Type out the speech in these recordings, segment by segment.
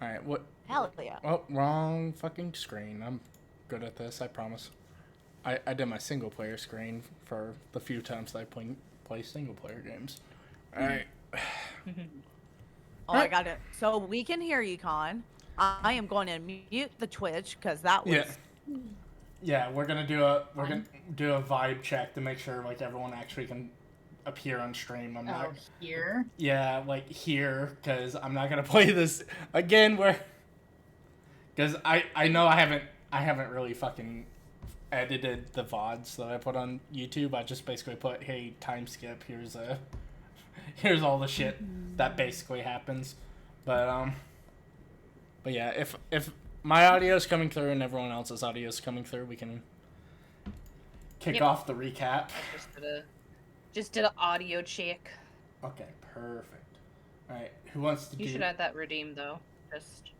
Alright, what? Hell yeah. Oh, wrong fucking screen. I'm good at this, I promise. I did my single player screen for the few times that I play single player games. Alright. Oh, I Alright. got it. So we can hear you, Con. I am going to mute the Twitch because that Yeah. was Yeah, we're gonna fun. do a vibe check to make sure like everyone actually can appear on stream. I'm not. Oh, here. Yeah, like here, because I'm not gonna play this again. Where, because I know I haven't really fucking edited the VODs that I put on YouTube. I just basically put, hey, time skip. Here's all the shit that basically happens. But but yeah, if my audio is coming through and everyone else's audio is coming through, we can kick off the recap. I just did an audio check. Okay, perfect. All right, who wants to do? You should add that redeem though. Just.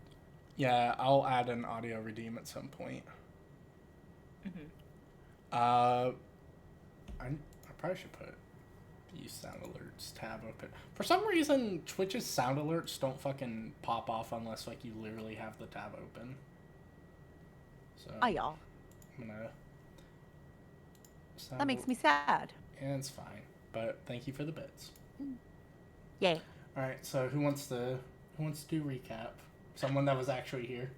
Yeah, I'll add an audio redeem at some point. Mm-hmm. I probably should put the sound alerts tab open. For some reason, Twitch's sound alerts don't fucking pop off unless like you literally have the tab open. So Y'all. I'm gonna. That makes me sad. Yeah, it's fine. But thank you for the bits. Yay. All right, so who wants to do recap? Someone that was actually here.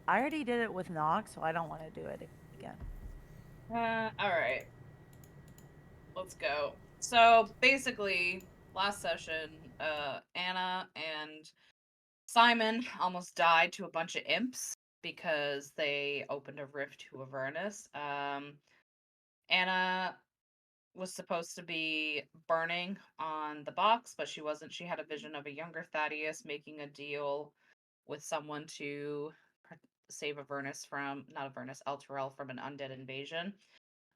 I already did it with Nox, so I don't want to do it again. All right. Let's go. So basically, last session, Anna and Simon almost died to a bunch of imps because they opened a rift to Avernus. Anna was supposed to be burning on the box, but she wasn't. She had a vision of a younger Thaddeus making a deal with someone to save Avernus from, not Avernus, Elturel from an undead invasion.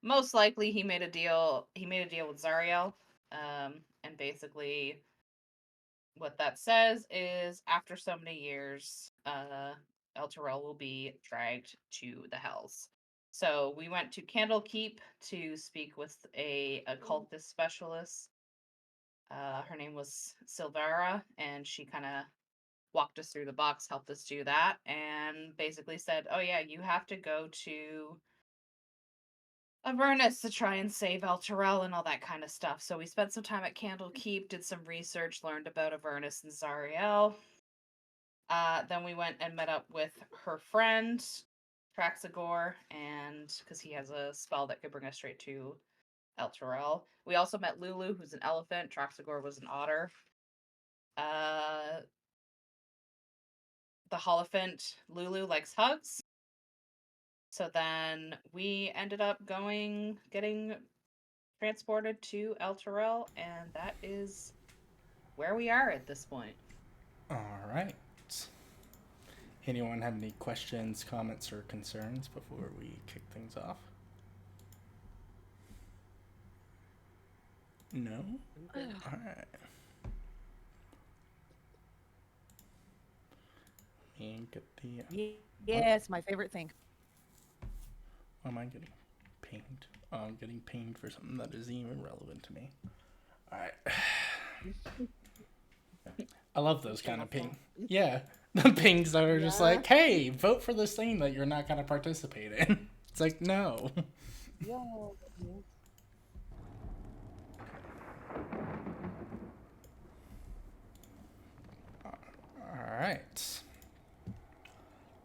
Most likely he made a deal with Zariel. And basically what that says is after so many years, Elturel will be dragged to the Hells. So we went to Candlekeep to speak with a occultist specialist. Her name was Silvera, and she kind of walked us through the box, helped us do that, and basically said, oh yeah, you have to go to Avernus to try and save Elturel and all that kind of stuff. So we spent some time at Candlekeep, did some research, learned about Avernus and Zariel. Then we went and met up with her friend, Traxagor, and because he has a spell that could bring us straight to Elturel. We also met Lulu, who's an elephant. Traxagor was an otter. The Holophant, Lulu, likes hugs. So then we ended up getting transported to Elturel, and that is where we are at this point. All right. Anyone have any questions, comments, or concerns before we kick things off? No? All right. Me get the... Yeah, it's my favorite thing. Why am I getting pinged? Oh, I'm getting pinged for something that isn't even relevant to me. All right. I love those kind of ping. Yeah. The pings that are just like, hey, vote for this thing that you're not going to participate in. It's like, no. Yeah. All right.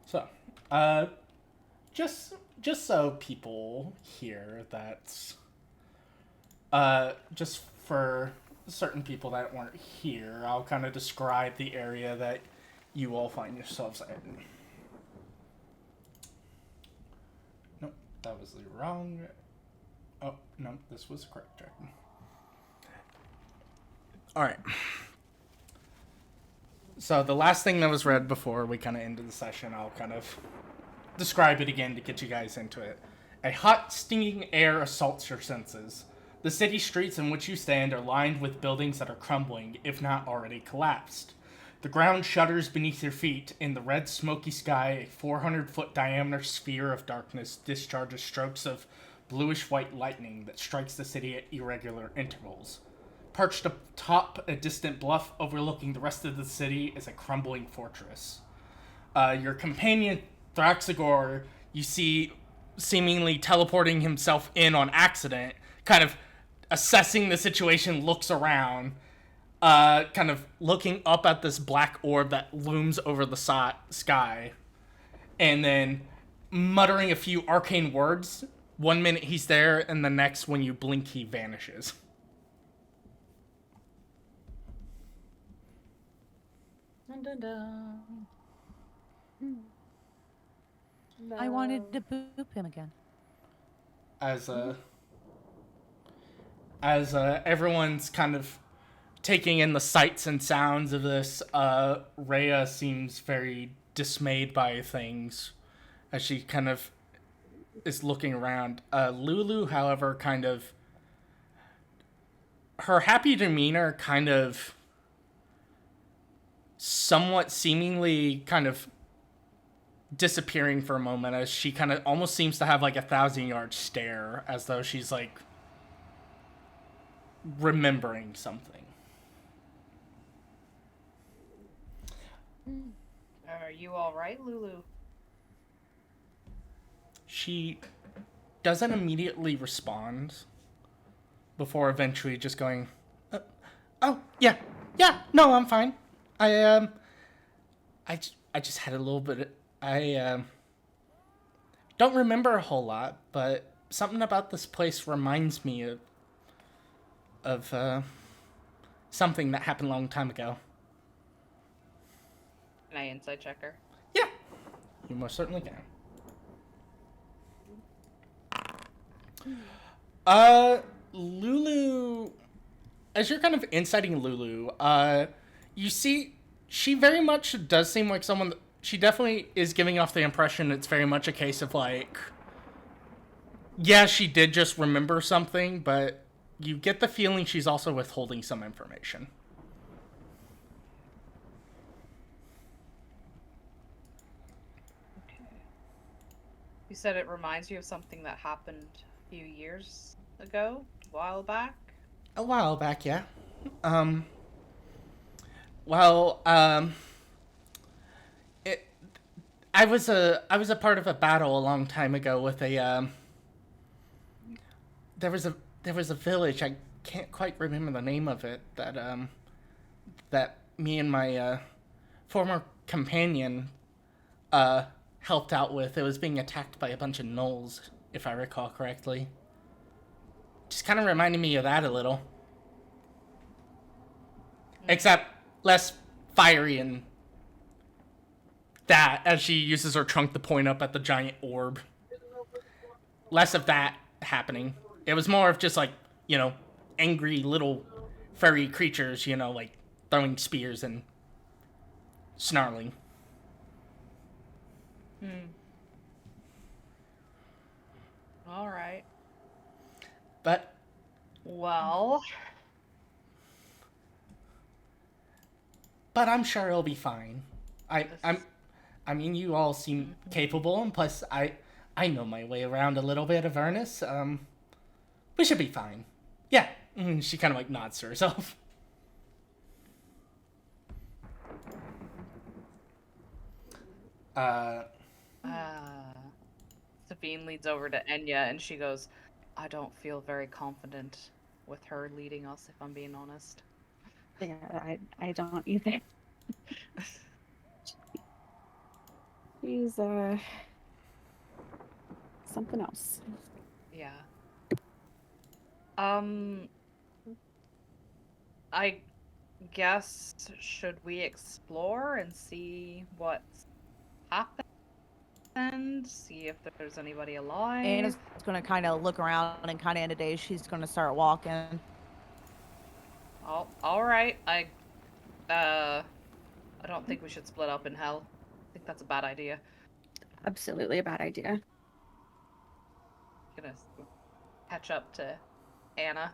So, just so people hear that, just for certain people that weren't here, I'll kind of describe the area that you all find yourselves in. Nope, that was the wrong. Oh, no, this was correct. All right. So the last thing that was read before we kind of ended the session, I'll kind of describe it again to get you guys into it. A hot, stinging air assaults your senses. The city streets in which you stand are lined with buildings that are crumbling, if not already collapsed. The ground shudders beneath your feet. In the red, smoky sky, a 400-foot diameter sphere of darkness discharges strokes of bluish-white lightning that strikes the city at irregular intervals. perched atop a distant bluff overlooking the rest of the city is a crumbling fortress. Your companion, Thraxagor, you see seemingly teleporting himself in on accident, kind of assessing the situation, looks around, kind of looking up at this black orb that looms over the sky, and then muttering a few arcane words. 1 minute he's there, and the next, when you blink, he vanishes. Dun, dun, dun. I wanted to boop him again. As everyone's kind of taking in the sights and sounds of this, Rhea seems very dismayed by things as she kind of is looking around. Lulu, however, kind of, her happy demeanor kind of somewhat seemingly kind of disappearing for a moment, as she kind of almost seems to have like a 1,000-yard stare, as though she's like remembering something. Are you all right, Lulu? She doesn't immediately respond before eventually just going, oh, yeah, no, I'm fine. I just had a little bit, don't remember a whole lot, but something about this place reminds me of something that happened a long time ago. Can I insight check her? Yeah, you most certainly can. Lulu, as you're kind of inciting Lulu, you see she very much does seem like someone. She definitely is giving off the impression it's very much a case of like, yeah, she did just remember something, but you get the feeling she's also withholding some information. You said it reminds you of something that happened a few years ago, a while back? A while back, yeah. I was a part of a battle a long time ago with a there was a village, I can't quite remember the name of it, that me and my former companion helped out with. It was being attacked by a bunch of gnolls, if I recall correctly. Just kind of reminded me of that a little. Except less fiery and that, as she uses her trunk to point up at the giant orb. Less of that happening. It was more of just like, angry little furry creatures, like throwing spears and snarling. All right. But well, I'm sure it'll be fine. I mean, you all seem capable, and plus, I know my way around a little bit of Avernus. We should be fine. Yeah. She kind of like nods to herself. Sabine leads over to Enya and she goes, I don't feel very confident with her leading us, if I'm being honest. Yeah, I don't either. She's something else. Yeah. I guess, should we explore and see what's happened? See if there's anybody alive? Anna's gonna kind of look around and kind of in a daze. She's gonna start walking. Oh, all right. I don't think we should split up in hell. I think that's a bad idea. Absolutely a bad idea. Gonna catch up to Anna.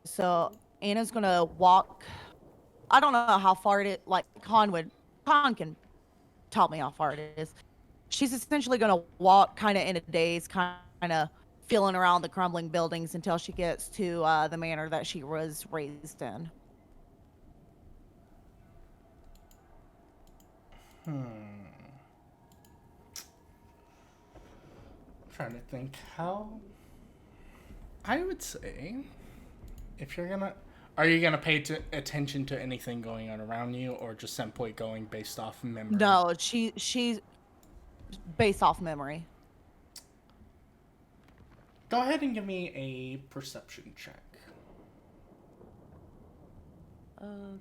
So Anna's gonna walk. I don't know how far it is. Like Con can tell me how far it is. She's essentially gonna walk kind of in a daze, kind of feeling around the crumbling buildings until she gets to the manor that she was raised in. I'm trying to think how. I would say, if you're gonna, are you gonna pay attention to anything going on around you, or just simply going based off memory? No, she's based off memory. Go ahead and give me a perception check. Okay.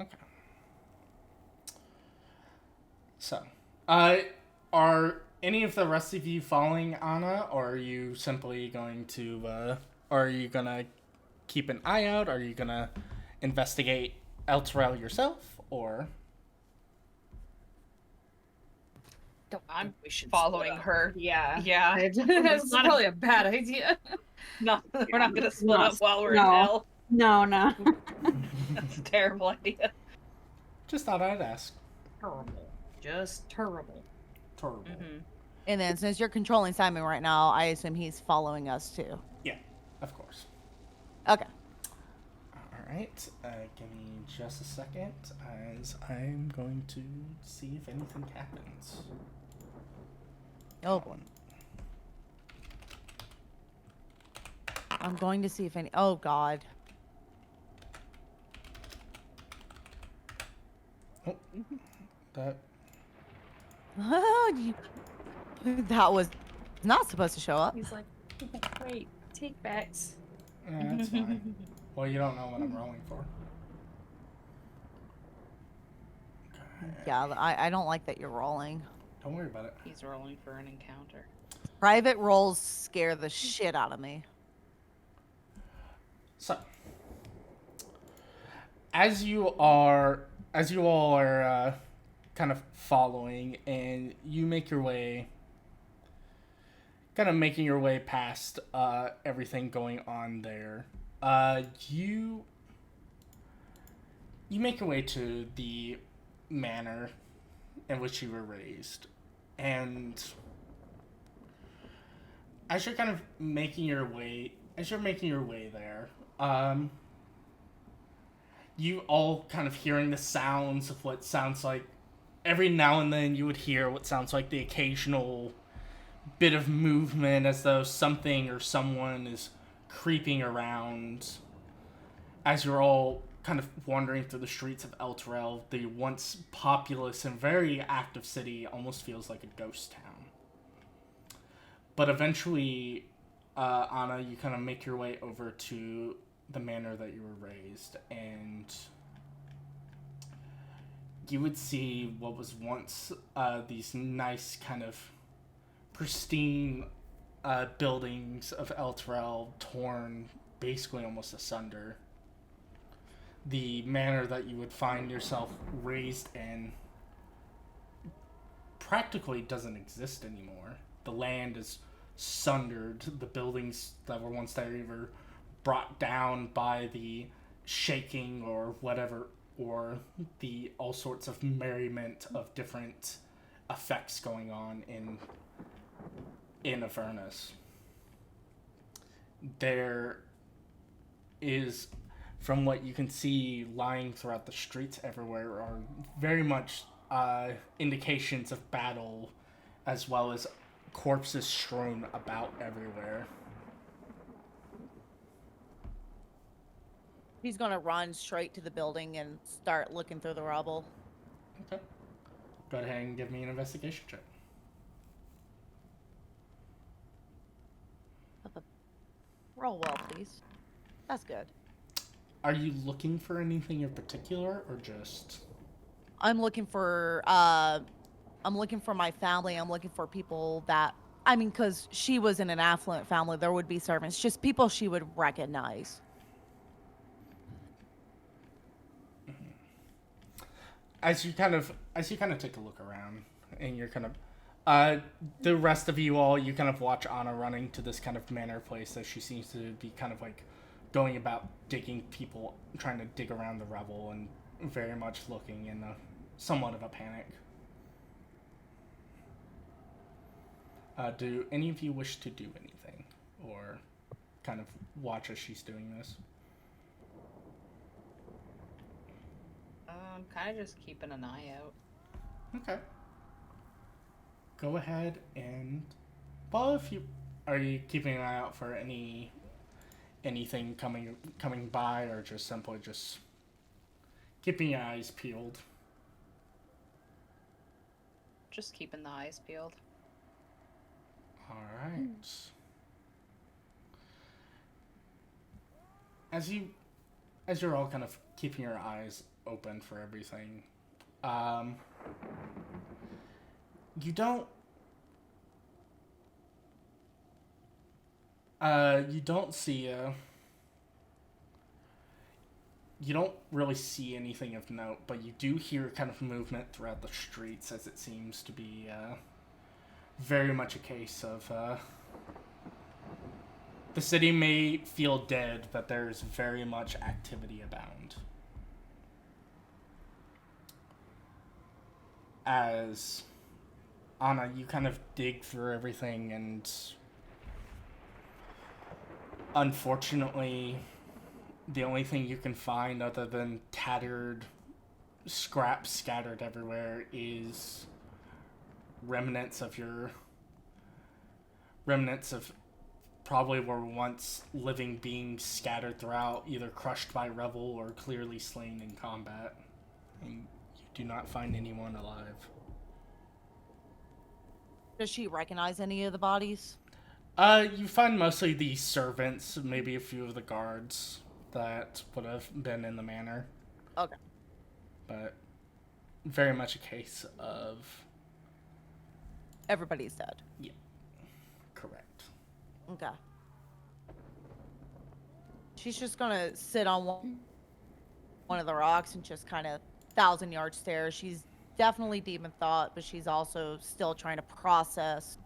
Okay. So, are any of the rest of you following Anna, or are you simply going to, are you gonna keep an eye out? Are you gonna investigate Elturel yourself, or? I'm We should following split up. her. Yeah. Yeah. That's Not probably a bad idea. No, we're not gonna split No, up while we're in no. hell. No, no. That's a terrible idea. Just thought I'd ask. Terrible. Just terrible. Terrible. Mm-hmm. And then since you're controlling Simon right now, I assume he's following us too. Yeah, of course. Okay. Alright, give me just a second as I'm going to see if anything happens. Oh boy. I'm going to see if any. Oh God. Oh, that. That was not supposed to show up. He's like, wait, take backs. That's fine. Well, you don't know what I'm rolling for. Okay. Yeah, I don't like that you're rolling. Don't worry about it. He's rolling for an encounter. Private rolls scare the shit out of me. So, as you all are kind of following, and you make your way, kind of making your way past everything going on there, you make your way to the manor in which you were raised, and as you're kind of making your way there, you all kind of hearing the sounds of what sounds like, every now and then you would hear what sounds like the occasional bit of movement, as though something or someone is creeping around, as you're all kind of wandering through the streets of Elturel, the once populous and very active city almost feels like a ghost town. But eventually, Anna, you kind of make your way over to the manor that you were raised, and you would see what was once these nice kind of pristine buildings of Elturel torn basically almost asunder. The manor that you would find yourself raised in practically doesn't exist anymore. The land is sundered. The buildings that were once there either brought down by the shaking or whatever, or the all sorts of merriment of different effects going on in Avernus. There is, from what you can see lying throughout the streets everywhere, are very much indications of battle, as well as corpses strewn about everywhere. He's gonna run straight to the building and start looking through the rubble. Okay. Go ahead and give me an investigation check. Roll well, please. That's good. Are you looking for anything in particular, or just... I'm looking for my family. I'm looking for people that, I mean, because she was in an affluent family, there would be servants, just people she would recognize. As you kind of take a look around, and you're kind of, the rest of you all, you kind of watch Anna running to this kind of manor place as she seems to be kind of like going about digging people, trying to dig around the rubble, and very much looking in somewhat of a panic. Do any of you wish to do anything, or kind of watch as she's doing this? Kind of just keeping an eye out. Okay. Go ahead and, well, if you are you keeping an eye out for anything coming by, or just simply just keeping your eyes peeled? Just keeping the eyes peeled. All right. As you're all kind of keeping your eyes open for everything, you don't see you don't really see anything of note, but you do hear kind of movement throughout the streets, as it seems to be very much a case of the city may feel dead, but there's very much activity abound. As Anna, you kind of dig through everything, and unfortunately, the only thing you can find other than tattered scraps scattered everywhere is remnants of probably were once living beings scattered throughout, either crushed by revel or clearly slain in combat. And you do not find anyone alive. Does she recognize any of the bodies? You find mostly the servants, maybe a few of the guards that would have been in the manor. Okay. But very much a case of... Everybody's dead. Yeah. Correct. Okay. She's just gonna sit on one of the rocks and just kind of 1,000-yard stare. She's definitely deep in thought, but she's also still trying to process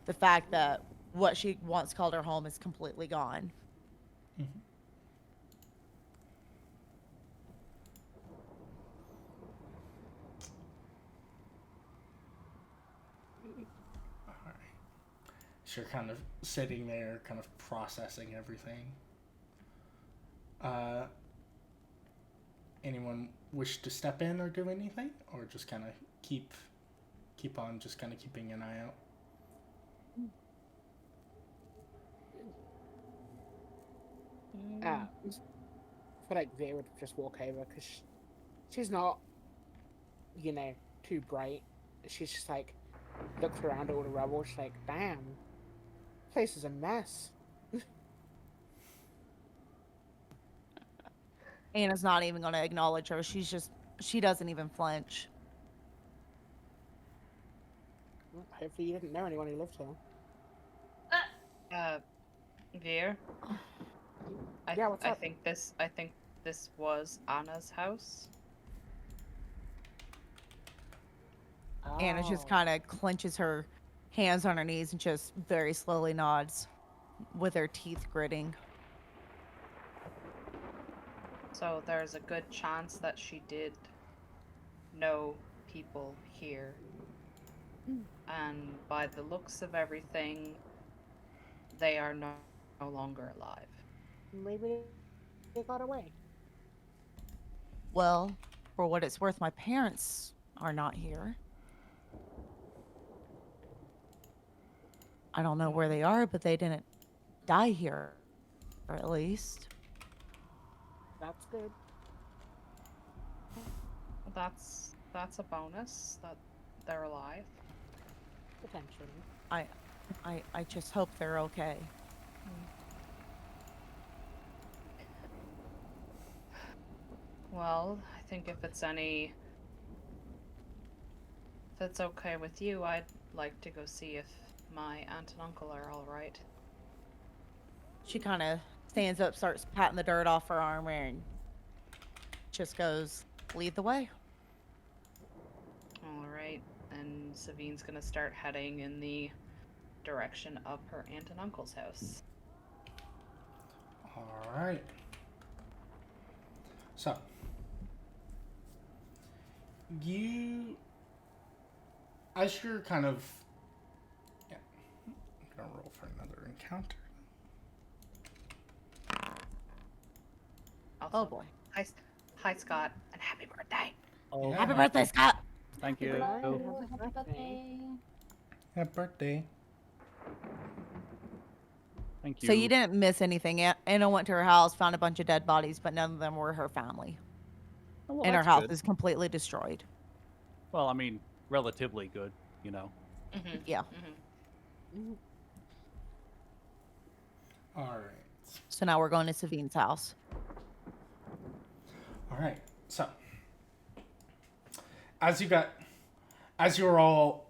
the fact that what she once called her home is completely gone. Mm-hmm. Alright. So you're kind of sitting there, kind of processing everything. Anyone wish to step in or do anything? Or just kind of keep on just kind of keeping an eye out? I feel like Veer would just walk over because she's not, too bright. She's just like, looks around at all the rubble. She's like, damn, place is a mess. Anna's not even going to acknowledge her. She doesn't even flinch. Well, hopefully you didn't know anyone who lived here. Veer. Yeah, what's up? I think this was Anna's house. Anna just Oh. kind of clenches her hands on her knees and just very slowly nods with her teeth gritting. So there's a good chance that she did know people here. And by the looks of everything, they are no longer alive. Maybe they got away. Well, for what it's worth, my parents are not here. I don't know where they are, but they didn't die here, or at least. That's good. That's a bonus that they're alive. Potentially. I just hope they're okay. Well, I think if it's okay with you, I'd like to go see if my aunt and uncle are all right. She kind of stands up, starts patting the dirt off her arm, and just goes, "Lead the way." All right, and Savine's gonna start heading in the direction of her aunt and uncle's house. All right. So, as you're kind of, yeah, gonna roll for another encounter. Also, Oh boy. hi, Scott, and happy birthday. Oh, Yeah. Happy birthday, Scott! thank you. Hello, happy birthday. Happy birthday. Thank you. So you didn't miss anything. Anna went to her house, found a bunch of dead bodies, but none of them were her family. Oh, well, And her that's house good. is completely destroyed. Well, I mean, relatively good, you know. Mm-hmm. Yeah. Mm-hmm. All right. So now we're going to Savine's house. All right. So, as you're all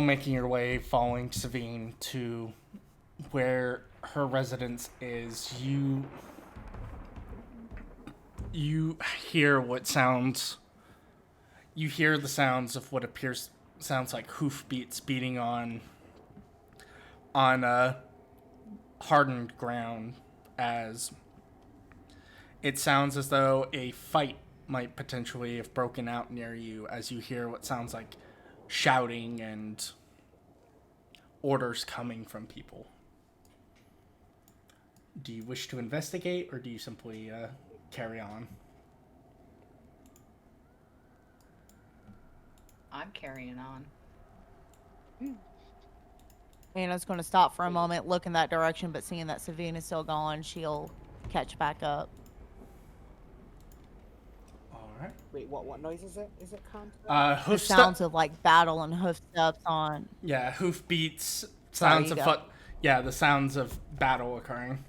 making your way, following Savine to where her residence is, you hear the sounds of what sounds like hoofbeats beating on hardened ground, as it sounds as though a fight might potentially have broken out near you, as you hear what sounds like shouting and orders coming from people. Do you wish to investigate, or do you simply carry on? I'm carrying on. Anna's going to stop for a moment, look in that direction, but seeing that Savine is still gone, she'll catch back up. All right. Wait, what noise is it? Is it calm? The Hoof sounds of like battle and hoof steps on. Yeah, hoof beats, Sorry, sounds you of go. foot. Yeah, the sounds of battle occurring.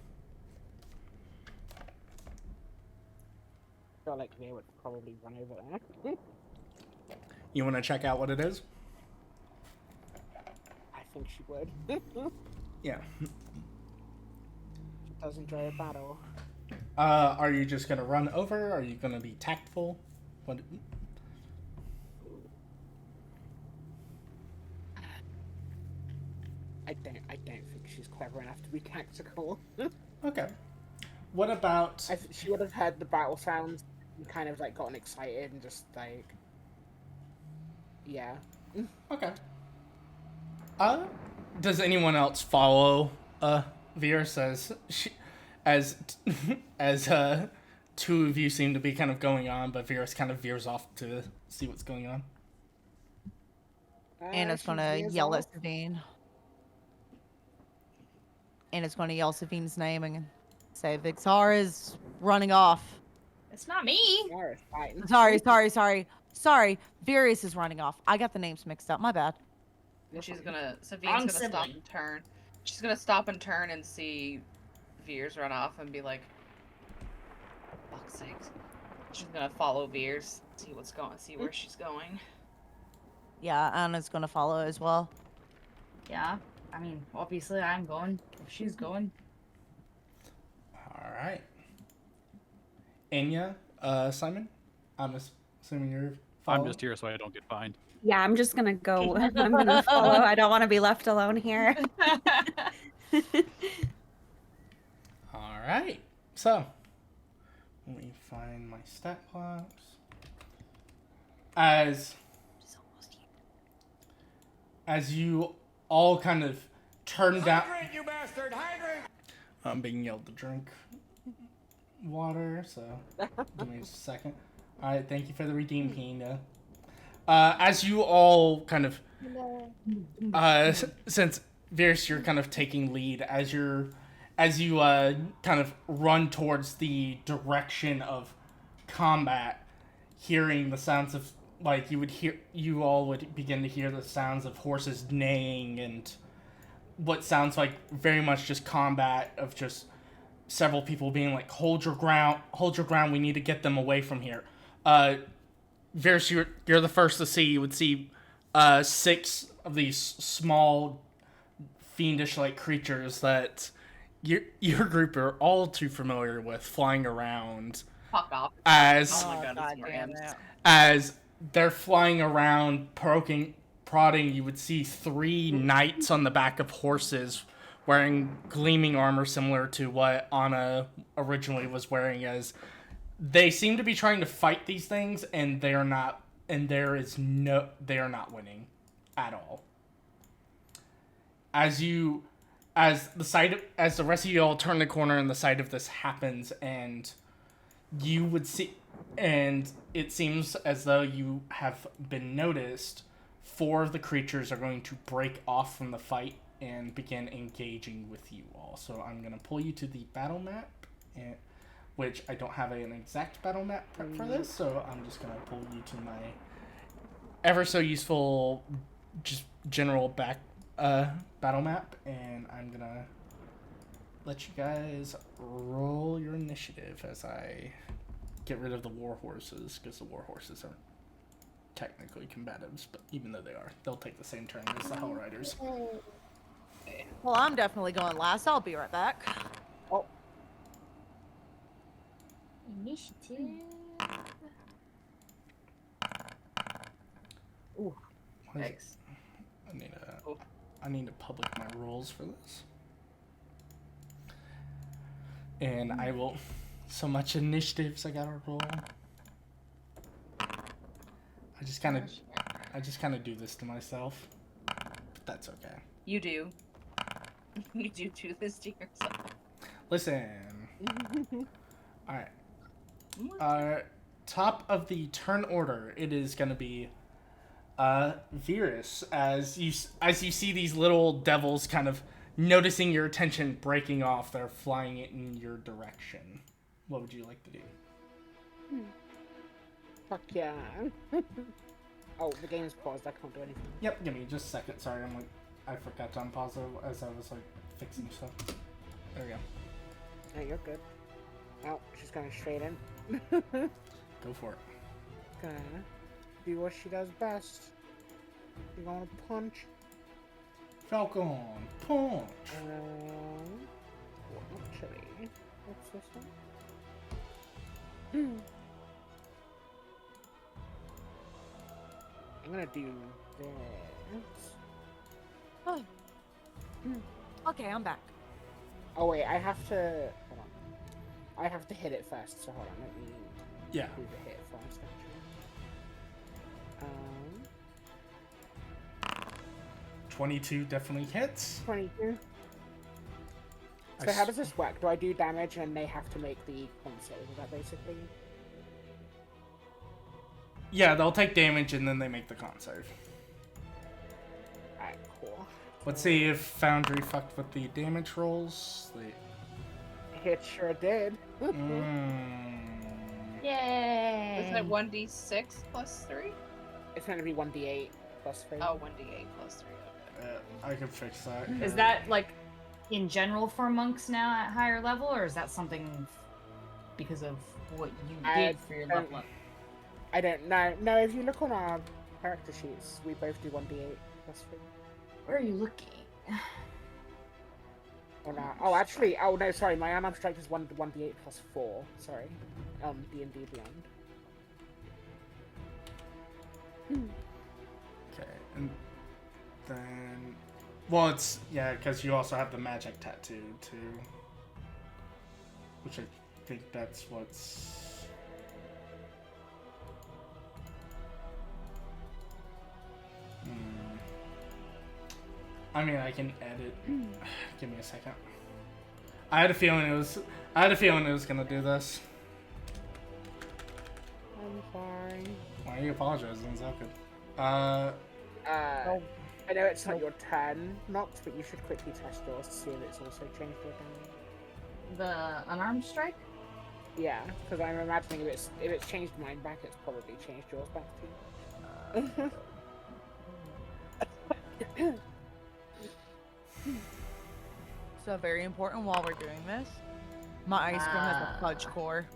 I feel like they would probably run over there. You want to check out what it is? I think she would. Yeah. She does enjoy a battle. Are you just gonna run over? Are you gonna be tactful? What? I don't think she's clever enough to be tactical. Okay. What about? She would have heard the battle sounds and kind of like gotten excited and just like, yeah. Okay. Does anyone else follow? Veer says as two of you seem to be kind of going on, but Veer's kind of veers off to see what's going on. Anna's She going to veers yell off. at Savine. Anna's going to yell Savine's name and say, Vixar is running off. It's not me. Yeah, it's fine. Sorry. Various is running off. I got the names mixed up. My bad. And she's gonna, Savine's Wrong gonna stop sibling. and turn. She's gonna stop and turn and see Veers run off and be like, fuck's sakes. She's gonna follow Veers, see where she's going. Yeah, Anna's going to follow as well. Yeah. I mean, obviously I'm going. If she's going. All right. Anya, Simon, I'm assuming you're. I'm just here so I don't get fined. Yeah, I'm just gonna go. I'm gonna follow. I don't want to be left alone here. All right. So, let me find my stat blocks. As you all kind of turn down. Hydrate, you bastard! Hydrate! I'm being yelled to drink water, so give me a second. All right, thank you for the redeem, Pina. As you all kind of, since Virs, you're kind of taking lead as you kind of run towards the direction of combat, hearing the sounds of you all would begin to hear the sounds of horses neighing and what sounds like very much just combat of just several people being like, hold your ground, we need to get them away from here. Virs, you're the first to see. You would see 6 of these small fiendish-like creatures that your group are all too familiar with flying around. Fuck off. As Oh my god, God it's more damn M's. it. as they're flying around, prodding, you would see 3 knights on the back of horses wearing gleaming armor similar to what Anna originally was wearing, as they seem to be trying to fight these things, and they are not winning. at all. As the rest of you all turn the corner and the sight of this happens, and you would see, and it seems as though you have been noticed, 4 of the creatures are going to break off from the fight and begin engaging with you all. So I'm going to pull you to the battle map, which I don't have an exact battle map prep for this, so I'm just going to pull you to my ever so useful just general battle map, and I'm going to let you guys roll your initiative as I get rid of the war horses, because the war horses aren't technically combatives, but even though they are, they'll take the same turn as the Hell Riders. Well, I'm definitely going last. I'll be right back. Oh, Initiative. What is it? Thanks. I need to public my rules for this. And I will... So much initiatives I gotta roll. I just kind of do this to myself. But that's okay. You do. You do this to yourself. Listen. Alright. Top of the turn order, it is gonna be Virus, as you see these little devils kind of noticing your attention, breaking off. They're flying it in your direction. What would you like to do? fuck yeah. Oh, the game's paused. I can't do anything. Yep, give me just a second. Sorry, I forgot to unpause it as I was fixing stuff. There we go. No, you're good. Oh, she's going straight in. Go for it. Gonna do what she does best. You're gonna punch. Falcon, punch. Well, actually, what's this one? I'm gonna do this. Oh. Okay, I'm back. Oh wait, I have to. Hold on. I have to hit it first. So hold on. Let me. Yeah. Do the hit first. Actually. 22 definitely hits. 22. So how does this work? Do I do damage and they have to make the con save? Is that basically? Yeah, they'll take damage and then they make the con save. Alright, cool. Let's see if Foundry fucked with the damage rolls. It sure did. Yay! Isn't it 1d6 plus 3? It's going to be 1d8 plus 3. Oh, 1d8 plus 3. Okay. I can fix that. Is that like in general for monks now at higher level, or is that something because of what you did for your level up? I don't know. No, if you look on our character sheets, we both do 1d8 plus 3. Where are you looking? Oh, no. Oh, actually, oh no, sorry, my unarmed strike is 1d8 plus 4. Sorry. D&D Beyond. Okay, and then... Well, it's... Yeah, because you also have the magic tattoo, too. Which I think that's what's... I mean, I can edit. Give me a second. I had a feeling it was gonna do this. I'm sorry. Why are you apologizing? It's all good. I know it's not your turn, Nox, but you should quickly test yours to see if it's also changed your damage. The unarmed strike? Yeah, because I'm imagining if it's changed mine back, it's probably changed yours back too. So very important while we're doing this. My ice cream has a fudge core.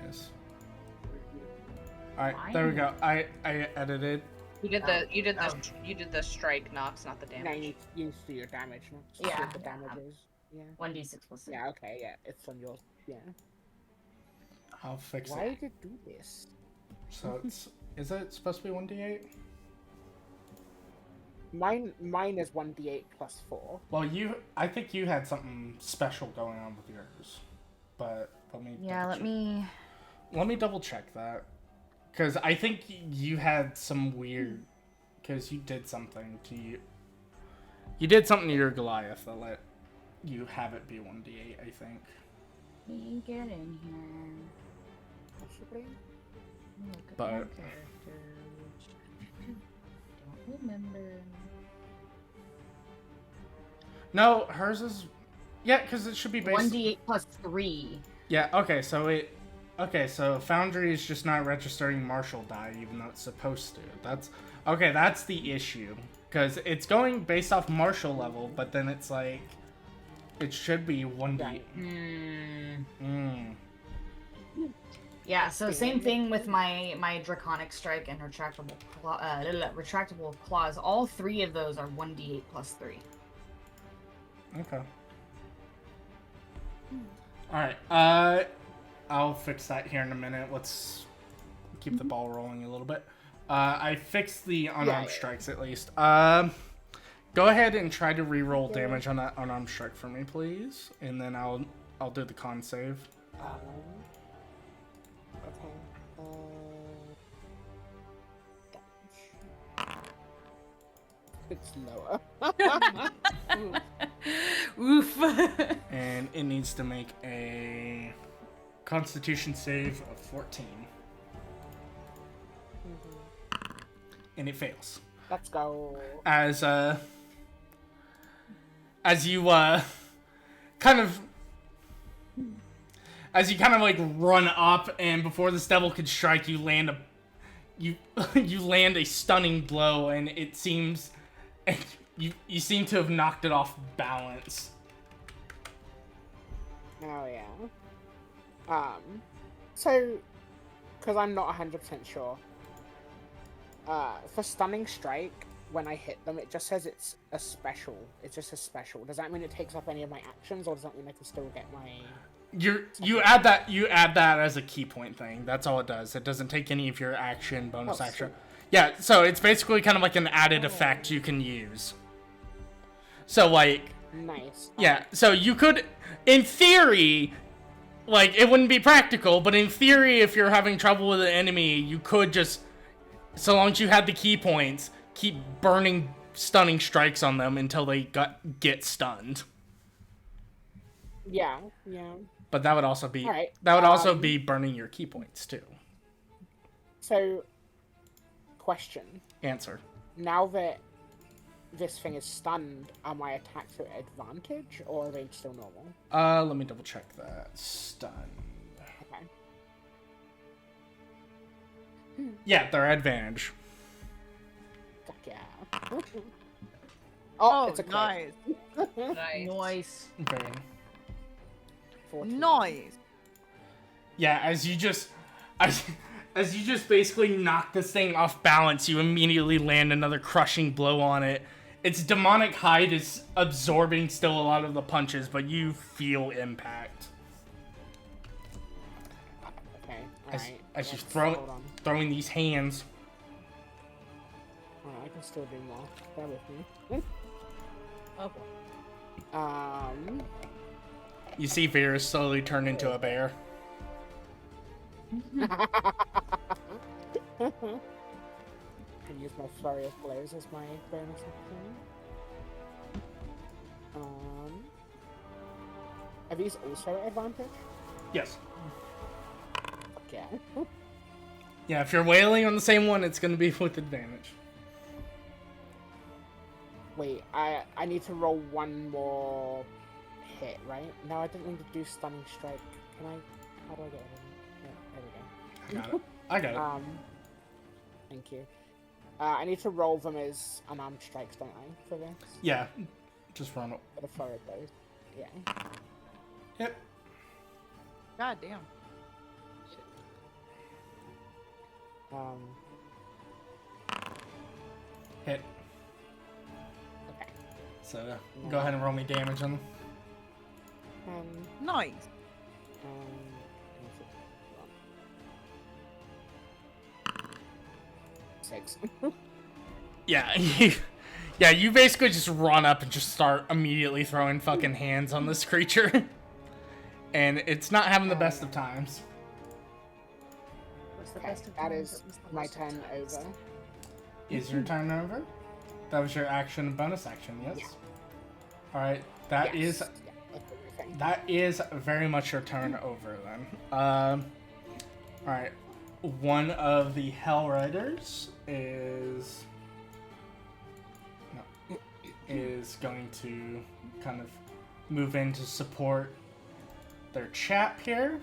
Nice. Alright, there we go. I edited. You did the strike, Nox, not the damage. No, you need to do your damage, Nox. Yeah. The damage is. Yeah. 1d6 plus 6. Yeah, okay, yeah. It's on yours. Yeah. I'll fix Why it. did it do this? So it's... Is it supposed to be 1d8? Mine is 1d8 plus 4. Well, I think you had something special going on with yours. But let me... Yeah, let me... Let me double check that. Because I think you had some weird because you did something to you. You did something to your Goliath that let you have it be 1d8, I think. Me get in here. Possibly. Look at But- my characters. Don't remember. No, hers is... Yeah, because it should be based... 1d8 plus 3. Yeah, okay, so Foundry is just not registering martial die, even though it's supposed to. That's the issue. Because it's going based off martial level, but then it's like... It should be 1d... Right. Yeah, so same thing with my Draconic Strike and retractable claws. All 3 of those are 1d8 plus 3. Okay. Alright, I'll fix that here in a minute. Let's keep the ball rolling a little bit. I fixed the unarmed strikes at least. Go ahead and try to reroll damage on that unarmed strike for me, please. And then I'll do the con save. Okay. It's lower. Oof. And it needs to make a Constitution save of 14. And it fails. Let's go. As you kind of like run up, and before this devil could strike, you land you land a stunning blow, and it seems you seem to have knocked it off balance. Oh yeah. So, because I'm not 100% sure. For stunning strike, when I hit them, it just says it's a special. It's just a special. Does that mean it takes up any of my actions, or does that mean I can still get my? You add that as a key point thing. That's all it does. It doesn't take any of your action, bonus action. Sweet. Yeah, so it's basically kind of like an added effect you can use. So like, Nice. yeah, so you could, in theory, like, it wouldn't be practical, but in theory, if you're having trouble with an enemy, you could just, so long as you had the key points, keep burning stunning strikes on them until they get stunned. Yeah. But that would also be Alright, also be burning your key points too. So, question. Answer. Now that this thing is stunned, are my attacks at advantage, or are they still normal? Let me double check that. Stunned. Okay. Yeah, they're advantage. Fuck yeah. Oh, it's a crit. nice. Nice. Nice. Okay. 14. Nice. Yeah, as you just basically knock this thing off balance, you immediately land another crushing blow on it. Its demonic hide is absorbing still a lot of the punches, but you feel impact. Okay, As alright. you Hold on. throwing these hands. Alright, I can still do more. Bear with me. Oh boy. You see Vera slowly turn into a bear. Can use my flurry of blows as my bonus action. Are these also at advantage? Yes. Fuck yeah. Yeah, if you're wailing on the same one, it's going to be with advantage. Wait, I need to roll one more hit, right? No, I didn't mean to do stunning strike. Can I? How do I get it? Yeah, there we go. I got it. Thank you. I need to roll them as unarmed strikes, don't I, for this? Yeah, just run it. For the flurry of blows. Yeah. Yep. God damn. Hit. Okay. So go ahead and roll me damage on them. Nice. Six. Yeah, you basically just run up and just start immediately throwing fucking hands on this creature. And it's not having the best of times. What's the Okay, best of that times? is What was the my worst of turn times? over. is your turn over? That was your action and bonus action, yes? Yeah. Alright, that Yes. is Yeah, that's everything. that is very much your turn over then. Alright. One of the Hell Riders is going to kind of move in to support their chap here.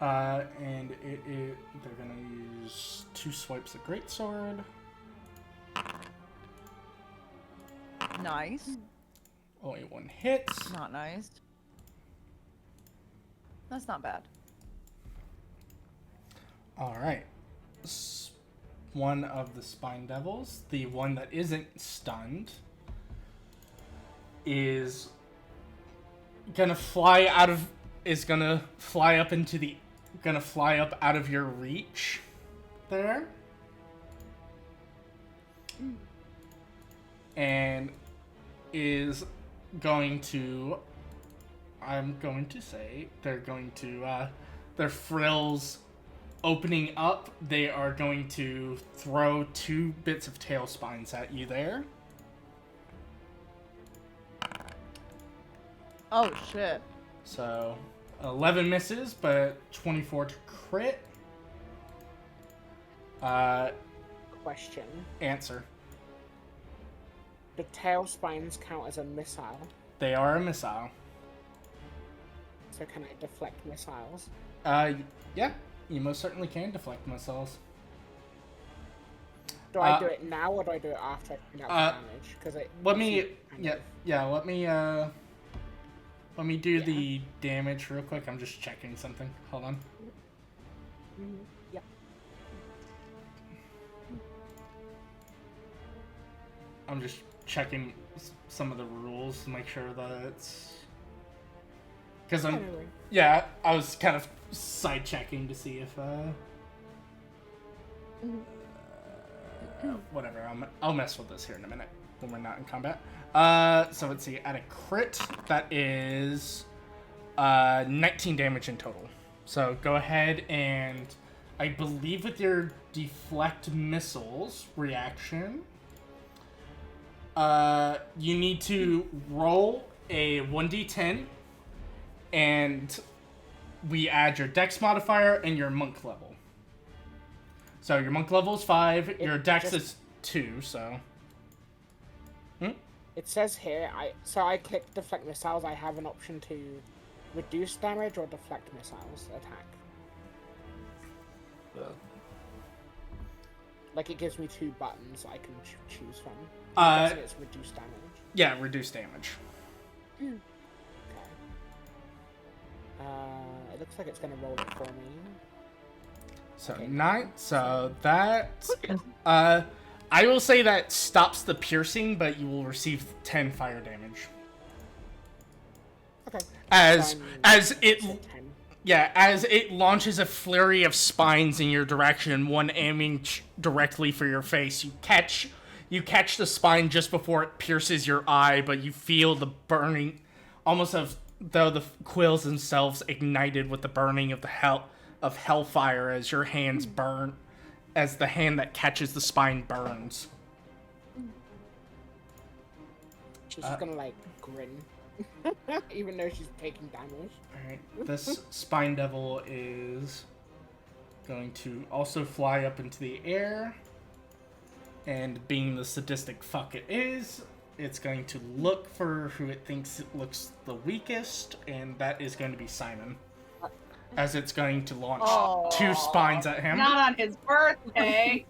And they're gonna use 2 swipes of Greatsword. Nice. Only 1 hit. Not nice. That's not bad. Alright. One of the Spine Devils, the one that isn't stunned, is gonna fly out of out of your reach there. And is going to, I'm going to say, they're going to, their frills opening up, they are going to throw 2 bits of tail spines at you there. Oh shit. So 11 misses, but 24 to crit. Question. Answer. Do tail spines count as a missile? They are a missile. So can I deflect missiles? Yeah, you most certainly can deflect missiles. Do I do it now or do I do it after I find out the damage? Because let me do the damage real quick. I'm just checking something. Hold on. Yeah. I'm just checking some of the rules to make sure that it's... Because I was kind of side checking to see if whatever. I'll mess with this here in a minute when we're not in combat. So let's see. At a crit, that is 19 damage in total. So go ahead and I believe with your deflect missiles reaction, you need to roll a 1d10, and we add your dex modifier and your monk level. So your monk level is 5, your dex is 2, so... It says here, I click deflect missiles, I have an option to reduce damage or deflect missiles attack. Like it gives me 2 buttons I can choose from. I'm guessing it's reduce damage. Yeah, reduce damage. Okay. It looks like it's gonna roll it for me. So Okay. 9, so that... I will say that stops the piercing, but you will receive 10 fire damage. Okay. As it... 10. Yeah, as it launches a flurry of spines in your direction, one aiming directly for your face, you catch the spine just before it pierces your eye, but you feel the burning, almost though the quills themselves ignited with the burning of hellfire as your hands burn, as the hand that catches the spine burns. She's just gonna like grin, even though she's taking damage. Alright, this Spine Devil is going to also fly up into the air, and being the sadistic fuck it is, it's going to look for who it thinks it looks the weakest, and that is going to be Simon. As it's going to launch 2 spines at him. Not on his birthday.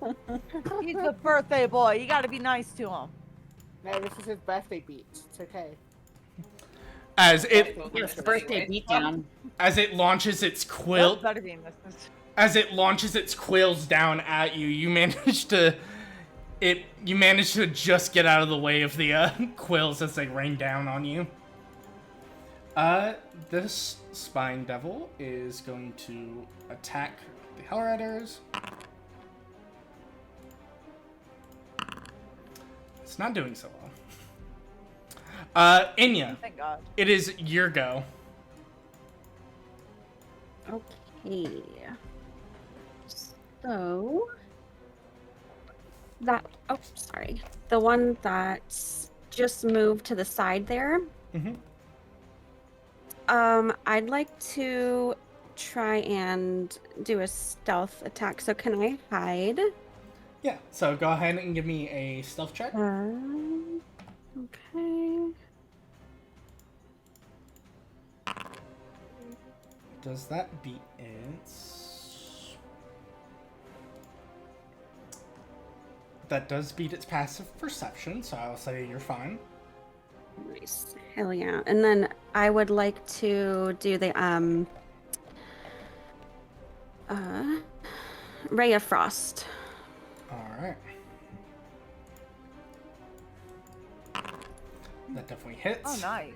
He's a birthday boy. You gotta be nice to him. No, this is his birthday beat. It's okay. As it Yes, birthday beatdown. as it launches its quill, Better be in this. as it launches its quills down at you, you manage to just get out of the way of the quills as they rain down on you. This Spine Devil is going to attack the Hell Riders. It's not doing so well. Inya, Thank God. it is your go. Okay. So that sorry. The one that's just moved to the side there. Mm-hmm. I'd like to try and do a stealth attack. So can I hide? Yeah, so go ahead and give me a stealth check. Okay. Does that beat its... That does beat its passive perception, so I'll say you're fine. Nice. Hell yeah. And then I would like to do the Ray of Frost. Alright. That definitely hits. Oh, nice.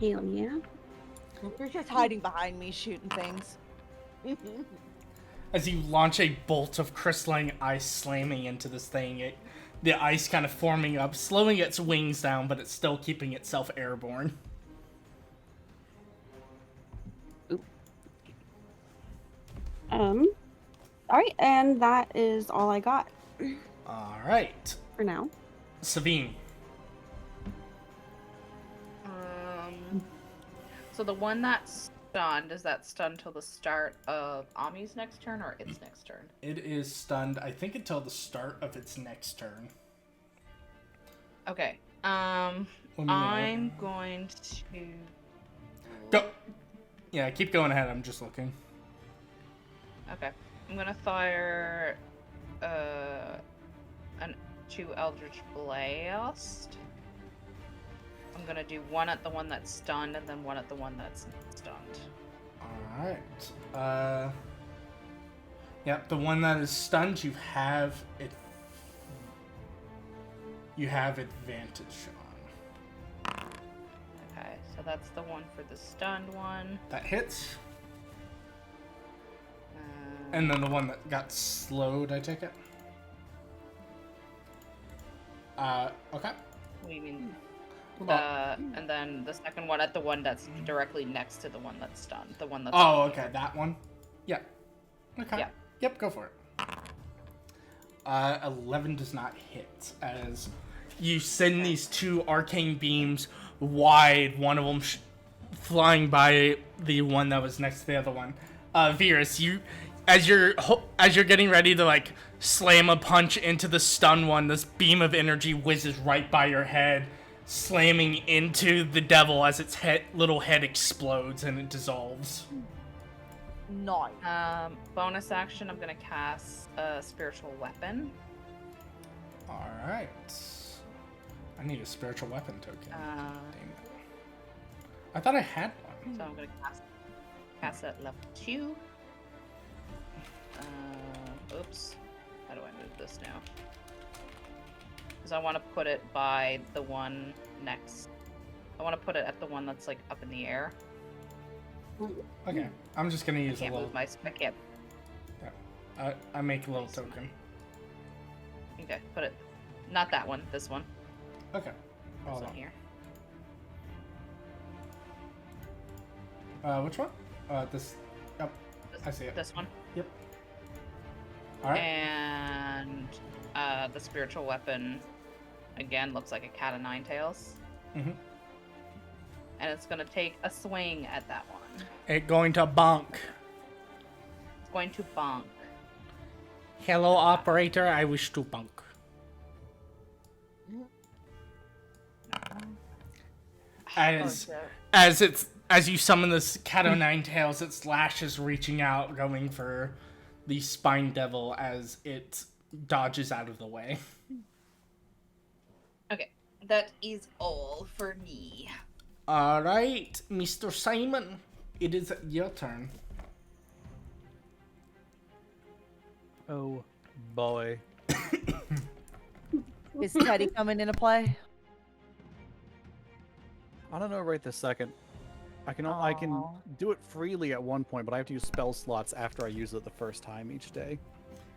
Hell yeah. You're just hiding behind me, shooting things. As you launch a bolt of crystalline ice slamming into this thing, the ice kind of forming up, slowing its wings down, but it's still keeping itself airborne. Alright, and that is all I got Alright. for now. Savine. So the one that's stunned, is that stunned till the start of Ami's next turn or its next turn? It is stunned, I think, until the start of its next turn. Okay. Let me, I'm going to Go! Yeah, keep going ahead, I'm just looking. Okay. I'm gonna fire two Eldritch Blast. I'm gonna do one at the one that's stunned and then one at the one that's not stunned. Alright. Yep, the one that is stunned, you have advantage on. Okay, so that's the one for the stunned one. That hits. Um, And then the one that got slowed, I take it. Okay. what do you mean? Well, And then the second one at the one that's directly next to the one that's stunned. The one that's oh, okay, that one. Yeah. Okay. Yeah. Yep, go for it. 11 does not hit, as you send these two arcane beams wide, one of them flying by the one that was next to the other one. Virus, as you're getting ready to like slam a punch into the stun one, this beam of energy whizzes right by your head, slamming into the devil as its little head explodes and it dissolves. Nice. Bonus action, I'm gonna cast a spiritual weapon. Alright. I need a spiritual weapon token. Damn it. I thought I had one. So I'm gonna cast it at level 2. Oops. How do I move this now? Because I want to put it by the one next. I want to put it at the one that's like up in the air. Okay. I'm just gonna I use a can't little. move my. I can't. I make a little token. Okay, put it. Not that one. This one. Okay. This Hold one on. here. Which one? This. Yep. I see it. This one. Yep. Alright. And the spiritual weapon again looks like a cat of nine tails. Mm-hmm. And it's gonna take a swing at that one. It going to bonk. It's going to bonk. Hello, operator. I wish to bonk. As you summon this cat o' nine tails, its lashes reaching out, going for the spine devil as it dodges out of the way. Okay, that is all for me. All right, Mr. Simon, it is your turn. Oh boy. Is Teddy coming into play? I don't know right this second. I can do it freely at one point, but I have to use spell slots after I use it the first time each day.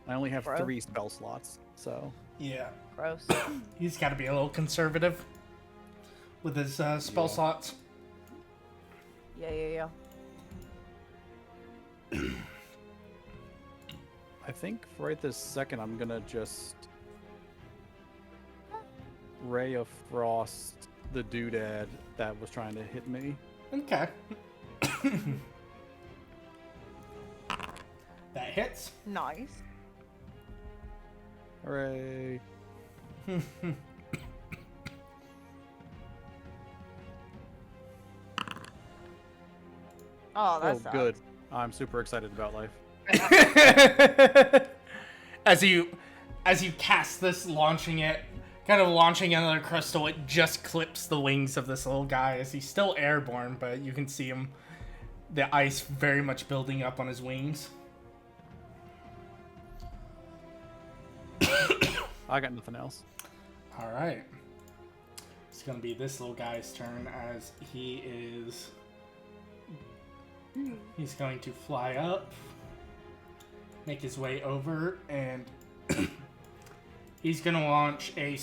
I only have Bro. 3 spell slots, so Yeah, Gross. he's got to be a little conservative with his spell slots. Yeah. I think right this second I'm gonna just Ray of Frost the doodad that was trying to hit me. Okay. That hits. Nice. Hooray. Oh, Oh, that's good. I'm super excited about life. as you cast this, launching another crystal, it just clips the wings of this little guy as he's still airborne, but you can see him, the ice very much building up on his wings. I got nothing else. All right. It's going to be this little guy's turn as he's going to fly up, make his way over, and he's going to launch a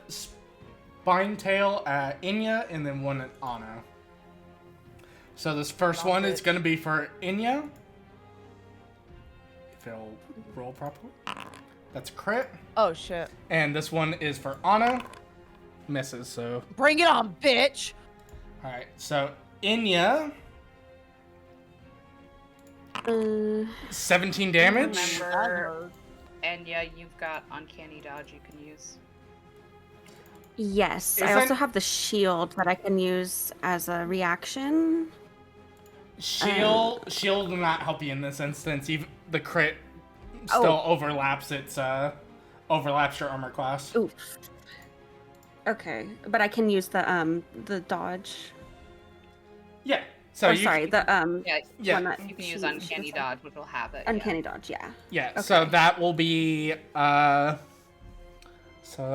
spine tail at Inya and then one at Anna. So this first one is going to be for Inya. If it'll roll properly. That's a crit. Oh, shit. And this one is for Anna. Misses, so... Bring it on, bitch! Alright, so Inya... 17 damage. Remember, Enya, you've got Uncanny Dodge you can use. Yes, I Isn't- also have the shield that I can use as a reaction. Shield will not help you in this instance. Even the crit still overlaps overlaps your armor class. Oof. Okay, but I can use the dodge. Yeah. So Sorry, the Yeah. one that You can she use used Uncanny before. Dodge, which will have it. Uncanny dodge, yeah. Yeah. Okay. So that will be so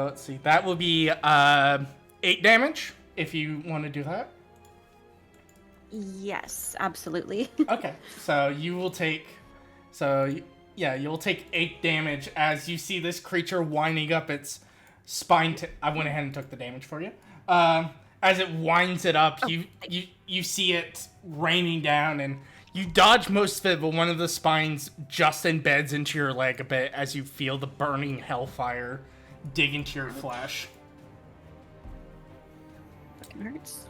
let's see. That will be 8 damage if you want to do that. Yes, absolutely. Okay. So you will take you'll take 8 damage as you see this creature winding up its spine. I went ahead and took the damage for you. As it winds it up, you see it raining down, and you dodge most of it, but one of the spines just embeds into your leg a bit as you feel the burning hellfire dig into your flesh. It hurts.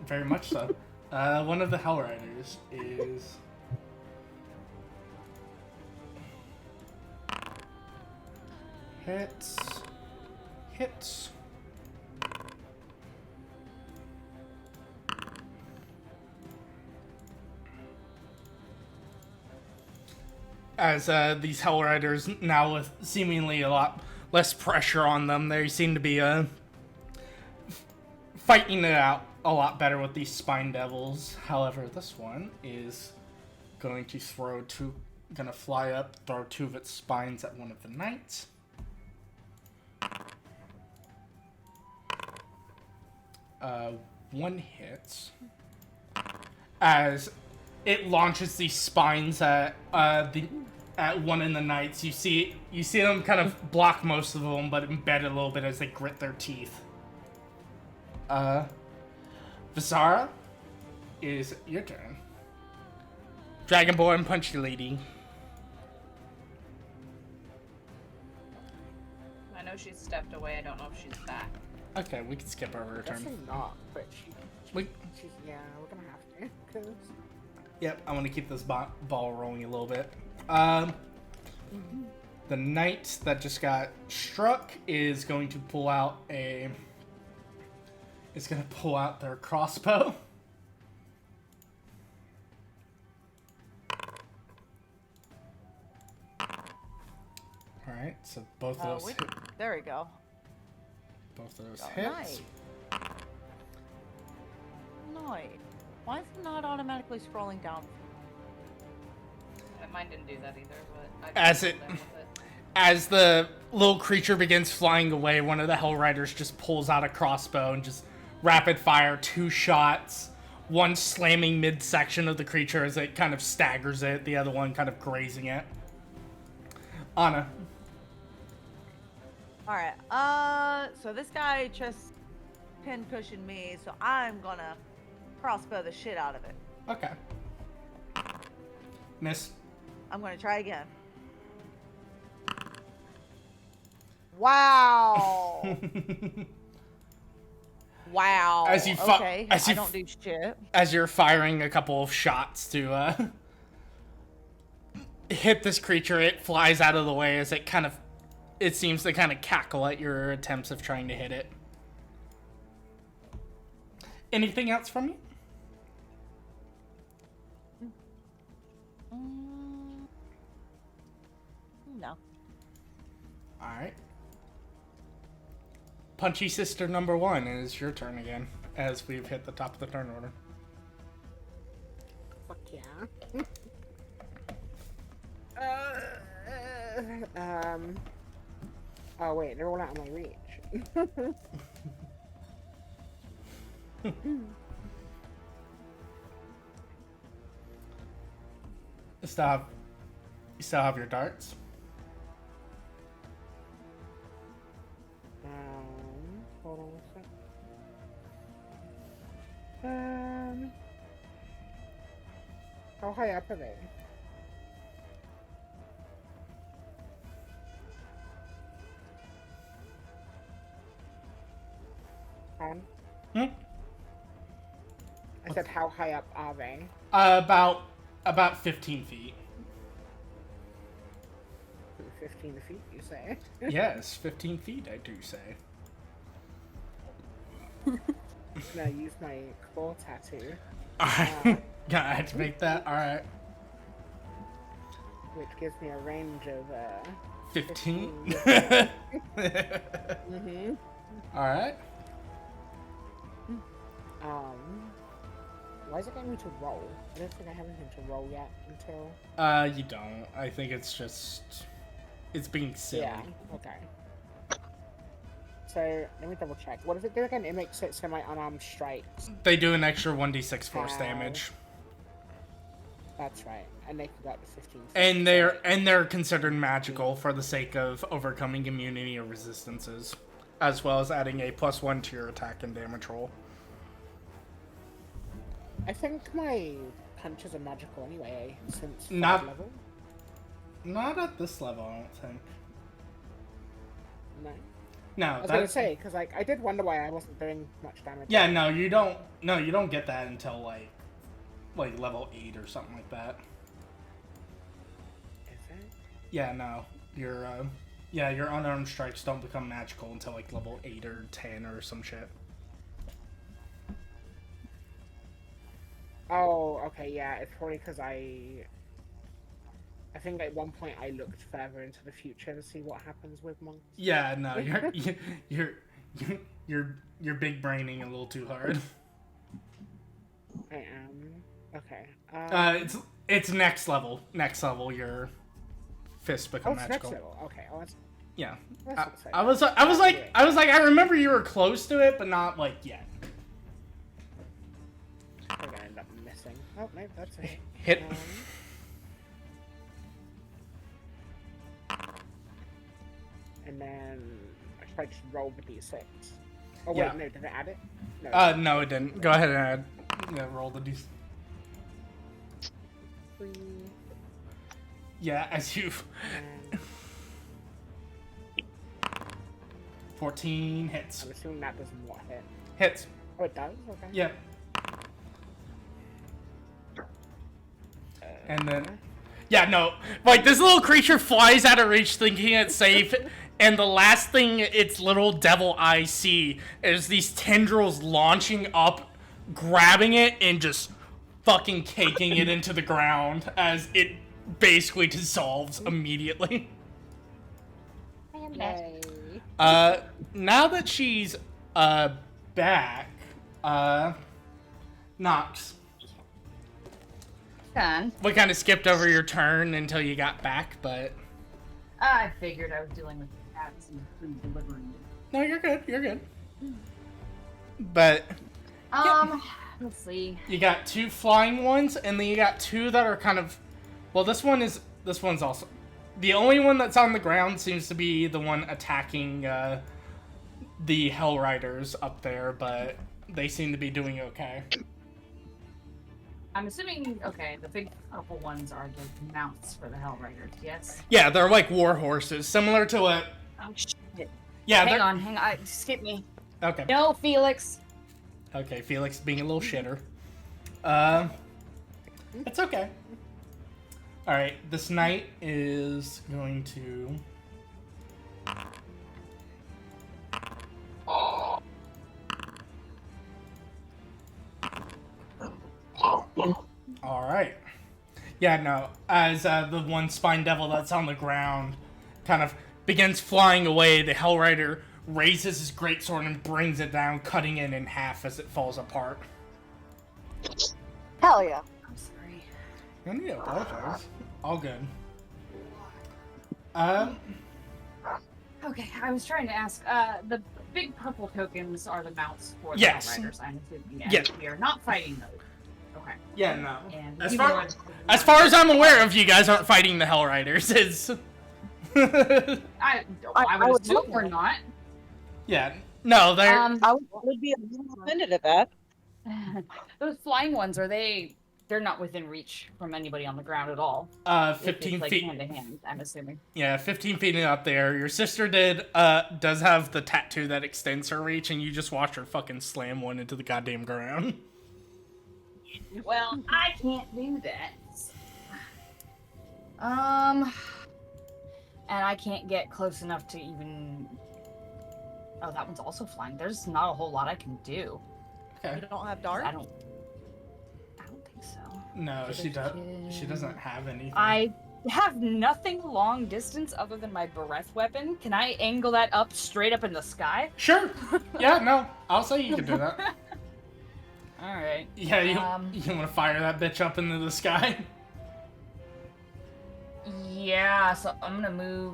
Very much so. One of the Hell Riders is... Hits. As these Hell Riders, now with seemingly a lot less pressure on them, they seem to be fighting it out a lot better with these Spine Devils. However, this one is going to fly up, throw 2 of its spines at one of the knights. One hits as it launches these spines at one of the knights. You see them kind of block most of them, but embed a little bit as they grit their teeth. Visara, is your turn. Dragonborn Punchy Lady. I know she's stepped away. I don't know if she's back. Okay, we can skip over her turn. Definitely not, but she's We, yeah, we're gonna have to, cause Yep, I want to keep this ball rolling a little bit. The knight that just got struck is going to pull out their crossbow. All right, so both of those There we go. both of those Oh, hits. Nice. Why is it not automatically scrolling down? Mine didn't do that either, but I As just it- rolled in with it. As the little creature begins flying away, one of the Hell Riders just pulls out a crossbow and just rapid fire 2 shots. One slamming midsection of the creature as it kind of staggers it, the other one kind of grazing it. Anna. Alright, so this guy just pin cushioned me, so I'm gonna crossbow the shit out of it. Okay. Miss. I'm gonna try again. Wow. Wow. As you okay. as you I don't do shit. As you're firing a couple of shots to hit this creature, it flies out of the way as it seems to kind of cackle at your attempts of trying to hit it. Anything else from you? No. Alright. Punchy Sister number 1, it is your turn again, as we've hit the top of the turn order. Fuck yeah. Oh wait, they're all out of my reach. You still have your darts? Hold on a sec. How high up are they? Hmm? I said, how high up are they? About 15 feet. 15 feet, you say? Yes, 15 feet, I do say. I'm gonna use my claw tattoo. Alright. Yeah, I had to make that. Alright. Which gives me a range of 15? Mm-hmm. Alright. Why is it getting me to roll? I don't think I have anything to roll yet until... You don't. I think it's just... It's being silly. Yeah, okay. So, let me double check. What does it do again? It makes it so my unarmed strikes. They do an extra 1d6 force Ow. damage. That's right. And they can go up to 15. And they're considered magical for the sake of overcoming immunity or resistances, as well as adding a +1 to your attack and damage roll. I think my punches are magical anyway, since third Not- level. Not at this level, I don't think. No. No, I was gonna say, because like I did wonder why I wasn't doing much damage. Yeah, no, you don't. No, you don't get that until like level 8 or something like that. Is it? Yeah, no, your unarmed strikes don't become magical until like level 8 or 10 or some shit. Oh, okay, yeah. It's probably because I think at one point I looked further into the future to see what happens with monks. Yeah, no, you're big braining a little too hard. I am. Okay. It's next level. Next level, your fists become it's magical. next level. Okay. Oh, that's Yeah. exciting. I was like, I remember you were close to it, but not like yet. I'm gonna end up missing. Oh no, that's a hit. Hit. And then I tried to roll the d6. Oh wait, Yeah. no, did it add it? No, it didn't. Go ahead and add. Yeah, roll the d. 3 Yeah, as you. and 14 hits. I'm assuming that doesn't what hit. Hits. Oh, it does. Okay. Yep. And then. Yeah, no. Like, this little creature flies out of reach thinking it's safe, and the last thing its little devil eyes see is these tendrils launching up, grabbing it, and just fucking caking it into the ground as it basically dissolves immediately. Yay. Now that she's, back, Nox. Done. We kind of skipped over your turn until you got back, but... I figured I was dealing with cats and food delivery. No, you're good. You're good. But Let's see. you got 2 flying ones, and then you got 2 that are kind of... Well, this one's also... The only one that's on the ground seems to be the one attacking the Hell Riders up there, but they seem to be doing okay. I'm assuming, okay, the big purple ones are the mounts for the Hell Riders, yes? Yeah, they're like war horses, similar to what. Oh, shit. Yeah, Hang they're. on. Skip me. Okay. No, Felix. Okay, Felix being a little shitter. It's okay. Alright, this knight is going to... Alright. Yeah, no, as the one spine devil that's on the ground kind of begins flying away, the Hell Rider raises his greatsword and brings it down, cutting it in half as it falls apart. Hell yeah. I'm sorry. You don't need to apologize. All good. Okay, I was trying to ask, the big purple tokens are the mounts for the Yes. Hell Riders, I'm assuming. Yeah. We are not fighting those. Okay. Yeah, no. And As people far, are- as far as I'm aware of, you guys aren't fighting the Hell Riders. It's... I would would assume hope we're not. yeah. No, they're... I would be a little offended at that. Those flying ones, they're not within reach from anybody on the ground at all. 15 it's like feet. hand to hand, I'm assuming. Yeah, 15 feet up there. Your sister does have the tattoo that extends her reach, and you just watch her fucking slam one into the goddamn ground. Well, I can't do that. And I can't get close enough to even... Oh, that one's also flying. There's not a whole lot I can do. Okay. You don't have dart? I don't think so. No, she doesn't have anything. I have nothing long distance other than my breath weapon. Can I angle that up straight up in the sky? Sure. Yeah, no. I'll say you can do that. Alright. Yeah, you want to fire that bitch up into the sky? Yeah, so I'm gonna move...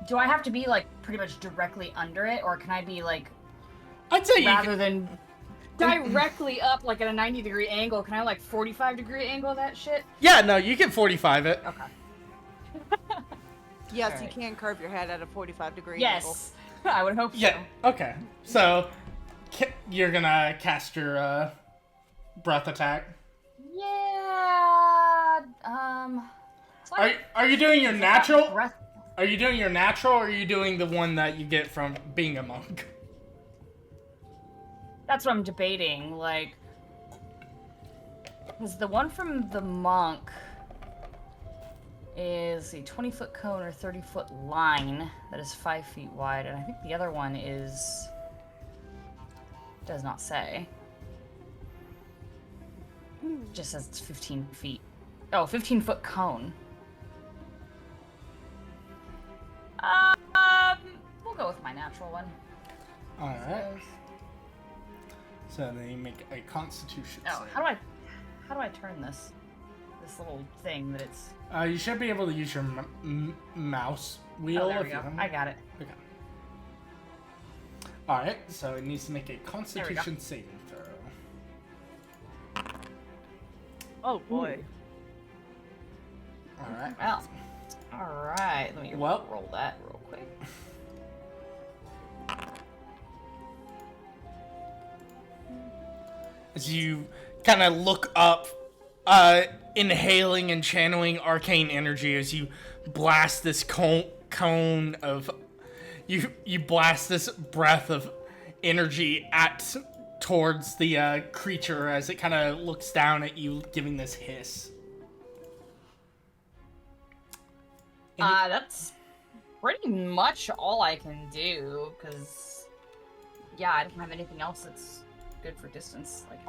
Do I have to be, like, pretty much directly under it, or can I be, like... I'd say you rather can... than directly up, like, at a 90-degree angle, can I, like, 45-degree angle that shit? Yeah, no, you can 45 it. Okay. Yes, Alright. you can curve your head at a 45-degree angle. Yes. I would hope so. Yeah, okay. So, you're gonna cast your, breath attack. Yeah, it's like- Are you doing your it's like natural? breath- Are you doing your natural, or are you doing the one that you get from being a monk? That's what I'm debating, like... Because the one from the monk is a 20-foot cone or 30-foot line that is 5 feet wide, and I think the other one is... does not say. Just says it's 15 feet. Oh, 15-foot cone. We'll go with my natural one. Alright. So then you make a constitution Oh, save. how do I turn this? This little thing that it's... You should be able to use your mouse wheel. Oh, there we if you go. haven't. I got it. Okay. Alright, so it needs to make a constitution saving throw. Oh boy. Alright. Well, alright. Let me roll that real quick. As you kind of look up, inhaling and channeling arcane energy as you blast this cone of... You blast this breath of energy towards the creature as it kind of looks down at you, giving this hiss. That's pretty much all I can do, because... Yeah, I don't have anything else that's good for distance. Like,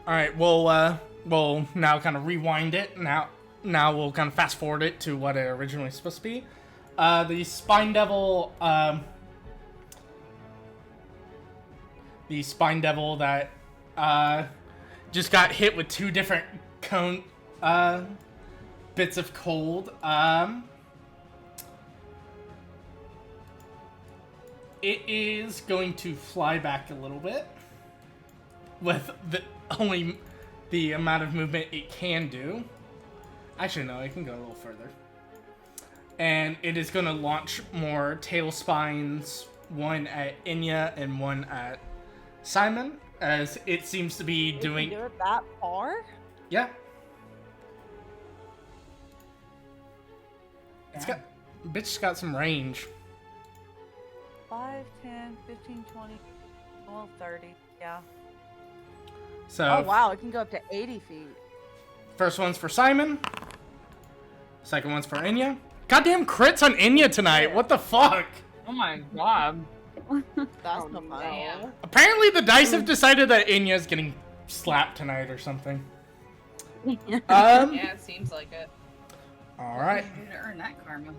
Alright, we'll now kind of rewind it. Now we'll kind of fast forward it to what it originally was supposed to be. The Spine Devil, that, just got hit with 2 different cone, bits of cold, it is going to fly back a little bit with only the amount of movement it can do. Actually, no, it can go a little further. And it is going to launch more tail spines, one at Inya and one at Simon. as it seems to be It doing. can do it that far? Yeah. It's got. Bitch's got some range. 5, 10, 15, 20, well, 30. Yeah. So. Oh, wow. It can go up to 80 feet. First one's for Simon. Second one's for Enya. Goddamn crits on Enya tonight. What the fuck? Oh my god. That's no fun. Damn. Apparently the dice have decided that Enya's getting slapped tonight or something. Yeah, it seems like it. Alright. To earn that karma.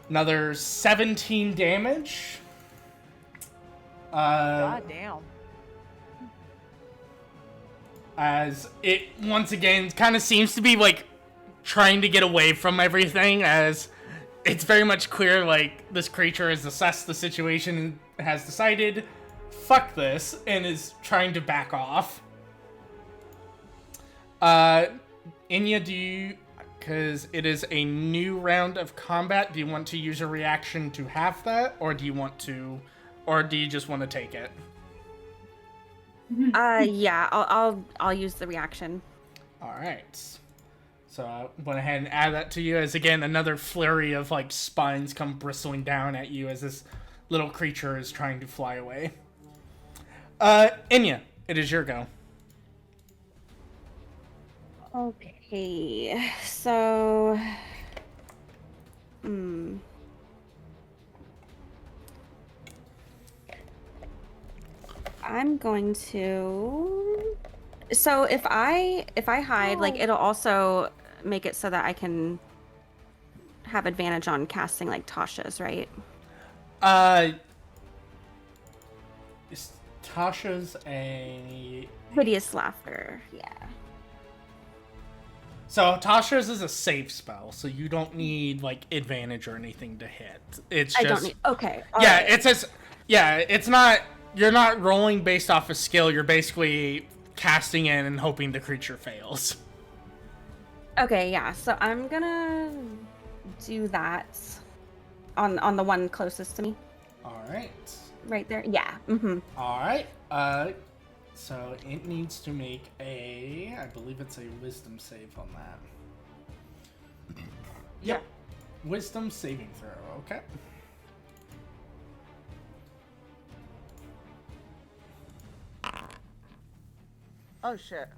Another 17 damage. God damn. As it once again kind of seems to be like trying to get away from everything, as it's very much clear like this creature has assessed the situation and has decided fuck this and is trying to back off. Enya, do you, because it is a new round of combat, do you want to use a reaction to have that, or do you just want to take it? Yeah, I'll use the reaction. All right. So I went ahead and add that to you as, again, another flurry of, like, spines come bristling down at you as this little creature is trying to fly away. Enya, it is your go. Okay, so... I'm going to... So if I hide, like, it'll also make it so that I can have advantage on casting, like, Tasha's, right? Tasha's a... Hideous Laughter, yeah. So Tasha's is a safe spell, so you don't need, like, advantage or anything to hit. It's just... I don't need... Okay, yeah, alright. it's just... Yeah, it's not... You're not rolling based off of skill, you're basically casting in and hoping the creature fails. Okay, yeah, so I'm gonna do that on the one closest to me. Alright. Right there? Yeah, mm-hmm. Alright, so it needs to make a... I believe it's a wisdom save on that. Yep. Wisdom saving throw, okay. Oh, shit.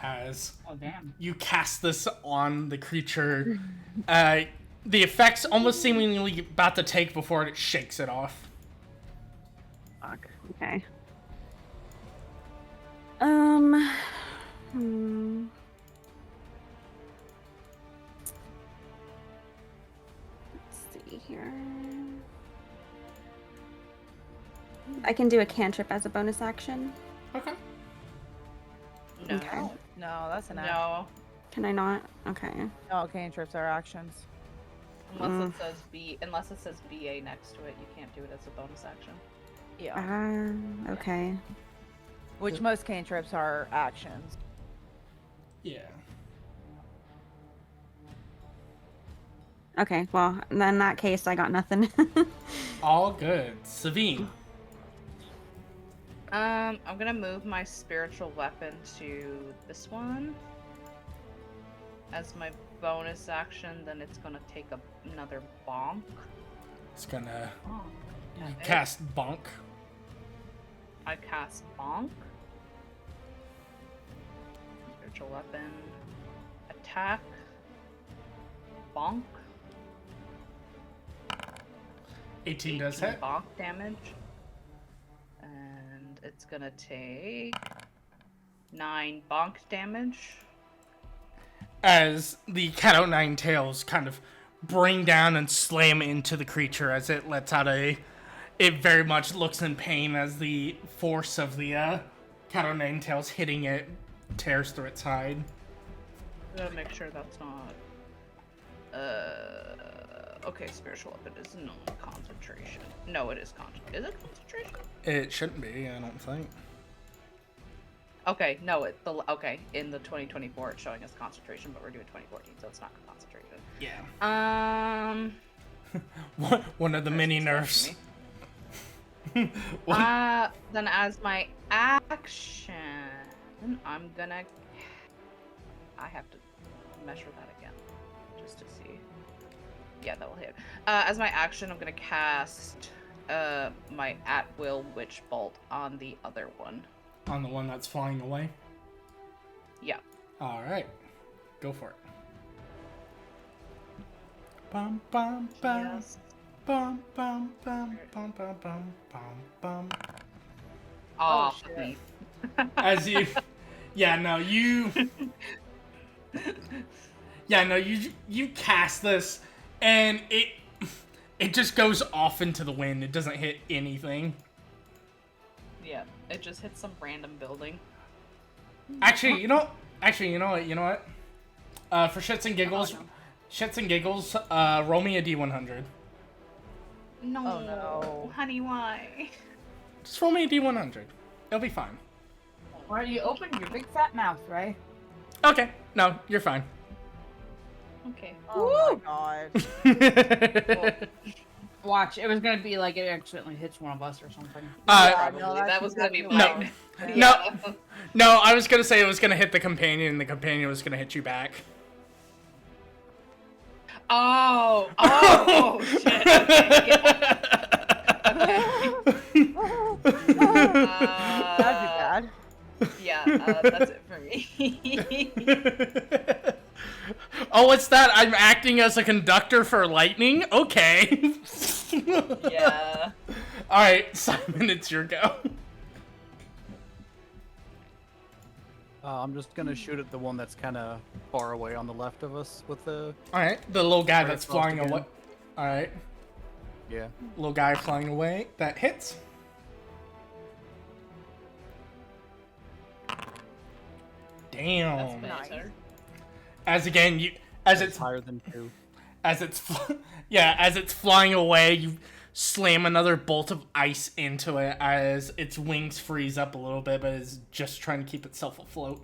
As Oh damn. you cast this on the creature, the effect's almost seemingly about to take before it shakes it off. Fuck, okay. Let's see here. I can do a cantrip as a bonus action. Okay. No. Okay. No, that's an act. No. Can I not? Okay. No, cantrips are actions. Unless it says BA next to it, you can't do it as a bonus action. Yeah. Okay. Which most cantrips are actions. Yeah. Okay, well, in that case, I got nothing. All good. Savine. I'm gonna move my spiritual weapon to this one as my bonus action. Then it's gonna take another bonk. It's gonna Yeah, cast Bonk. I cast bonk. Spiritual weapon. Attack. Bonk. 18 does hit. Bonk damage. And it's gonna take 9 bonk damage. As the cat o' nine tails kind of bring down and slam into the creature as it lets out a... It very much looks in pain as the force of the cat o' nine tails hitting it tears through its hide. Gotta make sure that's not... Okay, spiritual weapon is no concentration. No, it is concentration. Is it concentration? It shouldn't be, I don't think. Okay, no, okay, in the 2024 it's showing us concentration, but we're doing 2014, so it's not concentration. Yeah. One of the mini nerfs. Then as my action, I'm gonna. I have to measure that again, just to see. Yeah, that will hit. As my action, I'm gonna cast my at-will witch bolt on the other one. On the one that's flying away? Yeah. Alright. Go for it. Bum bum bum. Yes. Bum bum bum bum bum bum bum bum. Oh, shit. As you Yeah, no, you Yeah, no, you cast this and it just goes off into the wind. It doesn't hit anything. Yeah, it just hits some random building. Actually, you know what? For shits and giggles, roll me a D100. No, Oh, no. honey, why? Just roll me a D100. It'll be fine. Well, you opened your big fat mouth, right? Okay. No, you're fine. Okay. Oh my god. Watch, it was gonna be like it accidentally hits one of us or something. Probably. no, that that's was gonna be exactly mine. No. No, I was gonna say it was gonna hit the companion, and the companion was gonna hit you back. Oh, shit. That'd be bad. Yeah, that's it for me. Oh, what's that? I'm acting as a conductor for lightning? Okay. Yeah. Alright, Simon, it's your go. I'm just gonna shoot at the one that's kind of far away on the left of us with the. Alright, the little guy Right that's across flying again. away. Alright, Yeah. little guy flying away. That hits. Damn. That's Nice. better. As again, as It's it's higher than 2. as it's flying away, you slam another bolt of ice into it as its wings freeze up a little bit, but is just trying to keep itself afloat.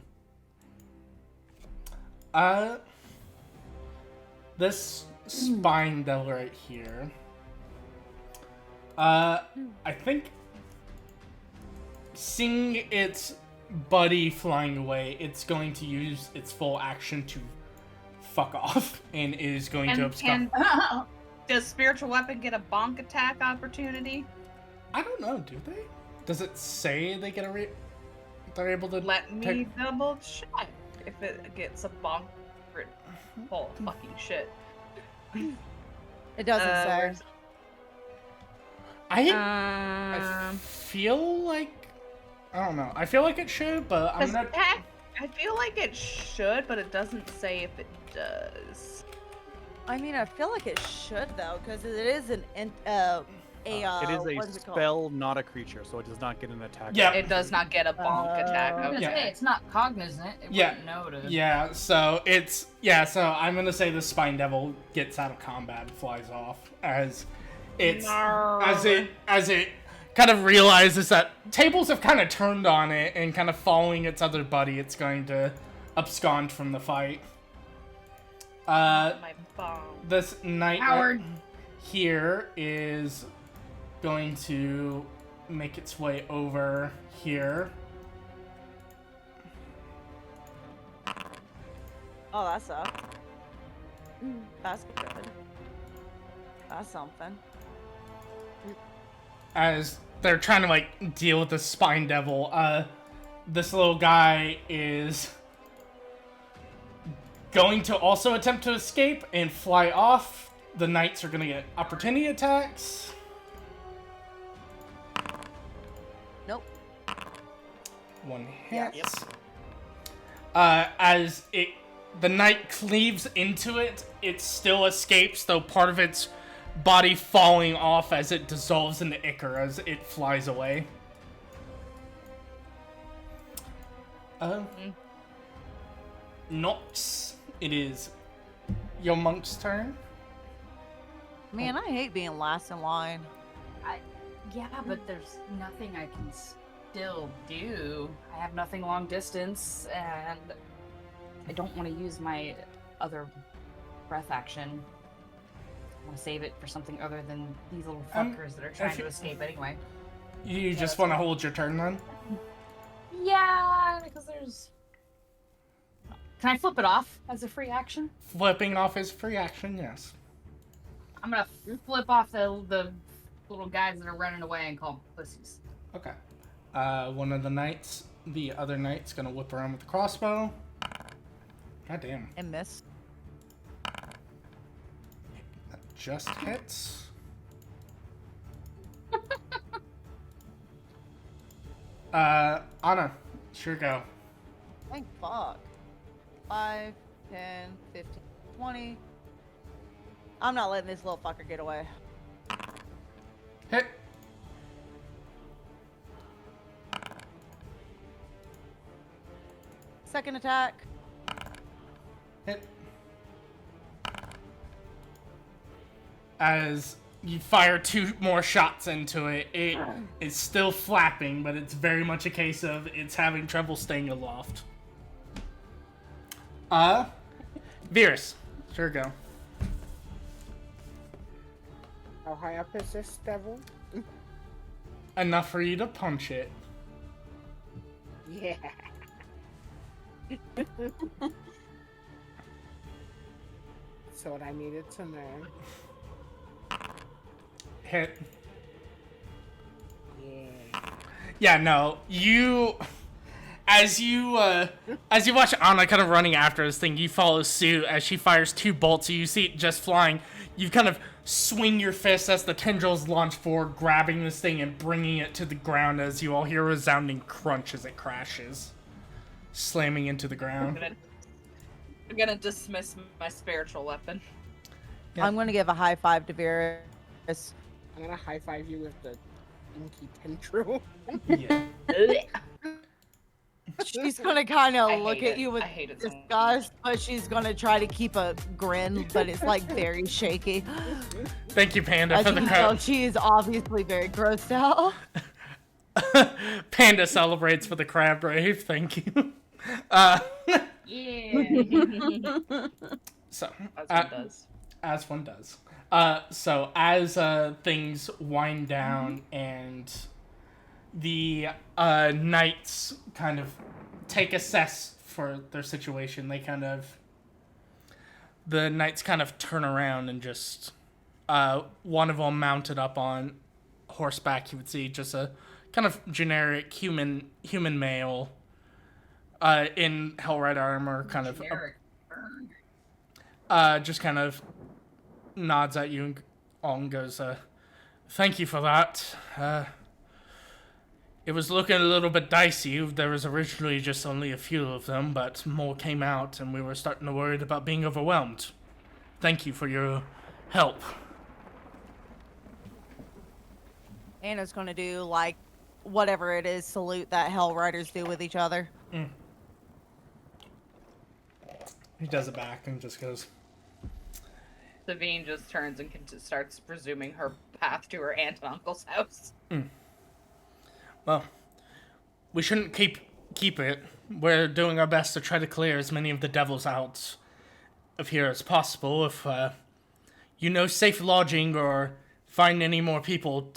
This spine devil right here. I think seeing its buddy flying away, it's going to use its full action to fuck off and is going to abscond. Does spiritual weapon get a bonk attack opportunity? I don't know, do they? Does it say they get they're able to Let me take- double check if it gets a bonk for oh fucking shit. It doesn't say. where's- I feel like I don't know. I feel like it should, but I'm Does not. that- I feel like it should, but it doesn't say if it does. I mean, I feel like it should though, because it is It is what a is it called? spell, not a creature, so it does not get an attack. Yeah. It does not get a bonk attack. Oh. I was Okay. gonna say, it's not cognizant. It Yeah. wouldn't know to. Yeah, so I'm gonna say the spine devil gets out of combat and flies off as it's as it kind of realizes that tables have kind of turned on it and kind of following its other buddy, it's going to abscond from the fight. My bomb. This knight Howard. here is going to make its way over here. Oh, that sucks. That's good. That's something. As they're trying to like deal with the spine devil, this little guy is going to also attempt to escape and fly off. The knights are gonna get opportunity attacks. Nope. One hits. As the knight cleaves into it, it still escapes, though part of its body falling off as it dissolves into ichor as it flies away. Nox, it is your monk's turn. Man, I hate being last in line. Yeah, but there's nothing I can still do. I have nothing long distance, and I don't want to use my other breath action. I want to save it for something other than these little fuckers that are trying if to you- escape anyway. You just want to hold your turn then? Yeah, because there's. Can I flip it off as a free action? Flipping off is free action, yes. I'm gonna flip off the little guys that are running away and call them pussies. Okay. One of the other knight's gonna whip around with the crossbow. God damn. And miss. That just hits. Anna, sure go. Thank fuck. 5, 10, 15, 20. I'm not letting this little fucker get away. Hit. Second attack. Hit. As you fire 2 more shots into it, it is still flapping, but it's very much a case of it's having trouble staying aloft. Virus, sure go. How high up is this devil? Enough for you to punch it. Yeah. That's what I needed to know. Hit. Yeah. Yeah, no, you. As you watch Anna kind of running after this thing, you follow suit as she fires 2 bolts. You see it just flying. You kind of swing your fist as the tendrils launch forward, grabbing this thing and bringing it to the ground as you all hear a resounding crunch as it crashes, slamming into the ground. I'm gonna dismiss my spiritual weapon. Yeah. I'm gonna give a high five to Varys. I'm gonna high five you with the inky tendril. Yeah. She's gonna kind I of look hate at you it. with I hate it so much. disgust, but she's gonna try to keep a grin, but it's like very shaky. Thank you, Panda, As for you the can tell, crowd. she is obviously very grossed out. Panda celebrates for the crab rave. Thank you. Yeah. So, As one does. as one does. So as things wind down and the knights kind of take assess for their situation, the knights kind of turn around and just one of them mounted up on horseback. You would see just a kind of generic human male in Hellrider armor, kind of Generic burn. just kind of nods at you and goes, thank you for that. It was looking a little bit dicey. There was originally just only a few of them, but more came out, and we were starting to worry about being overwhelmed. Thank you for your help. Anna's gonna do like whatever it is salute that Hell Riders do with each other. He does it back and just goes, Savine just turns and starts resuming her path to her aunt and uncle's house. well, we shouldn't keep it. We're doing our best to try to clear as many of the devils out of here as possible. If you know safe lodging or find any more people,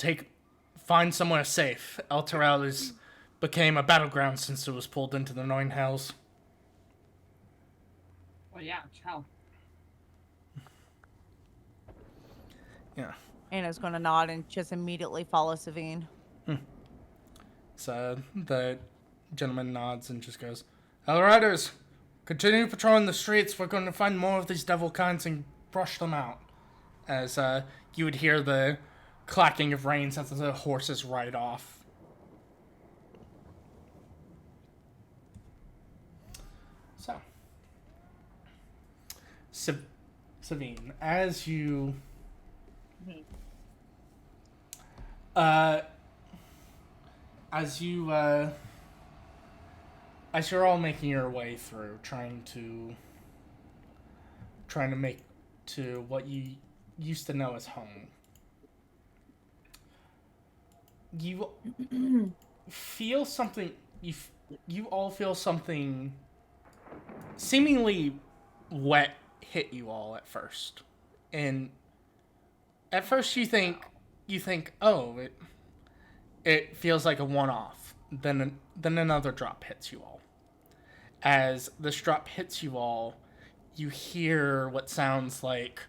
find somewhere safe. El Terrell became a battleground since it was pulled into the Nine Hells. Well, yeah, hell. Yeah. Anna's gonna nod and just immediately follow Savine. So the gentleman nods and just goes, Hell Riders, continue patrolling the streets. We're going to find more of these devil kinds and brush them out. As you would hear the clacking of reins as the horses ride off. So, Savine, as you as you're all making your way through, trying to make to what you used to know as home, you feel something. You all feel something seemingly wet hit you all at first, and at first you think, oh, it feels like a one-off. Then another drop hits you all. As this drop hits you all, you hear what sounds like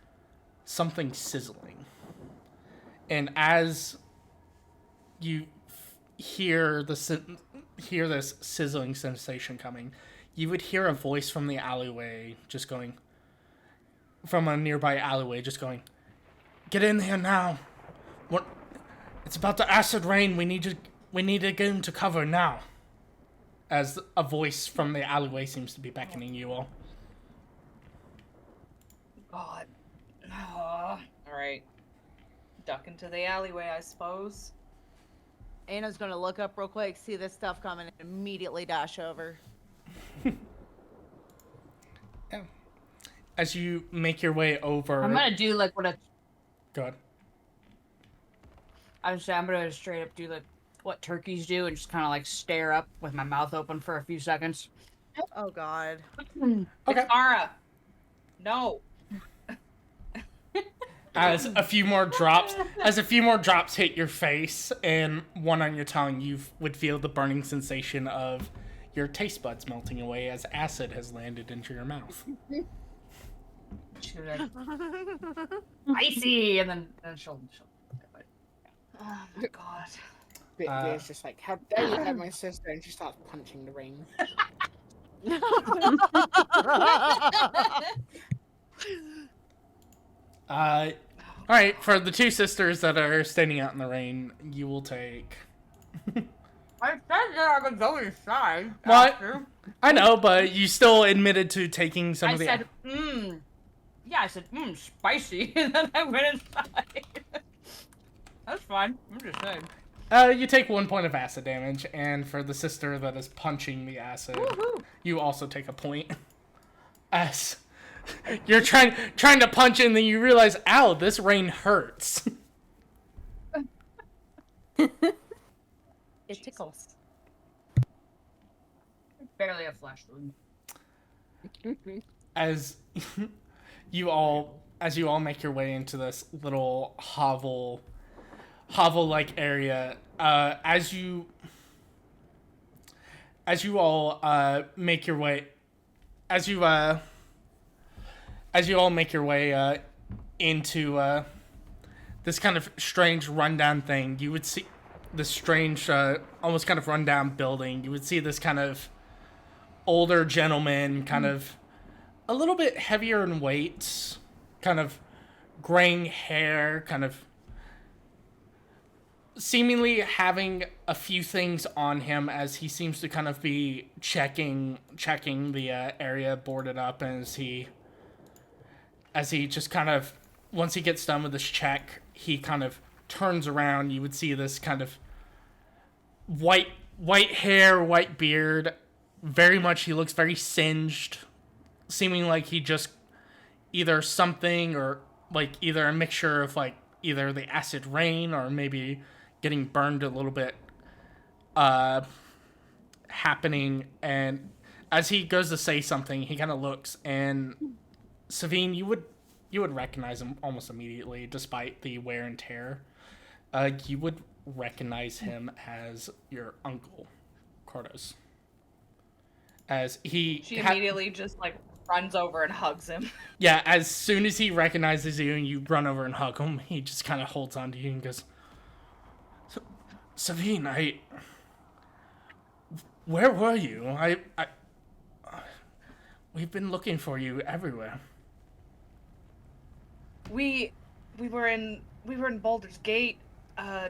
something sizzling. And as you hear this sizzling sensation coming, you would hear a voice from the alleyway just going, from a nearby alleyway just going, "Get in here now. What? It's about the acid rain. We need to get into cover now." As a voice from the alleyway seems to be beckoning you all. God. All right. Duck into the alleyway, I suppose. Anna's gonna look up real quick, see this stuff coming, and immediately dash over. Yeah. As you make your way over... I'm gonna do like what a. Go ahead. I'm gonna straight up do like what turkeys do and just kind of like stare up with my mouth open for a few seconds. Oh God. Okay. Mara. No. As a few more drops hit your face and one on your tongue, you would feel the burning sensation of your taste buds melting away as acid has landed into your mouth. She'll be like, icy, and then she'll Oh my God. It's just like, how dare you hurt my sister, and she starts punching the ring. Alright, for the two sisters that are standing out in the rain, you will take... I said that I could go inside. What? After. I know, but you still admitted to taking some I of the... said, Yeah, I said, spicy, and then I went inside. That's fine. I'm just saying. You take 1 point of acid damage, and for the sister that is punching the acid, you also take a point. As you're trying to punch and then you realize, ow, this rain hurts. It tickles. Barely a flesh wound. As you all make your way into this little hovel-like area, as you all make your way into this kind of strange rundown thing, you would see this strange, almost kind of rundown building. You would see this kind of older gentleman, kind of a little bit heavier in weight, kind of graying hair, kind of seemingly having a few things on him as he seems to kind of be checking the area boarded up, and as he just kind of, once he gets done with this check, he kind of turns around. You would see this kind of white hair, white beard, very much, he looks very singed, seeming like he just either something, or like either a mixture of like either the acid rain or maybe getting burned a little bit happening. And as he goes to say something, he kind of looks, and Savine, you would recognize him almost immediately despite the wear and tear. You would recognize him as your uncle, Cordos. As she immediately just like runs over and hugs him. Yeah, as soon as he recognizes you and you run over and hug him, he just kind of holds on to you and goes, Savine, where were you? We've been looking for you everywhere. We were in Baldur's Gate,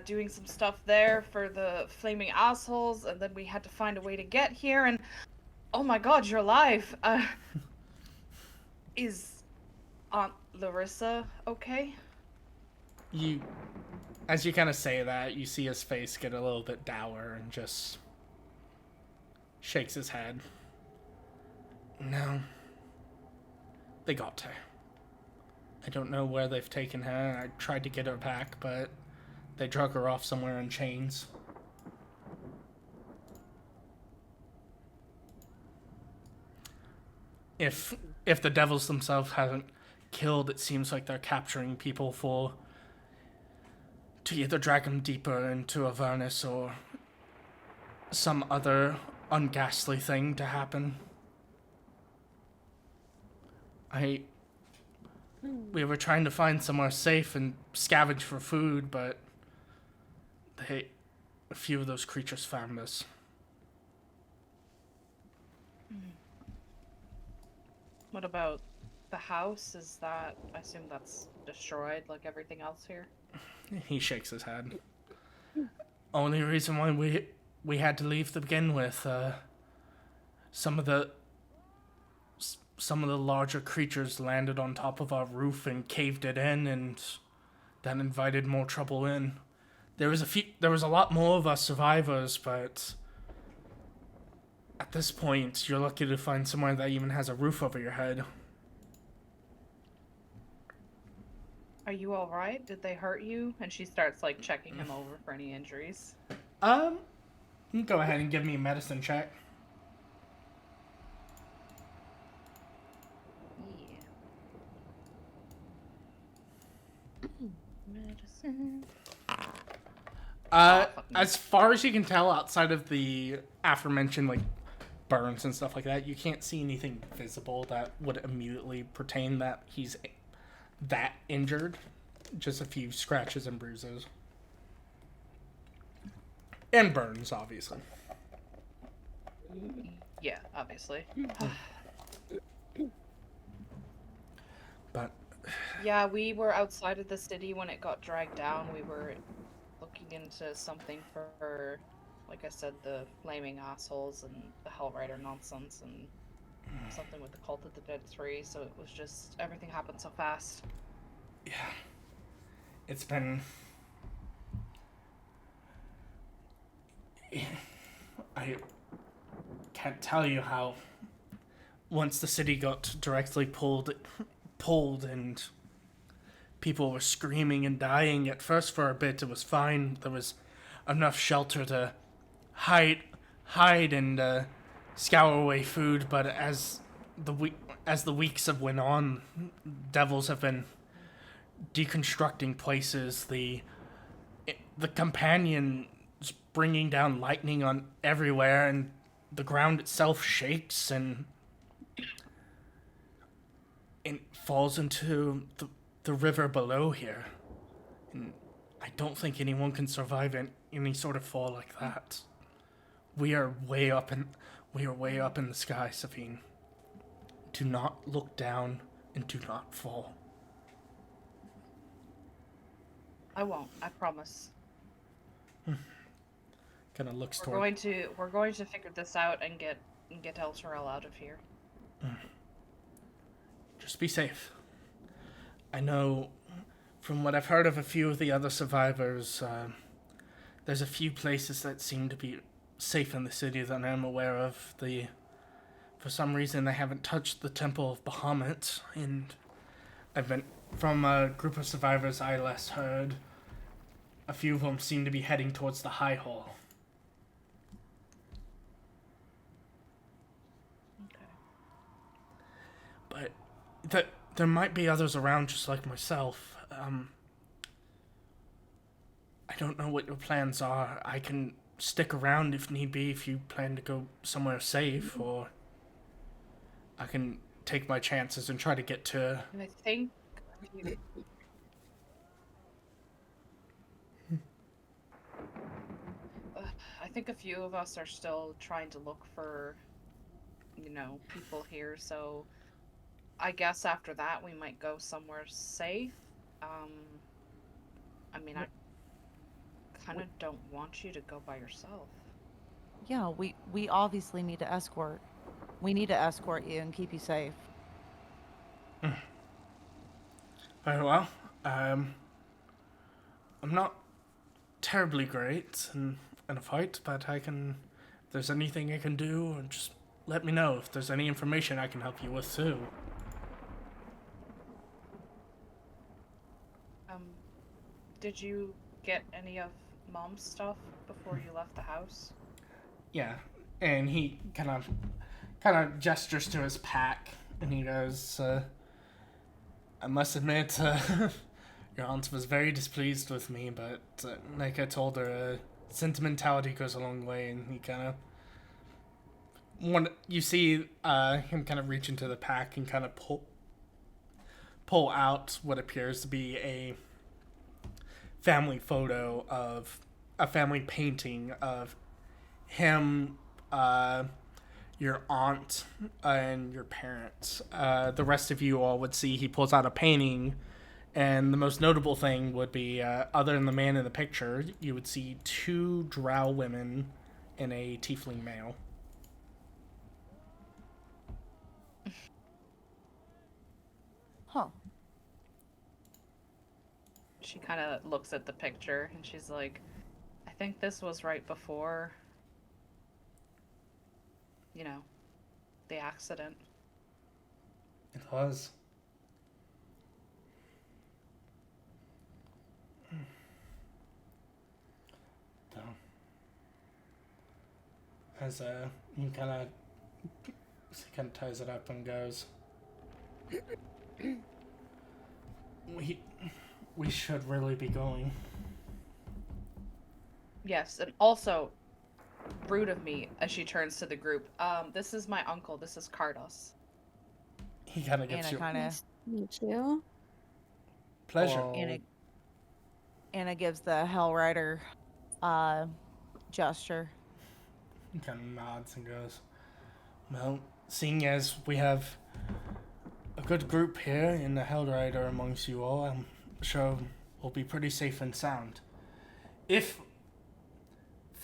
doing some stuff there for the flaming assholes, and then we had to find a way to get here, and oh my God, you're alive. Is Aunt Larissa okay? As you kind of say that, you see his face get a little bit dour and just shakes his head. No. They got her. I don't know where they've taken her. I tried to get her back, but they drug her off somewhere in chains. If the devils themselves haven't killed, it seems like they're capturing people for to either drag him deeper into Avernus or some other unghastly thing to happen. We were trying to find somewhere safe and scavenge for food, but a few of those creatures found us. What about the house? Is that, I assume that's destroyed like everything else here? He shakes his head. Only reason why we had to leave to begin with, some of the larger creatures landed on top of our roof and caved it in, and that invited more trouble in. There was a lot more of us survivors, but at this point, you're lucky to find somewhere that even has a roof over your head. Are you alright? Did they hurt you? And she starts like checking him over for any injuries. You can go ahead and give me a medicine check. Medicine. As far as you can tell, outside of the aforementioned like burns and stuff like that, you can't see anything visible that would immediately pertain that he's that injured. Just a few scratches and bruises. And burns, obviously. Yeah, obviously. But yeah, we were outside of the city when it got dragged down. We were looking into something for, like I said, the flaming assholes and the Hellrider nonsense and something with the Cult of the Dead 3, so it was just, everything happened so fast. yeah, it's been... I can't tell you how once the city got directly pulled and people were screaming and dying. At first, for a bit, it was fine. There was enough shelter to hide and scour away food. But as the weeks have went on, devils have been deconstructing places. The companion is bringing down lightning on everywhere, and the ground itself shakes and it falls into the river below here. And I don't think anyone can survive any sort of fall like that. We are way up in the sky, Sabine. Do not look down and do not fall. I won't, I promise. Kind of looks We're going to figure this out and get El Terrell out of here. Just be safe. I know from what I've heard of a few of the other survivors, there's a few places that seem to be safe in the city that I'm aware of. For some reason, they haven't touched the Temple of Bahamut, and from a group of survivors I last heard, a few of them seem to be heading towards the High Hall. Okay. But there might be others around just like myself. I don't know what your plans are. I can stick around if need be if you plan to go somewhere safe, or I can take my chances and try to get to... And I think... I think a few of us are still trying to look for, people here, so I guess after that we might go somewhere safe. I mean, I kind of don't want you to go by yourself. Yeah, we obviously need to escort. We need to escort you and keep you safe. Very well. I'm not terribly great in a fight, but if there's anything I can do, just let me know. If there's any information I can help you with, too. Did you get any of Mom's stuff before you left the house? Yeah, and he kind of gestures to his pack, and he goes, I must admit, Your aunt was very displeased with me, but like I told her, sentimentality goes a long way, and he kind of you see him kind of reach into the pack and kind of pull out what appears to be a family photo of a family painting of him, your aunt, and your parents. The rest of you all would see he pulls out a painting, and the most notable thing would be, other than the man in the picture, you would see 2 drow women and a tiefling male. Huh. She kind of looks at the picture and she's like, I think this was right before, you know, the accident. It was. So, as he kind of ties it up and goes, we should really be going. Yes, and also, rude of me, as she turns to the group. This is my uncle. This is Cardos. He kind of gets Anna you. kind of Nice to meet you. Pleasure. Oh, Anna gives the Hell Rider gesture. He kind of nods and goes, well, seeing as we have a good group here in the Hellrider amongst you all, I'm sure we'll be pretty safe and sound. If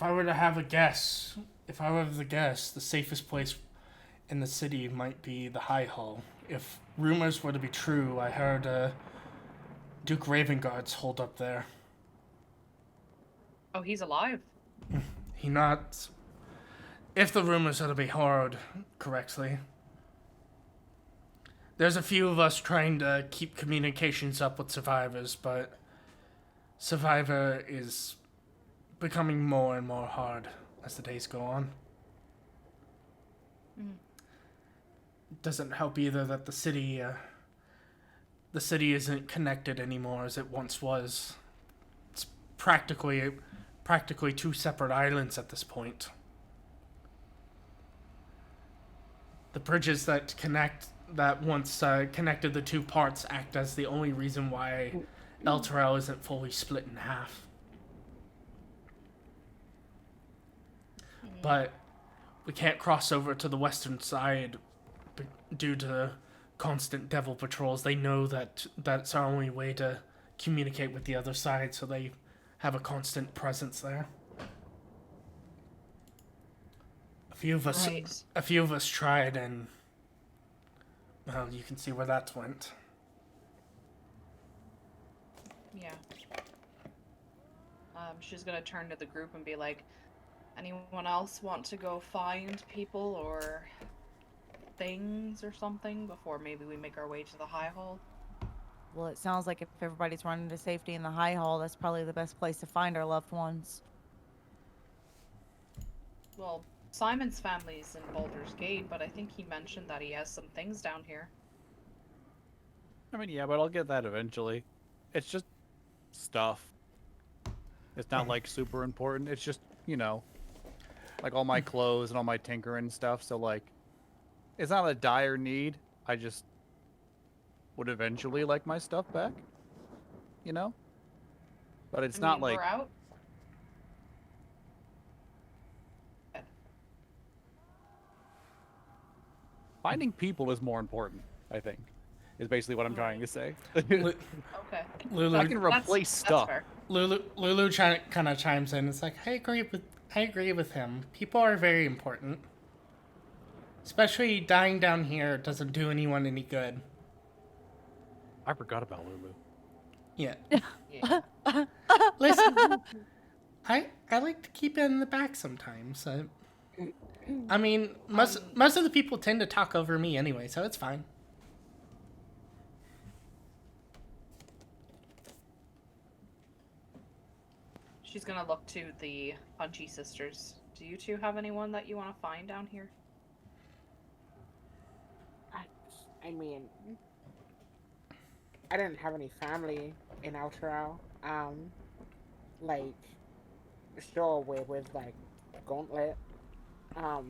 I were to have a guess, the safest place in the city might be the High Hall. If rumors were to be true, I heard Duke Ravengard's holed up there. Oh, he's alive. He not. If the rumors are to be heard correctly. There's a few of us trying to keep communications up with survivors, but Survivor is becoming more and more hard as the days go on. It doesn't help either that the city isn't connected anymore as it once was. It's practically 2 separate islands at this point. The bridges that once connected the 2 parts act as the only reason why El Terrell isn't fully split in half. But we can't cross over to the western side due to constant devil patrols. They know that that's our only way to communicate with the other side, so they have a constant presence there. A few of us tried, and well, you can see where that went. Yeah. She's gonna turn to the group and be like, anyone else want to go find people or things or something before maybe we make our way to the High Hall? Well, it sounds like if everybody's running to safety in the High Hall, that's probably the best place to find our loved ones. Well, Simon's family's in Baldur's Gate, but I think he mentioned that he has some things down here. I mean, yeah, but I'll get that eventually. It's just stuff. It's not like super important. It's just, like all my clothes and all my tinkering and stuff. So like, it's not a dire need. I just would eventually like my stuff back. But it's not like. We're out. Finding people is more important, I think, is basically what I'm trying to say. Okay. Lulu, I can replace stuff. That's fair. Lulu kind of chimes in. It's like, I agree with him. People are very important. Especially dying down here doesn't do anyone any good. I forgot about Lulu. Yeah. Yeah. Listen, I like to keep it in the back sometimes. I mean, most of the people tend to talk over me anyway, so it's fine. She's gonna look to the Punchy sisters. Do you 2 have anyone that you want to find down here? I mean, I don't have any family in Outro. Like, sure, we're with, like, Gauntlet. But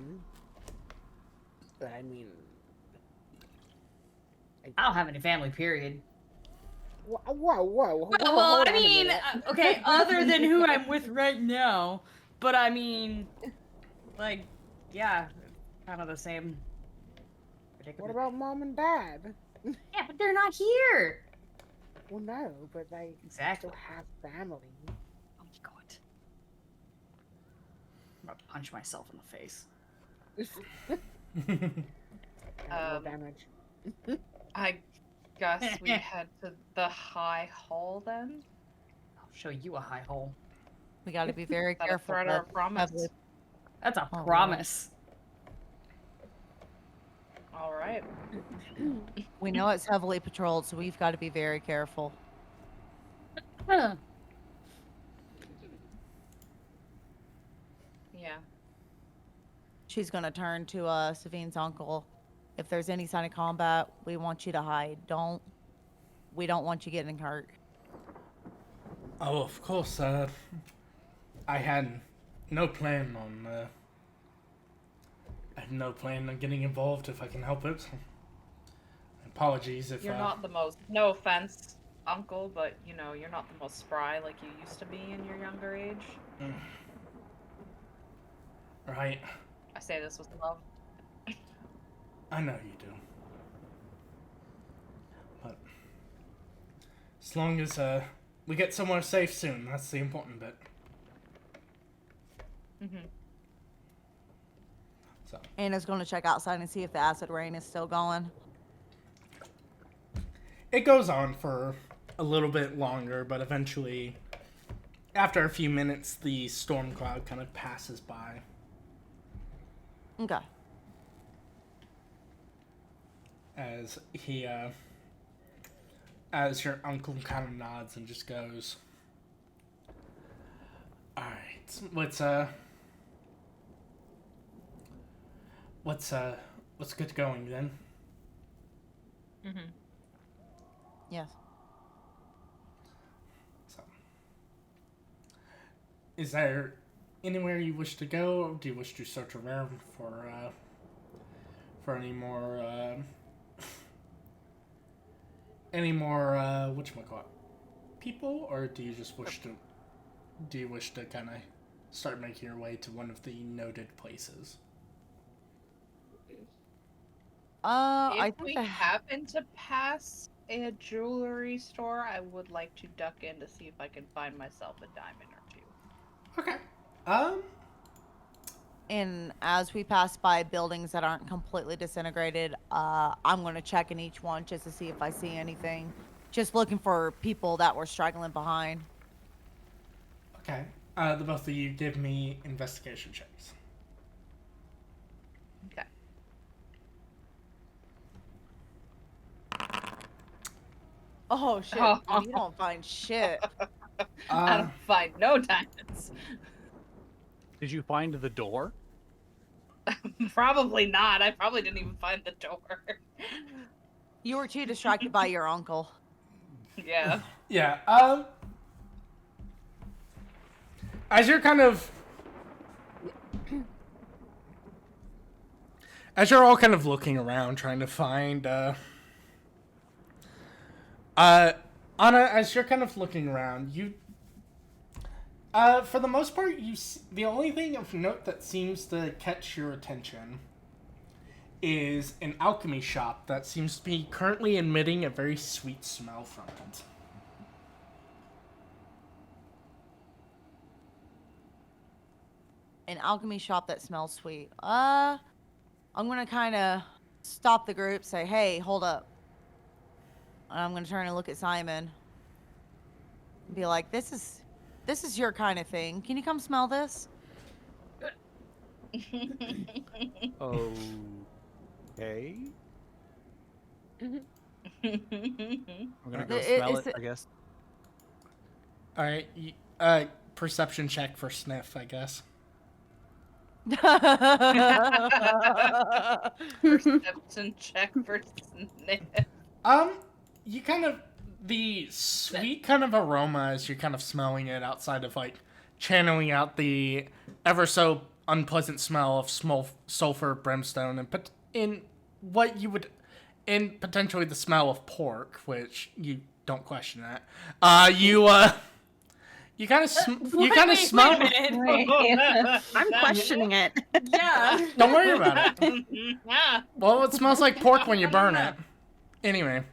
I mean... I don't have any family, period. Whoa, Well, hold I on a mean, minute. okay, other than who I'm with right now, but I mean, like, yeah, kind of the same. What Predicament. about mom and dad? Yeah, but they're not here. Well, no, but they Exactly. still have family. Oh my god. I'm about to punch myself in the face. More damage. I guess we head to the high hall then. I'll show you a high hole. We got to be very Is that a careful. threat or a but promise? heavily- That's a Oh, promise. All right. We know it's heavily patrolled, so we've got to be very careful. Huh. Yeah. She's gonna turn to Savine's uncle. If there's any sign of combat, we want you to hide. We don't want you getting hurt. Oh, of course. I had no plan on. I had no plan on getting involved if I can help it. Apologies if You're not the most, no offense, uncle, but you know, you're not the most spry like you used to be in your younger age. Right. I say this with love. I know you do. But as long as we get somewhere safe soon, that's the important bit. Mm-hmm. So Anna's gonna check outside and see if the acid rain is still going. it goes on for a little bit longer, but eventually, after a few minutes, the storm cloud kind of passes by. Okay. As your uncle kind of nods and just goes, all right, let's get going then. Mm-hmm. Yes. So, is there anywhere you wish to go, or do you wish to search around for any more whatchamacallit, people, or do you wish to kind of start making your way to one of the noted places? I If think we the happen to pass a jewelry store, I would like to duck in to see if I can find myself a diamond or two. Okay. And as we pass by buildings that aren't completely disintegrated, I'm going to check in each one just to see if I see anything. Just looking for people that were struggling behind. Okay. The both of you give me investigation checks. Okay. Oh, shit. Oh. You don't find shit. I don't find no diamonds. Did you find the door? Probably not. I probably didn't even find the door. You were too distracted by your uncle. Yeah. Yeah. As you're all kind of looking around, trying to find, Anna, as you're kind of looking around, you, for the most part, the only thing of note that seems to catch your attention is an alchemy shop that seems to be currently emitting a very sweet smell from it. An alchemy shop that smells sweet. I'm gonna kind of stop the group, say, hey, hold up. And I'm gonna turn and look at Simon. And be like, this is your kind of thing. Can you come smell this? Okay. Mm-hmm. I'm gonna go It- smell it's it, a- I guess. Alright, perception check for sniff, I guess. Perception check for sniff. You kind of, the sweet kind of aroma as you're kind of smelling it outside of like channeling out the ever so unpleasant smell of sulfur, brimstone, and in what you would, in potentially the smell of pork, which you don't question that. You kind of smell. I'm questioning it. Yeah. Don't worry about it. Well, it smells like pork when you burn it. Anyway.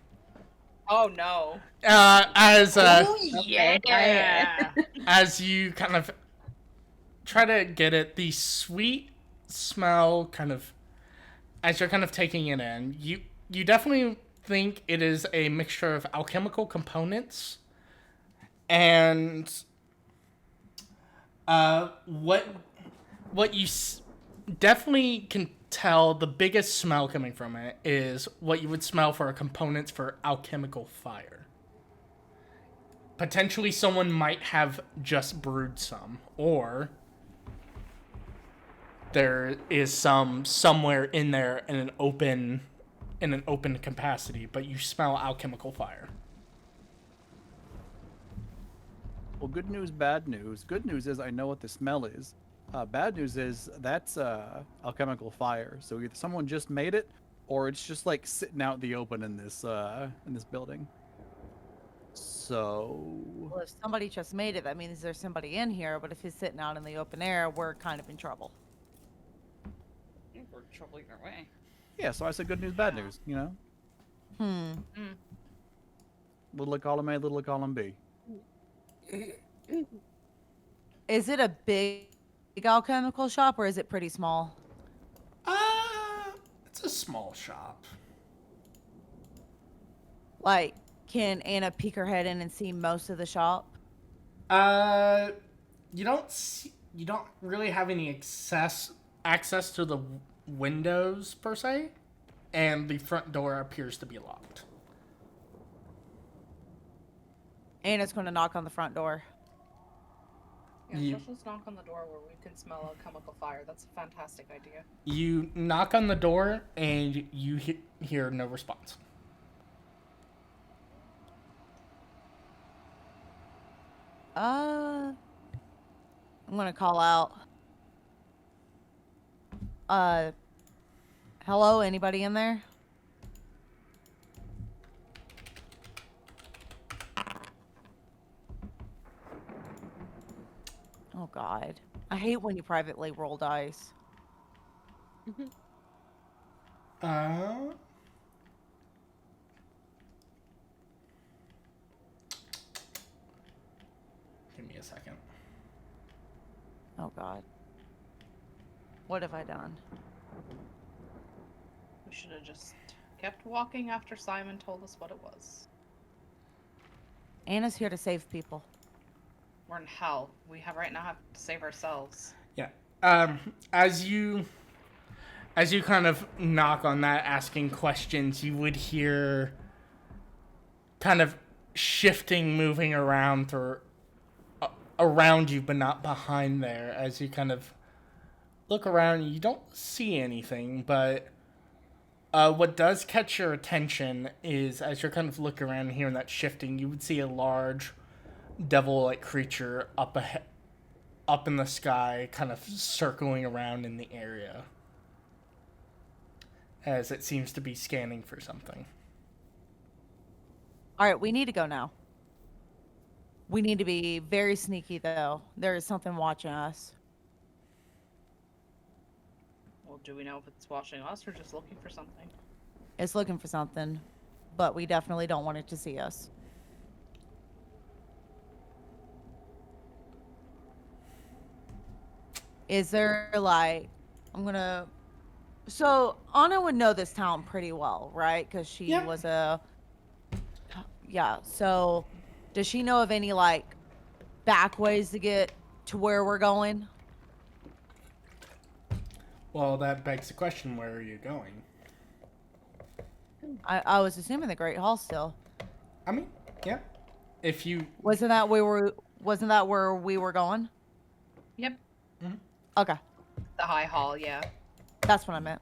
Oh no. Yeah. As you kind of try to get it, the sweet smell kind of, as you're kind of taking it in, you definitely think it is a mixture of alchemical components and what you definitely can tell, the biggest smell coming from it is what you would smell for components for alchemical fire. Potentially someone might have just brewed some, or there is some somewhere in there in an open capacity, but you smell alchemical fire. Well, good news, bad news. Good news is I know what the smell is. Bad news is that's alchemical fire. So either someone just made it, or it's just like sitting out in the open in this building. So. Well, if somebody just made it, that means there's somebody in here. But if he's sitting out in the open air, we're kind of in trouble. We're trouble either way. Yeah, so I said good news, bad news. You know. Little column A, little column B. Is it a big alchemical shop or is it pretty small? It's a small shop. Like, can Anna peek her head in and see most of the shop? You don't really have any access to the windows per se, and the front door appears to be locked. Anna's going to knock on the front door. Yeah, let's just knock on the door where we can smell alchemical fire. That's a fantastic idea. You knock on the door, and you hear no response. I'm going to call out. Hello, anybody in there? Oh God, I hate when you privately roll dice. Give me a second. Oh God, what have I done? We should have just kept walking after Simon told us what it was. Anna's here to save people. We're in hell. We right now have to save ourselves. Yeah. As you kind of knock on that, asking questions, you would hear kind of shifting, moving around around you, but not behind there. As you kind of look around, you don't see anything, but what does catch your attention is, as you're kind of looking around and hearing that shifting, you would see a large devil-like creature up in the sky, kind of circling around in the area, as it seems to be scanning for something. All right, we need to go now. We need to be very sneaky, though. There is something watching us. Well, do we know if it's watching us or just looking for something? It's looking for something, but we definitely don't want it to see us. Is there, like, so Anna would know this town pretty well, right? Because she was yeah, so does she know of any, like, back ways to get to where we're going? Well, that begs the question, where are you going? I was assuming the Great Hall still. I mean, yeah. If you... Wasn't that where we were going? Yep. Mm-hmm. Okay. The High Hall, yeah. That's what I meant.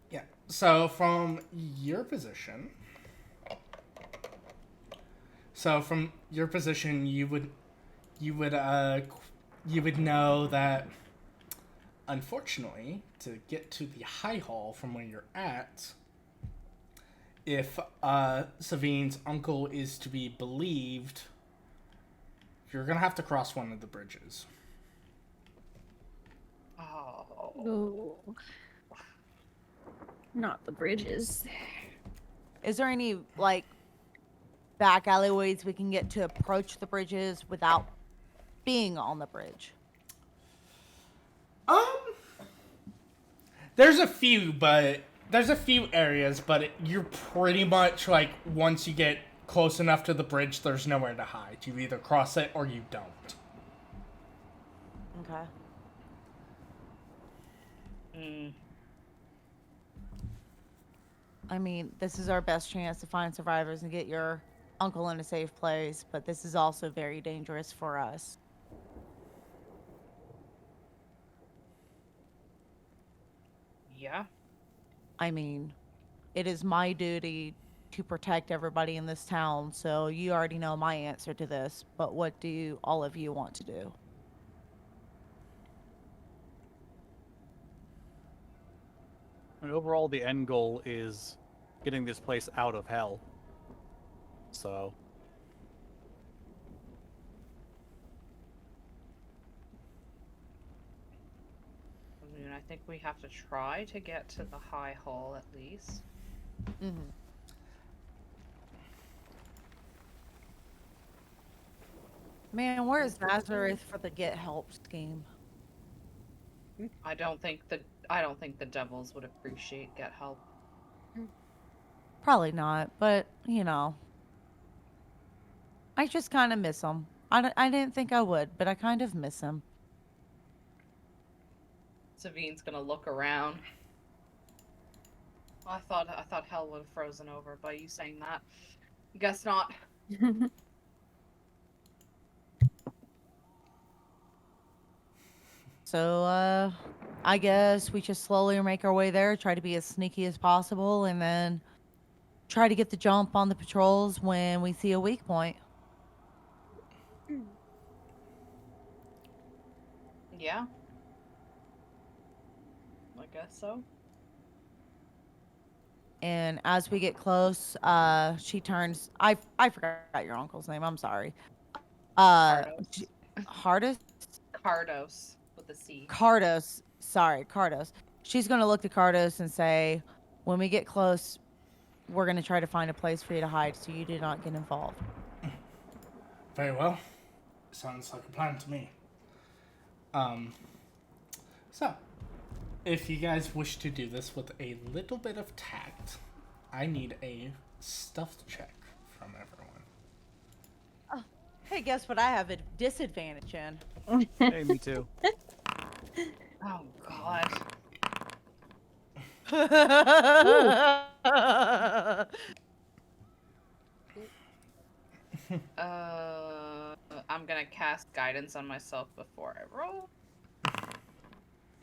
Yeah. So, from your position, So from your position, you would know that, unfortunately, to get to the High Hall from where you're at, if Savine's uncle is to be believed, you're gonna have to cross one of the bridges. Oh. Ooh. Not the bridges. Is there any like back alleyways we can get to approach the bridges without being on the bridge? There's a few areas, but you're pretty much like, once you get close enough to the bridge, there's nowhere to hide. You either cross it or you don't. Okay. I mean, this is our best chance to find survivors and get your uncle in a safe place, but this is also very dangerous for us. Yeah. I mean, it is my duty to protect everybody in this town, so you already know my answer to this, but what do all of you want to do? And overall, the end goal is getting this place out of hell. So. I mean, I think we have to try to get to the High Hall at least. Mm-hmm. Man, where's Nazareth for the get help scheme? I don't think the devils would appreciate get help. Probably not, but you know, I just kind of miss him. I didn't think I would, but I kind of miss him. Savine's gonna look around. I thought hell would have frozen over by you saying that. Guess not. So, I guess we just slowly make our way there, try to be as sneaky as possible, and then try to get the jump on the patrols when we see a weak point. Yeah. I guess so. And as we get close, she turns. I forgot your uncle's name. I'm sorry. Cardos. Hardest. Cardos with a C. Cardos. Sorry, Cardos. She's gonna look to Cardos and say, "When we get close, we're gonna try to find a place for you to hide, so you do not get involved." Very well. Sounds like a plan to me. So, if you guys wish to do this with a little bit of tact, I need a stealth check from everyone. Oh, hey, guess what? I have a disadvantage in. Hey, me too. Oh God. I'm gonna cast guidance on myself before I roll.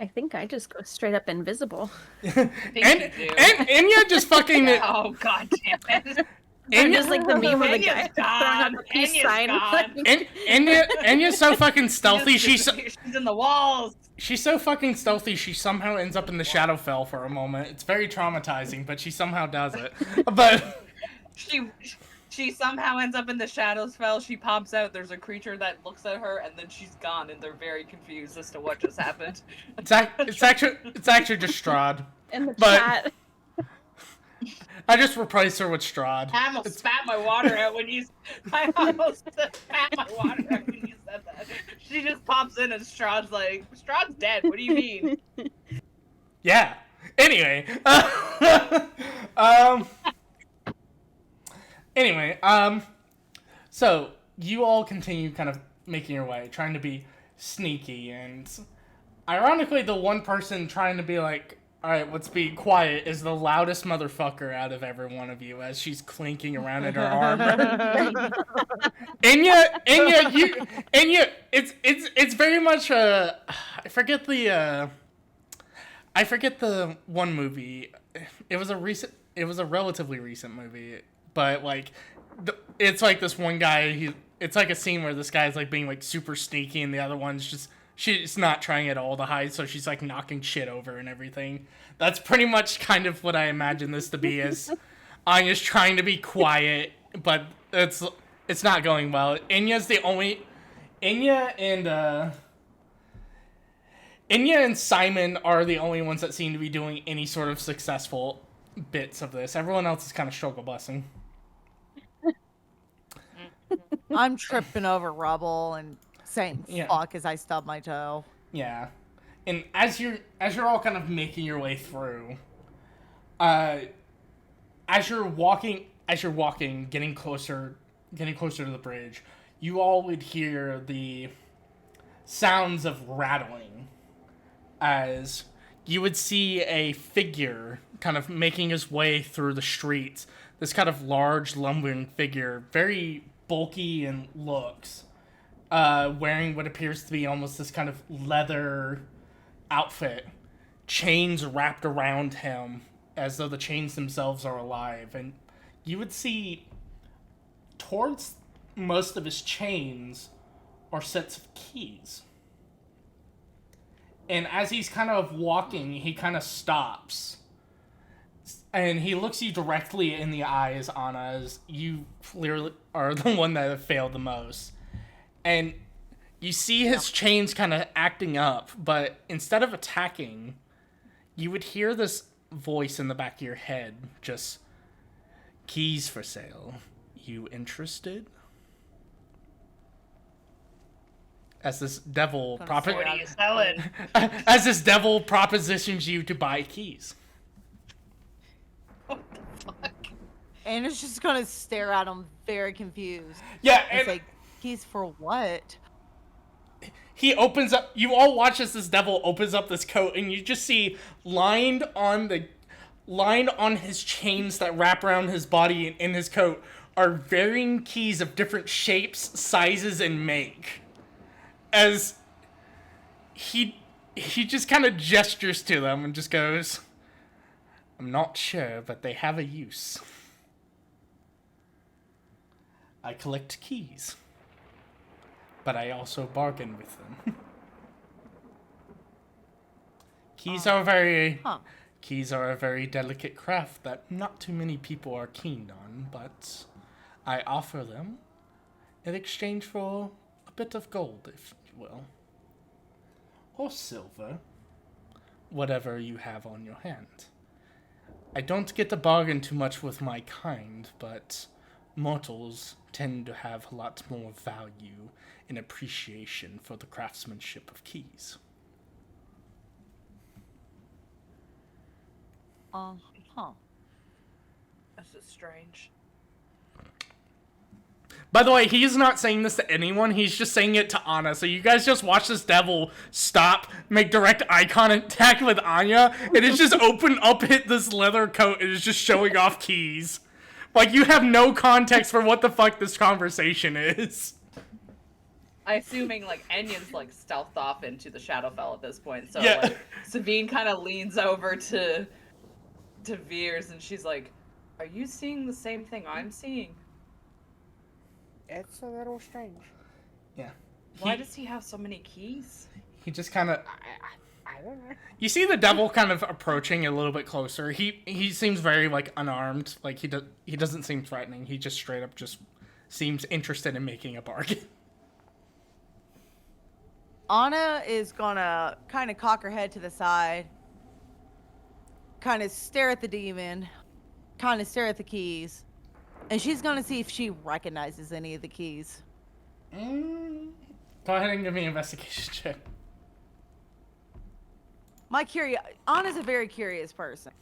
I think I just go straight up invisible. And Enya just fucking. Oh God damn it! I'm just like the meme of the Enya's guy throwing up gone. a peace Enya's sign. gone. Enya's so fucking stealthy. She's in the walls. She's so fucking stealthy. She somehow ends up in the Shadowfell for a moment. It's very traumatizing, but she somehow does it. But she somehow ends up in the Shadowfell. She pops out. There's a creature that looks at her, and then she's gone, and they're very confused as to what just happened. it's actually just Strahd. In the But- chat. I just replaced her with Strahd. I almost spat my water out when you. I almost spat my water out when you said that. She just pops in and Strahd's like, Strahd's dead. What do you mean? Yeah. Anyway. Anyway, so you all continue kind of making your way, trying to be sneaky, and ironically, the one person trying to be like, alright, let's be quiet, is the loudest motherfucker out of every one of you as she's clinking around in her armor. Enya, it's very much I forget the one movie. It was a relatively recent movie, but like it's like this one guy. It's like a scene where this guy's like being like super sneaky, and the other one's just she's not trying at all to hide, so she's like knocking shit over and everything. That's pretty much kind of what I imagine this to be. Is Anya's trying to be quiet, but it's not going well. Enya and Simon are the only ones that seem to be doing any sort of successful bits of this. Everyone else is kind of struggle busing. I'm tripping over rubble and saying Yeah. fuck as I stub my toe. Yeah, and as you're all kind of making your way through, as you're walking, getting closer to the bridge, you all would hear the sounds of rattling, as you would see a figure kind of making his way through the streets. This kind of large, lumbering figure, very bulky in looks, wearing what appears to be almost this kind of leather outfit, chains wrapped around him as though the chains themselves are alive. And you would see towards most of his chains are sets of keys. And as he's kind of walking, he kind of stops. And he looks you directly in the eyes, Anna, as you clearly are the one that have failed the most. And you see his chains kind of acting up, but instead of attacking, you would hear this voice in the back of your head, just, keys for sale. You interested? As this devil What are you selling? as this devil propositions you to buy keys. What the fuck? Anna's just gonna stare at him, very confused. Yeah, And and say, keys for what? he opens up. You all watch as this devil opens up this coat, and you just see lined on his chains that wrap around his body and in his coat are varying keys of different shapes, sizes, and make. As he just kind of gestures to them and just goes, I'm not sure, but they have a use. I collect keys, but I also bargain with them. Keys are a very delicate craft that not too many people are keen on, but I offer them in exchange for a bit of gold, if you will. Or silver. Whatever you have on your hand. I don't get to bargain too much with my kind, but mortals tend to have a lot more value and appreciation for the craftsmanship of keys. This is strange. By the way, he's not saying this to anyone, he's just saying it to Anna. So you guys just watch this devil stop, make direct eye contact with Anya, and it's just open up this leather coat and it's just showing off keys. Like, you have no context for what the fuck this conversation is. I'm assuming, like, Enya's, like, stealthed off into the Shadowfell at this point, so, Yeah. like, Sabine kind of leans over to Veers, and she's like, are you seeing the same thing I'm seeing? It's a little strange. Yeah. Why does he have so many keys? He just kind of... I don't know. You see the devil kind of approaching a little bit closer. He seems very, like, unarmed. Like, he doesn't seem threatening. He just straight up just seems interested in making a bargain. Anna is gonna kind of cock her head to the side, kind of stare at the demon, kind of stare at the keys, and she's gonna see if she recognizes any of the keys. Go ahead and give me an investigation check. Anna's a very curious person.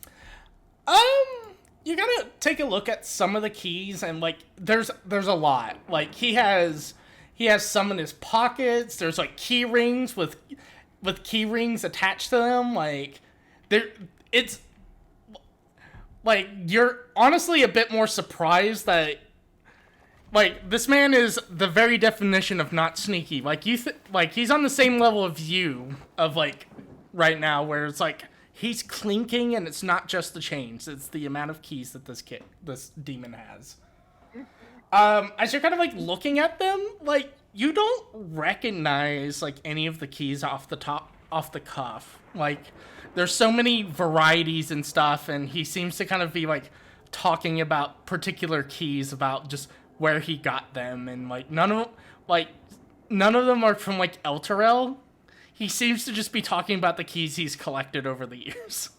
You gotta take a look at some of the keys, and like, there's a lot. Like, he has some in his pockets. There's like key rings with key rings attached to them. Like, it's like, you're honestly a bit more surprised that, like, this man is the very definition of not sneaky. Like, like, he's on the same level of you of, like, right now, where it's like, he's clinking, and it's not just the chains, it's the amount of keys that this demon has. As you're kind of like looking at them, like you don't recognize like any of the keys off the cuff. Like there's so many varieties and stuff, and he seems to kind of be like talking about particular keys, about just where he got them, and like none of them are from like Elturel. He seems to just be talking about the keys he's collected over the years.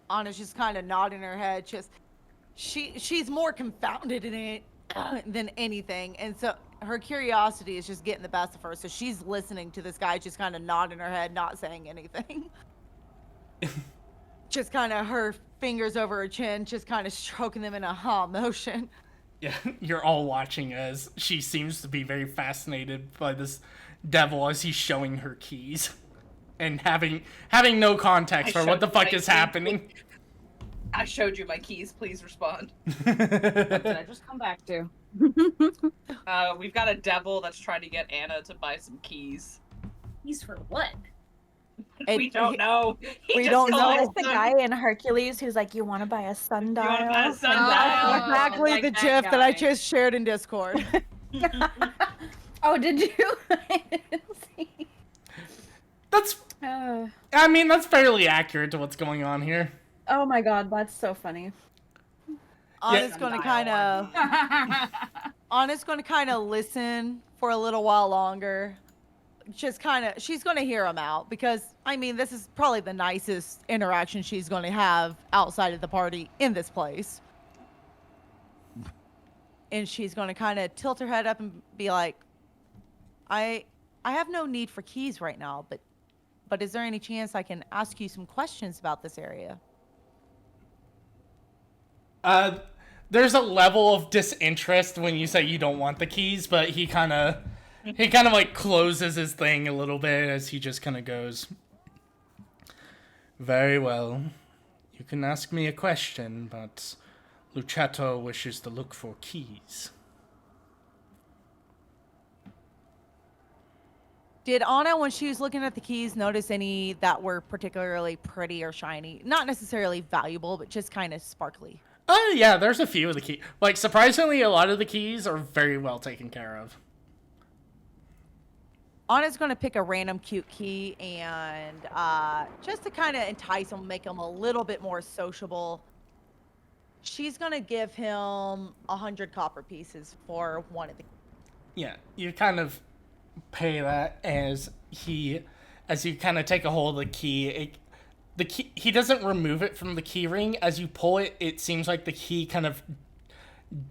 Anna's just kind of nodding her head. Just she's more confounded in it than anything, and so her curiosity is just getting the best of her. So she's listening to this guy, just kind of nodding her head, not saying anything. Just kind of her fingers over her chin, just kind of stroking them in a motion. Yeah, you're all watching as she seems to be very fascinated by this devil as he's showing her keys. And having no context for what the fuck is happening. I showed you my keys. Please respond. What did I just come back to? We've got a devil that's trying to get Anna to buy some keys. Keys for what? We don't know. We don't know. It's the guy in Hercules who's like, you want to buy a sundial? You want to buy a sundial? Oh, Exactly like the that gif that I guy. just shared in Discord. Oh, did you? I didn't see. That's I mean, that's fairly accurate to what's going on here. Oh my god, that's so funny. Anna's going to kind of listen for a little while longer. Just kind of, she's going to hear him out because, I mean, this is probably the nicest interaction she's going to have outside of the party in this place. And she's going to kind of tilt her head up and be like, I have no need for keys right now, but is there any chance I can ask you some questions about this area? There's a level of disinterest when you say you don't want the keys, but he kind of like closes his thing a little bit as he just kind of goes, very well. You can ask me a question, but Luchato wishes to look for keys. Did Anna, when she was looking at the keys, notice any that were particularly pretty or shiny? Not necessarily valuable, but just kind of sparkly. Yeah, there's a few of the keys. Like, surprisingly, a lot of the keys are very well taken care of. Anna's going to pick a random cute key and just to kind of entice him, make him a little bit more sociable, she's going to give him 100 copper pieces for one of the keys. Yeah, you kind of pay that as you kind of take a hold of the key. He doesn't remove it from the key ring. As you pull it, it seems like the key kind of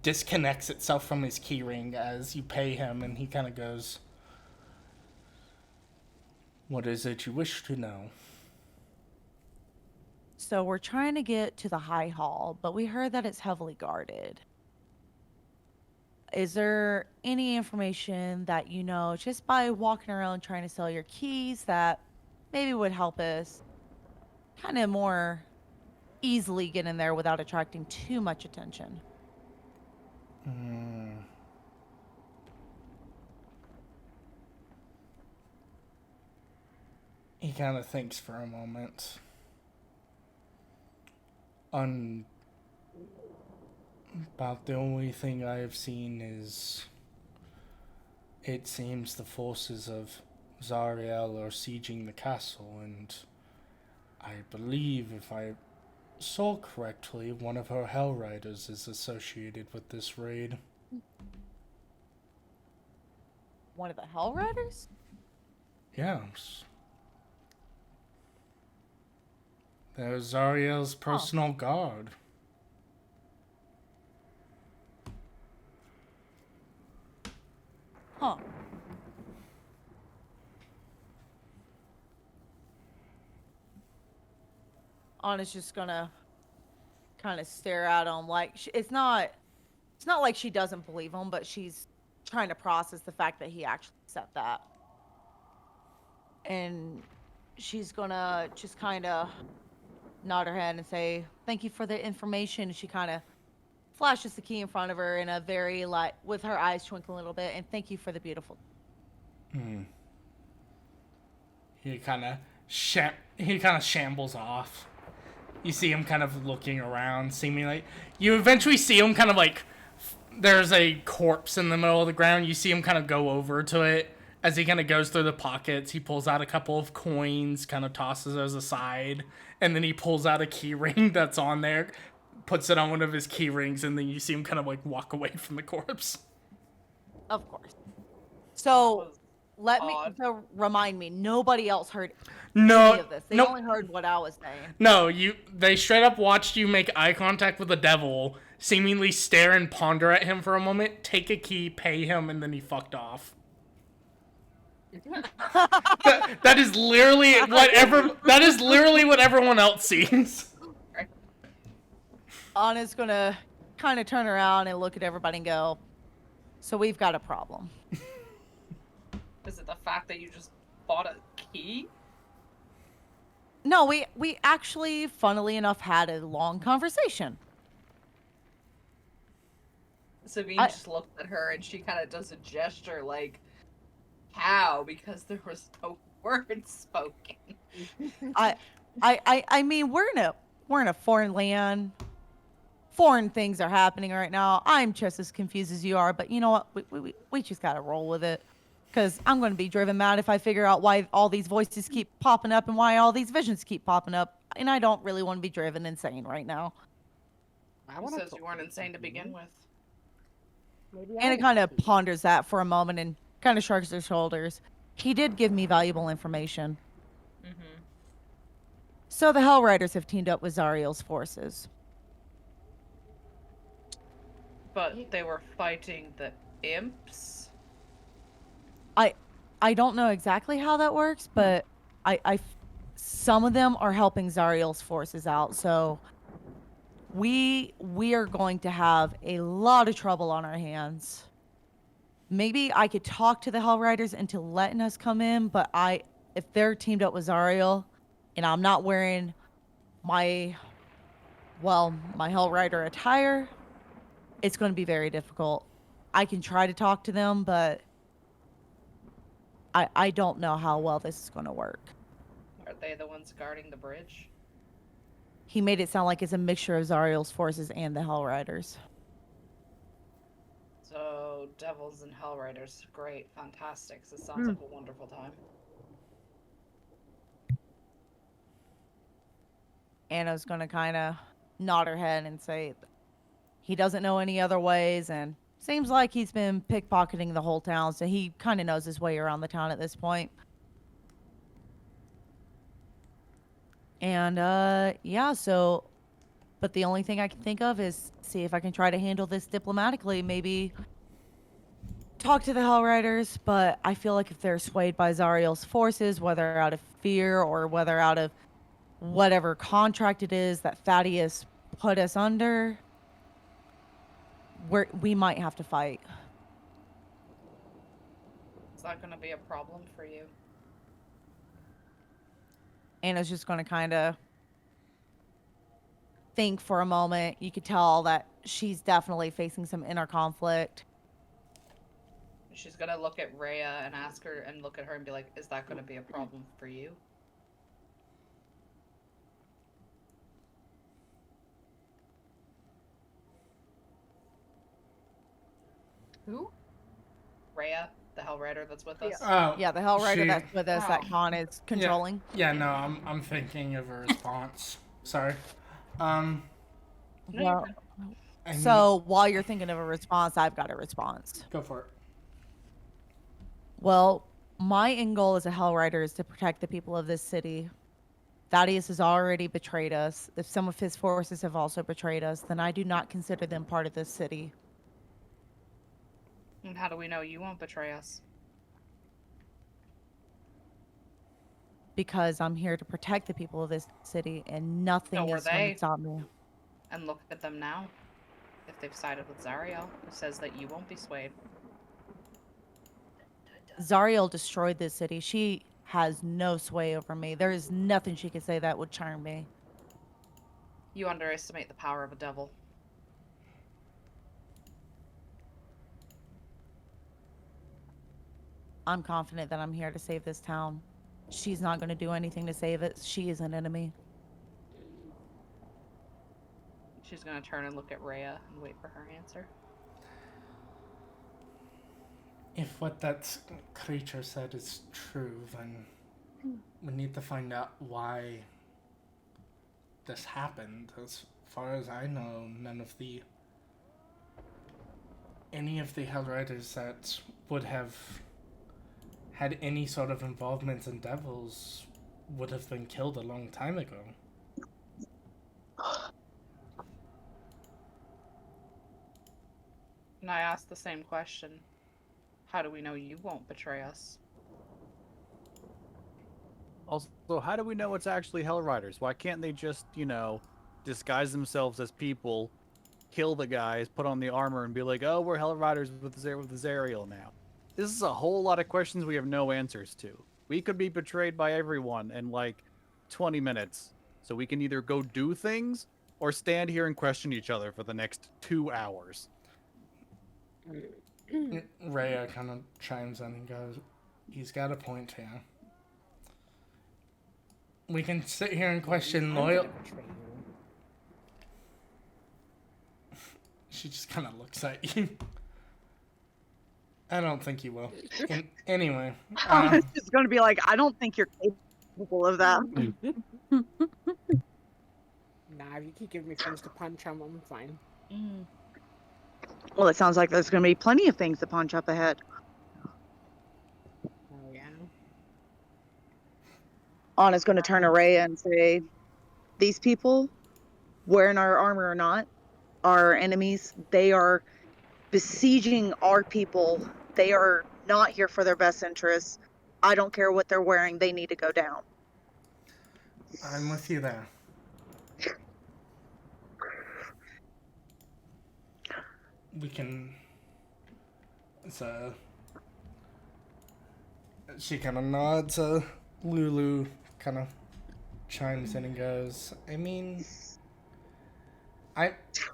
disconnects itself from his key ring as you pay him, and he kind of goes, what is it you wish to know? So we're trying to get to the High Hall, but we heard that it's heavily guarded. Is there any information that you know, just by walking around trying to sell your keys, that maybe would help us kind of more easily get in there without attracting too much attention? He kind of thinks for a moment. About the only thing I have seen is it seems the forces of Zariel are sieging the castle, and I believe, if I saw correctly, one of her Hell Riders is associated with this raid. One of the Hell Riders? Yes. They're Zariel's personal guard. Huh. Anna's just gonna kind of stare at him like it's not like she doesn't believe him, but she's trying to process the fact that he actually said that. And she's gonna just kind of nod her head and say, thank you for the information. And she kind of flashes the key in front of her in a very, like, with her eyes twinkling a little bit, and thank you for the beautiful. He kind of shambles off You see him kind of looking around, seemingly. You eventually see him kind of like, there's a corpse in the middle of the ground. You see him kind of go over to it. As he kind of goes through the pockets, he pulls out a couple of coins, kind of tosses those aside, and then he pulls out a key ring that's on there, puts it on one of his key rings, and then you see him kind of like walk away from the corpse. Of course. So Was let odd. me remind me. Nobody else heard No, any of this. They nope. only heard what I was saying. No, they straight up watched you make eye contact with the devil, seemingly stare and ponder at him for a moment, take a key, pay him, and then he fucked off. that is literally what everyone else sees. Anna's gonna kind of turn around and look at everybody and go, "So we've got a problem." Is it the fact that you just bought a key? No, we actually, funnily enough, had a long conversation. Sabine I- just looked at her and she kind of does a gesture like, how? Because there was no words spoken. I mean, we're in a foreign land. Foreign things are happening right now. I'm just as confused as you are, but you know what? We just gotta roll with it. Because I'm going to be driven mad if I figure out why all these voices keep popping up and why all these visions keep popping up. And I don't really want to be driven insane right now. Who says you weren't insane to begin with? Maybe Anna kind of ponders that for a moment and kind of shrugs her shoulders. He did give me valuable information. Mm-hmm. So the Hell Riders have teamed up with Zariel's forces. But they were fighting the imps? I don't know exactly how that works, but some of them are helping Zariel's forces out. So we are going to have a lot of trouble on our hands. Maybe I could talk to the Hell Riders into letting us come in, but if they're teamed up with Zariel and I'm not wearing my Hell Rider attire, it's going to be very difficult. I can try to talk to them, but I don't know how well this is going to work. Are they the ones guarding the bridge? He made it sound like it's a mixture of Zariel's forces and the Hell Riders. So, devils and hell riders. Great, fantastic. This sounds like a wonderful time. Anna's going to kind of nod her head and say he doesn't know any other ways, and seems like he's been pickpocketing the whole town, so he kind of knows his way around the town at this point. And, yeah, so... But the only thing I can think of is see if I can try to handle this diplomatically. Maybe talk to the Hell Riders, but I feel like if they're swayed by Zariel's forces, whether out of fear or whether out of whatever contract it is that Thaddeus put us under, we might have to fight. Is that going to be a problem for you? Anna's just going to kind of think for a moment. You could tell that she's definitely facing some inner conflict. She's going to look at Rhea and ask her and look at her and be like, is that going to be a problem for you? Who? Rhea, the Hell Rider that's with us? Oh, Yeah, the Hell Rider she- that's with us that Khan is controlling. Yeah, no, I'm thinking of a response. Sorry. No, you're Well, good. I mean- so while you're thinking of a response, I've got a response. Go for it. Well, my end goal as a Hell Rider is to protect the people of this city. Thaddeus has already betrayed us. If some of his forces have also betrayed us, then I do not consider them part of this city. And how do we know you won't betray us? Because I'm here to protect the people of this city, and nothing So are is going they. to stop me. And look at them now. If they've sided with Zariel, who says that you won't be swayed. Zariel destroyed this city. She has no sway over me. There is nothing she could say that would charm me. You underestimate the power of a devil. I'm confident that I'm here to save this town. She's not going to do anything to save it. She is an enemy. She's gonna turn and look at Rhea and wait for her answer. If what that creature said is true, then we need to find out why this happened. As far as I know, any of the Hellriders that would have had any sort of involvement in devils would have been killed a long time ago. And I asked the same question. How do we know you won't betray us? Also, how do we know it's actually Hellriders? Why can't they just, disguise themselves as people, kill the guys, put on the armor, and be like, oh, we're Hellriders with Zariel now? This is a whole lot of questions we have no answers to. We could be betrayed by everyone in, 20 minutes. So we can either go do things, or stand here and question each other for the next 2 hours. Rhea kind of chimes in and goes, he's got a point here. We can sit here and question loyal. She just kind of looks at you. I don't think you will. Anyway. I was just going to be like, I don't think you're capable of that. Nah, if you keep giving me things to punch, I'm fine. Well, it sounds like there's going to be plenty of things to punch up ahead. Oh, yeah. Anna's going to turn to Rhea and say, these people, wearing our armor or not, are enemies. They are besieging our people. They are not here for their best interests. I don't care what they're wearing. They need to go down. I'm with you there. We can... So... She kind of nods. Lulu kind of chimes in and goes, I mean...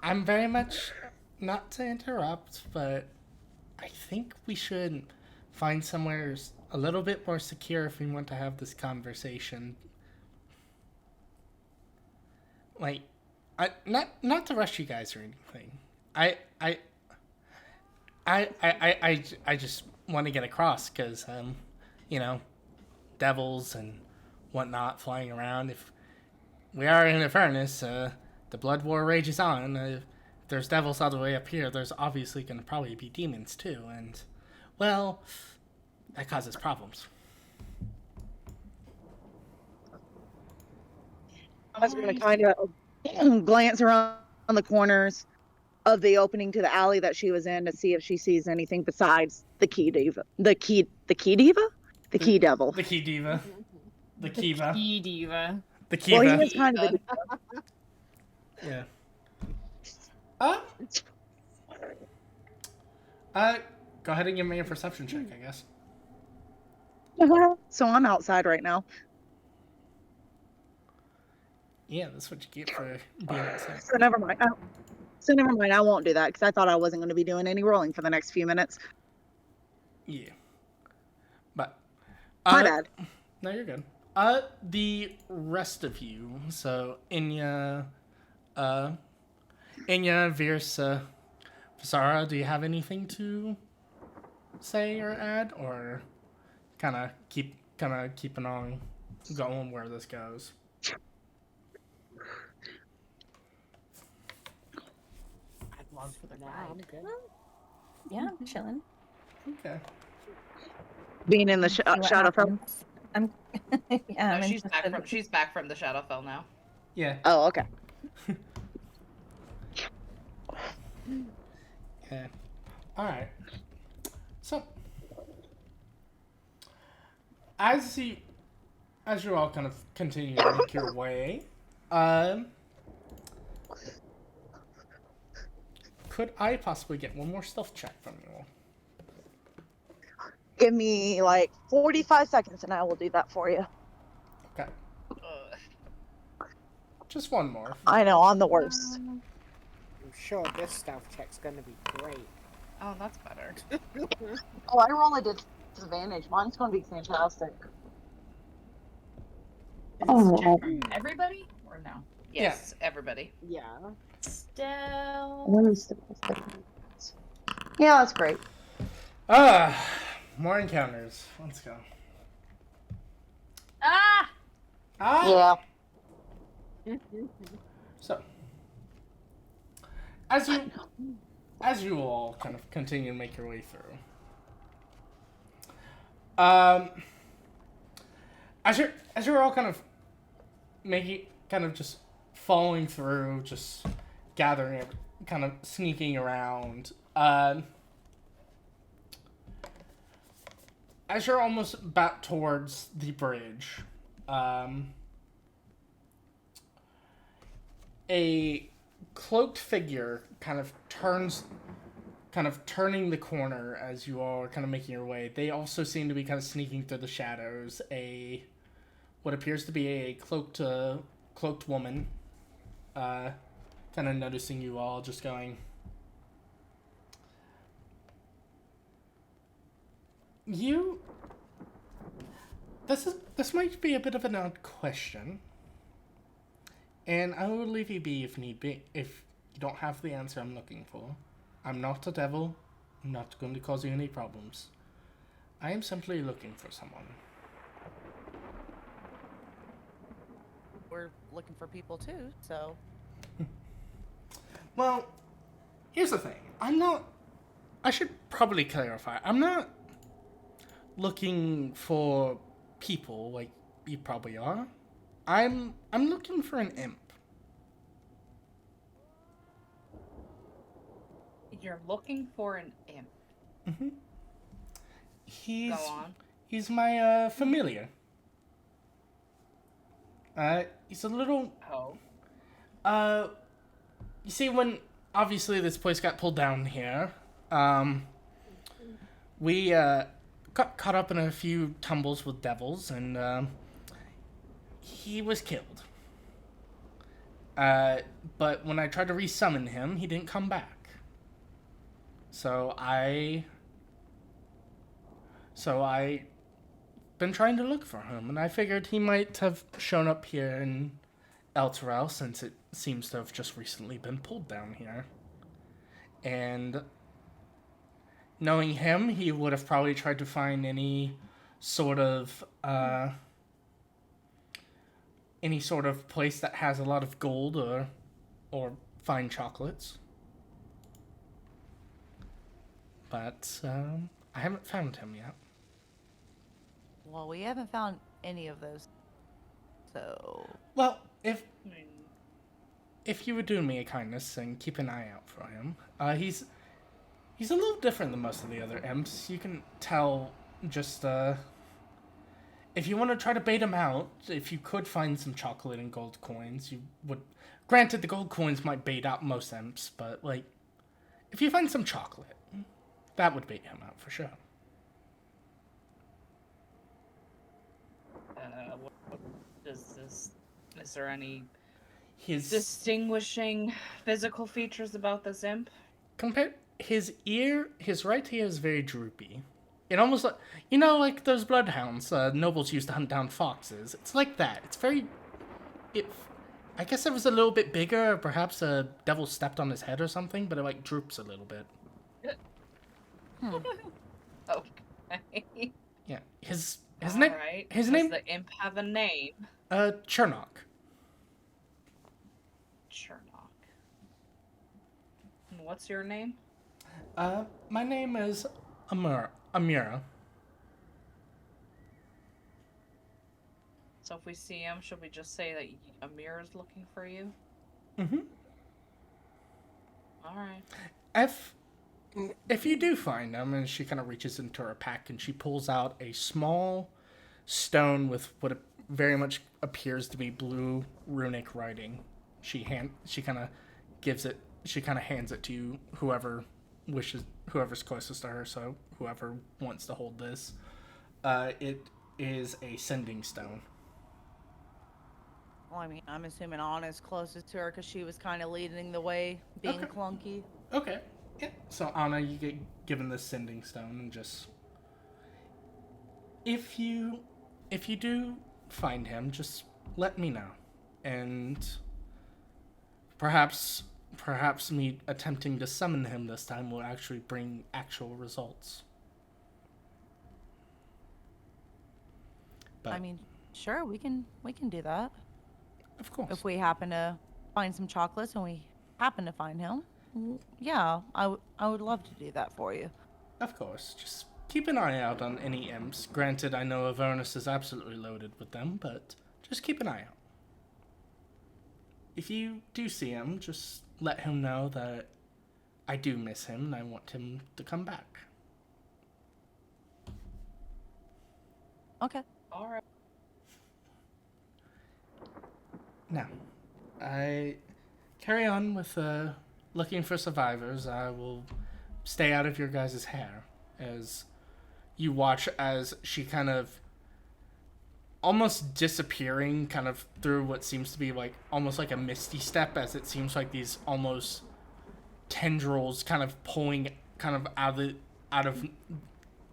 I'm very much... Not to interrupt, but... I think we should find somewhere a little bit more secure if we want to have this conversation. Not to rush you guys or anything. I just want to get across because, devils and whatnot flying around. If we are in Avernus, the blood war rages on. If there's devils all the way up here, there's obviously going to probably be demons too. And, well, that causes problems. I was going to kind of glance around the corners of the opening to the alley that she was in to see if she sees anything besides the key diva. The key diva? The key devil. The key diva. The Kiva. Key diva. The Kiva. Well, he is kind of the Yeah. Go ahead and give me a perception check, I guess. So I'm outside right now. Yeah, that's what you get for being outside. So never mind. I won't do that because I thought I wasn't going to be doing any rolling for the next few minutes. Yeah. But My bad. No, you're good. The rest of you, so Inya, Virsa, Visara, do you have anything to say or add, or kind of keeping on going where this goes? I'd love for the I'm good. Yeah, I'm chilling. Okay. Being in the See what Shadowfell. happens. I'm yeah. I'm No, she's interested. back from the Shadowfell now. Yeah. Oh, okay. Yeah. All right. So, as you all kind of continue to make your way, could I possibly get one more stealth check from you all? Give me like 45 seconds and I will do that for you. Okay. Just one more. I know, I'm the worst. I'm sure this stealth check's gonna be great. Oh, that's better. Oh, I roll a disadvantage. Mine's going to be fantastic. Is this check from everybody or no? Yes, everybody. Yeah. Still. Yeah, that's great. More encounters. Let's go. Ah! Ah! Yeah. So, as you all kind of continue to make your way through, as you're all kind of just following through, just gathering, kind of sneaking around. As you're almost back towards the bridge, a cloaked figure kind of turning the corner as you all are kind of making your way. They also seem to be kind of sneaking through the shadows. What appears to be a cloaked woman, kind of noticing you all, just going, This might be a bit of an odd question, and I will leave you be if need be, if you don't have the answer I'm looking for. I'm not a devil. I'm not going to cause you any problems. I am simply looking for someone. We're looking for people too, so. Well, here's the thing. I should probably clarify. I'm not looking for people like you probably are. I'm looking for an imp. You're looking for an imp. Mm-hmm. Go on. He's my familiar. He's a little. Oh. You see, when obviously this place got pulled down here, we got caught up in a few tumbles with devils, and he was killed. But when I tried to resummon him, he didn't come back. So I been trying to look for him, and I figured he might have shown up here in Elturel, since it seems to have just recently been pulled down here. And knowing him, he would have probably tried to find any sort of place that has a lot of gold or fine chocolates. But I haven't found him yet. Well, we haven't found any of those. So. Well, if you would do me a kindness and keep an eye out for him, he's a little different than most of the other imps. You can tell just if you want to try to bait him out, if you could find some chocolate and gold coins, you would. Granted, the gold coins might bait out most imps, but like, if you find some chocolate, that would bait him out for sure. What is this? Is there any His distinguishing physical features about this imp? His right ear is very droopy. It almost like those bloodhounds nobles used to hunt down foxes. It's like that. It's very. I guess it was a little bit bigger. Or perhaps a devil stepped on his head or something, but it like droops a little bit. Okay. Yeah. His All name. right. His Does name. the imp have a name? Chernok. Chernok. And what's your name? My name is Amira. So if we see him, should we just say that Amir is looking for you? Mm-hmm. All right. If you do find him, and she kind of reaches into her pack and she pulls out a small stone with what very much appears to be blue runic writing. She kind of hands it to whoever's closest to her. So whoever wants to hold this, it is a sending stone. Well, I mean, I'm assuming Anna's closest to her because she was kind of leading the way, being clunky. Okay. Yeah. So Anna, you get given this sending stone, and just if you do find him, just let me know, and perhaps perhaps me attempting to summon him this time will actually bring actual results. But I mean, sure, we can do that. of course. If we happen to find some chocolates and we happen to find him, yeah, I would love to do that for you. Of course. Just keep an eye out on any imps. Granted, I know Avernus is absolutely loaded with them, but just keep an eye out. If you do see him, just let him know that I do miss him and I want him to come back. Okay. All right. Now, I carry on with looking for survivors. I will stay out of your guys' hair as you watch as she kind of almost disappearing kind of through what seems to be like almost like a misty step, as it seems like these almost tendrils kind of pulling kind of out of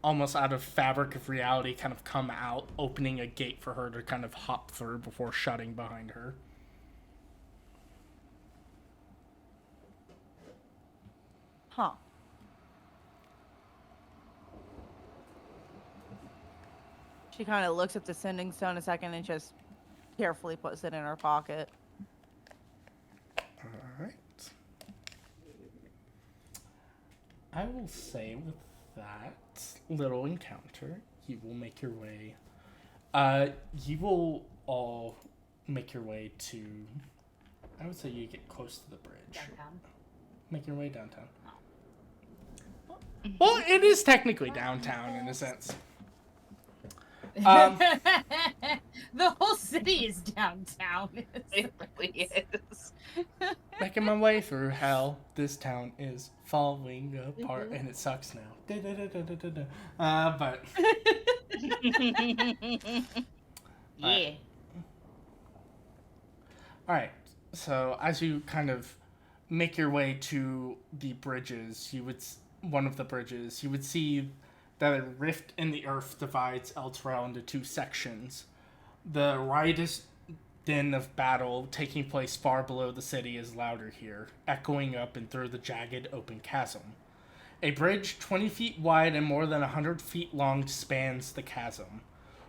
almost out of fabric of reality kind of come out, opening a gate for her to kind of hop through before shutting behind her. Huh. She kind of looks at the sending stone a second and just carefully puts it in her pocket. Alright. I will say with that little encounter, you will make your way. You will all make your way to. I would say you get close to the bridge. Downtown. Make your way downtown. Well, it is technically downtown in a sense. The whole city is downtown. It really is. Making my way through hell. This town is falling apart, and it sucks now. But Yeah. alright, so as you kind of make your way to the bridges, one of the bridges, you would see that a rift in the earth divides Elturel into two sections. The riotous din of battle taking place far below the city is louder here, echoing up and through the jagged open chasm. A bridge 20 feet wide and more than 100 feet long spans the chasm.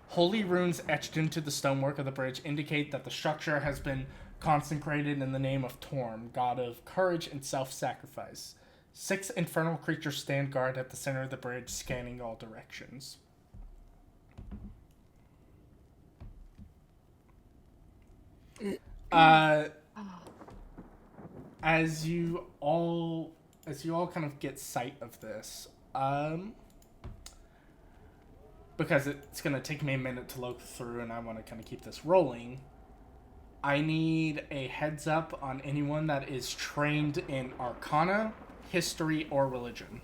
Holy runes etched into the stonework of the bridge indicate that the structure has been consecrated in the name of Torm, god of courage and self-sacrifice. 6 infernal creatures stand guard at the center of the bridge, scanning all directions. As you all kind of get sight of this, because it's gonna take me a minute to look through, and I want to kind of keep this rolling. I need a heads up on anyone that is trained in Arcana, History, or Religion.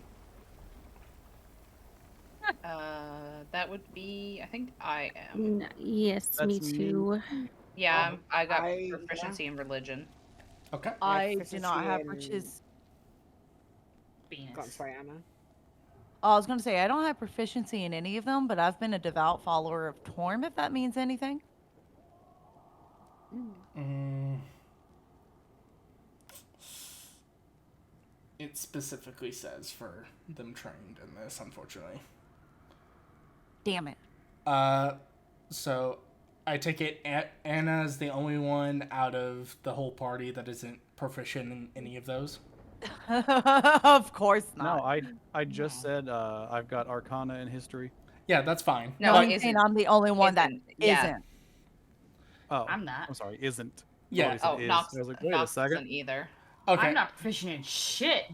That would be. I think I am. Yes, me That's me. too. Yeah, I got I- proficiency in religion. Okay. I do not have proficiency Venus. Go on, sorry, Anna. I was gonna say I don't have proficiency in any of them, but I've been a devout follower of Torm, if that means anything. It specifically says for them trained in this, unfortunately. Damn it. So I take it Anna is the only one out of the whole party that isn't proficient in any of those. Of course not. No, I just said I've got Arcana and History. Yeah, that's fine. No, I'm it saying isn't. I'm the only one that Yeah. isn't. Oh, I'm not. I'm sorry, isn't. Yeah. Oh, Oh, is. Nox, I was like, wait Nox a second. isn't either. Okay. I'm not proficient in shit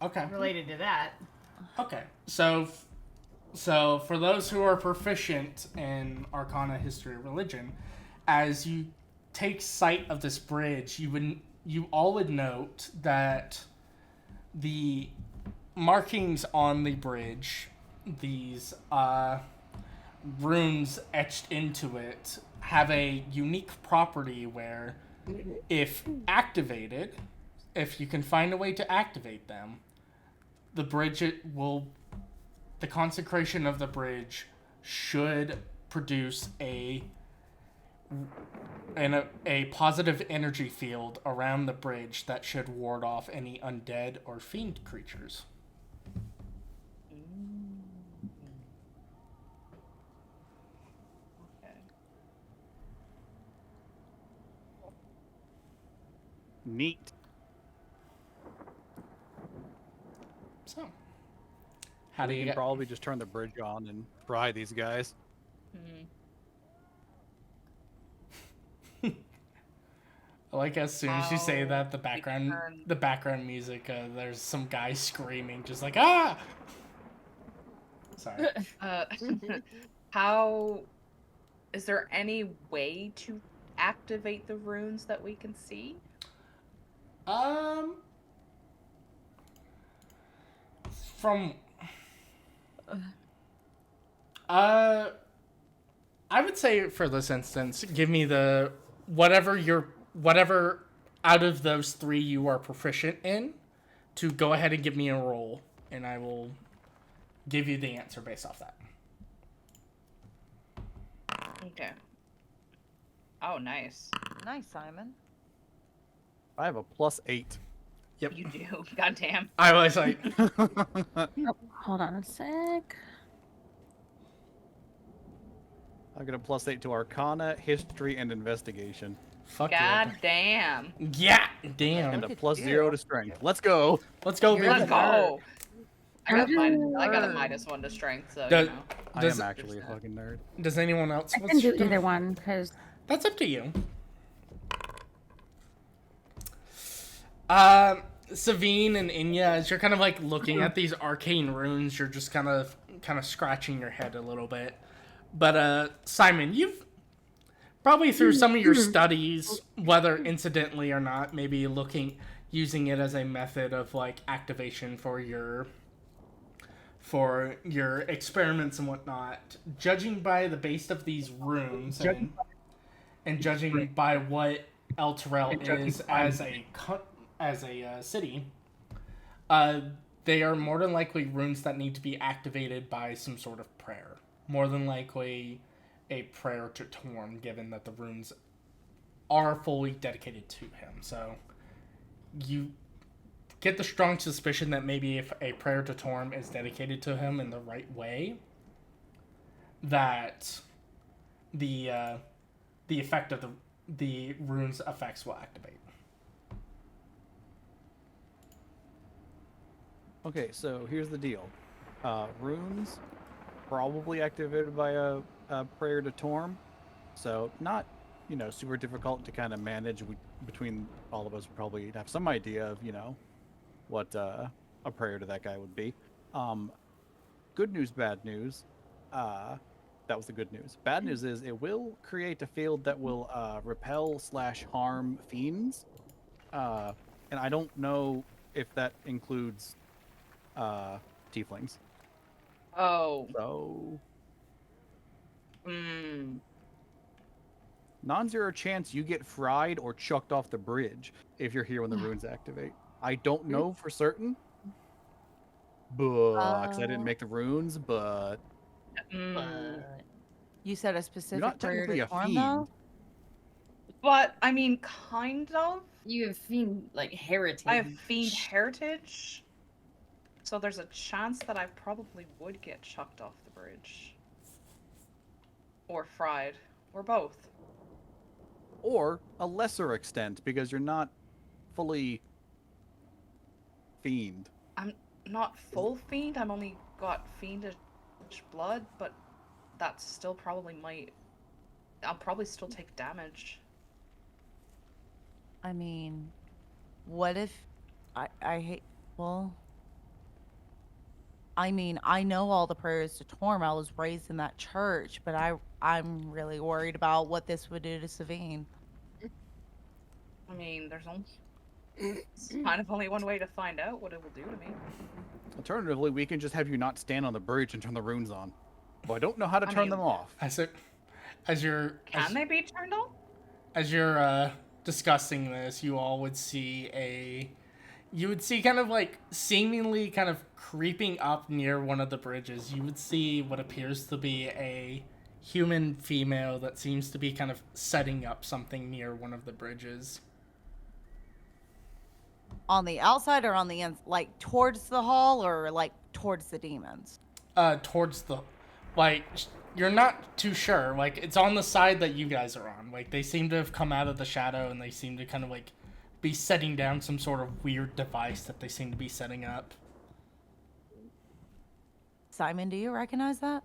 Okay. related to that. Okay. So for those who are proficient in Arcana, History, or Religion, as you take sight of this bridge, you all would note that the markings on the bridge, these runes etched into it, have a unique property where, if activated, if you can find a way to activate them, the consecration of the bridge should produce a and a positive energy field around the bridge that should ward off any undead or fiend creatures. Okay. Neat. So, how do We you can get? probably just turn the bridge on and fry these guys. Mhm. I like as soon as you say How that, turn- the background music, there's some guy screaming, just like ah. Sorry. How is there any way to activate the runes that we can see? From I would say for this instance, give me the whatever out of those three you are proficient in, to go ahead and give me a roll, and I will give you the answer based off that. Okay. Oh, nice. Nice, Simon. I have a +8. Yep. You do. Goddamn. I was like, Oh, hold on a sec. I get a +8 to Arcana, History, and Investigation, fuck God damn. yeah, damn. and a Look at +0 you. to Strength. Let's go. Let's go, You're baby. Let's go. I got a Nerd. -1 to strength, so Does- you know. I Does- am actually a fucking nerd. Does anyone else? I can do either one because That's up to you. Savine and Inya, as you're kind of like looking at these arcane runes, you're just kind of scratching your head a little bit. But Simon, you've probably through some of your studies, whether incidentally or not, maybe using it as a method of like activation for your experiments and whatnot. Judging by the base of these runes and judging by what El Terrell is as a city, they are more than likely runes that need to be activated by some sort of prayer. More than likely a prayer to Torm, given that the runes are fully dedicated to him. So you get the strong suspicion that maybe if a prayer to Torm is dedicated to him in the right way, that the effect of the runes effects will activate. Okay, so here's the deal. Runes probably activated by a prayer to Torm, so not super difficult to kind of manage. Between all of us, we probably have some idea of what a prayer to that guy would be. Good news, bad news. That was the good news. Bad news is it will create a field that will repel/harm fiends, and I don't know if that includes tieflings. Oh. So Hmm. non-zero chance you get fried or chucked off the bridge if you're here when the runes activate. I don't know for certain, but 'cause I didn't make the runes, but You said a you're specific not prayer technically to a Torm, fiend. though? But I mean, kind of. You have fiend like heritage. I have fiend heritage, so there's a chance that I probably would get chucked off the bridge, or fried, or both. Or a lesser extent, because you're not fully fiend. I'm not full fiend. I'm only got fiendish blood, but that still probably might. I'll probably still take damage. I mean, what if I hate, well, I mean, I know all the prayers to Torm. I was raised in that church, but I'm really worried about what this would do to Savine. I mean, there's only it's kind of only one way to find out what it will do to me. Alternatively, we can just have you not stand on the bridge and turn the runes on. Well, I don't know how to I turn mean- them off. As you're They be turned on? as you're discussing this, you all would see kind of like seemingly kind of creeping up near one of the bridges. You would see what appears to be a human female that seems to be kind of setting up something near one of the bridges. On the outside or on the like towards the hall or like towards the demons? Towards the, like, you're not too sure. Like, it's on the side that you guys are on. Like, they seem to have come out of the shadow and they seem to kind of like be setting down some sort of weird device that they seem to be setting up. Simon, do you recognize that?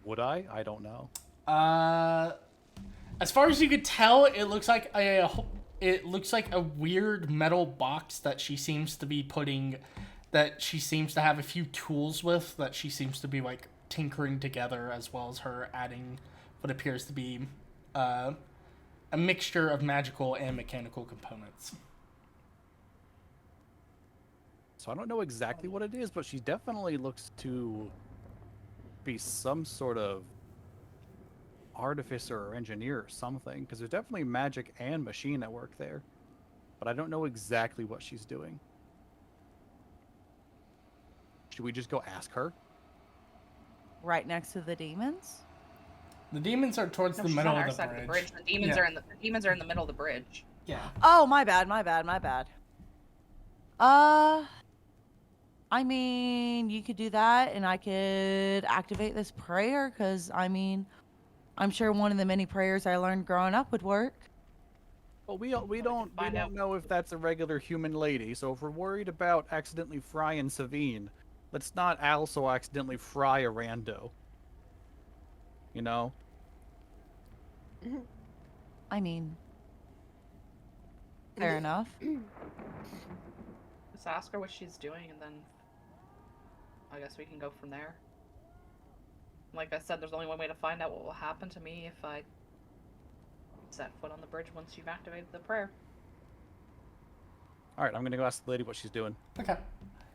Would I? I don't know. As far as you could tell, it looks like a weird metal box that she seems to be putting, that she seems to have a few tools with, that she seems to be like tinkering together, as well as her adding what appears to be a mixture of magical and mechanical components. So I don't know exactly what it is, but she definitely looks to be some sort of artificer or engineer or something, because there's definitely magic and machine at work there, but I don't know exactly what she's doing. Should we just go ask her? Right next to the demons? The demons are towards the she's middle on our of the side bridge. of the bridge. The demons are in the demons are in the middle of the bridge. Yeah. Oh, my bad. I mean, you could do that, and I could activate this prayer, because, I mean, I'm sure one of the many prayers I learned growing up would work. Well, we don't know if that's a regular human lady, so if we're worried about accidentally frying Savine, let's not also accidentally fry a rando. You know? I mean, fair enough. Just ask her what she's doing, and then I guess we can go from there. Like I said, there's only one way to find out what will happen to me if I set foot on the bridge once you've activated the prayer. Alright, I'm gonna go ask the lady what she's doing. Okay.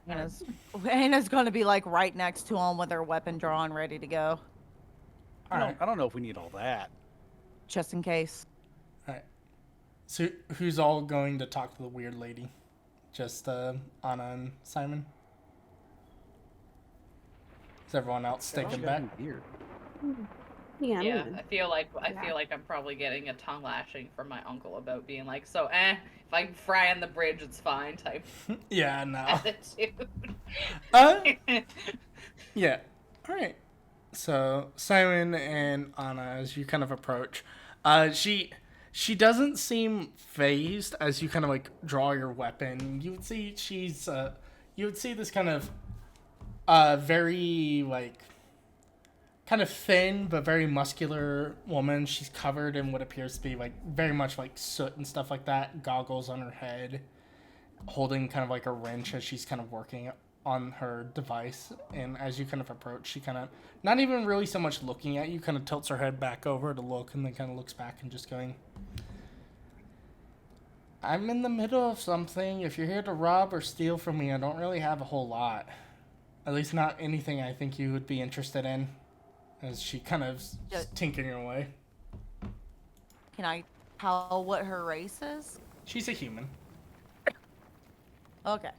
Anna's going to be, like, right next to him with her weapon drawn, ready to go. I don't know if we need all that. Just in case. Alright. So who's all going to talk to the weird lady? Just Anna and Simon? Is everyone else sticking back? Weird. Yeah, I feel like I'm probably getting a tongue lashing from my uncle about being like, so if I fry on the bridge, it's fine type Yeah, no. attitude. Yeah. Alright. So Simon and Anna, as you kind of approach, she doesn't seem phased as you kind of like draw your weapon. You would see you would see this kind of very like kind of thin but very muscular woman. She's covered in what appears to be like very much like soot and stuff like that, goggles on her head, holding kind of like a wrench as she's kind of working on her device. And as you kind of approach, she kind of, not even really so much looking at you, kind of tilts her head back over to look, and then kind of looks back and just going, I'm in the middle of something. If you're here to rob or steal from me, I don't really have a whole lot. At least not anything I think you would be interested in. As she kind of tinkering away. Can I tell what her race is? She's a human. Okay.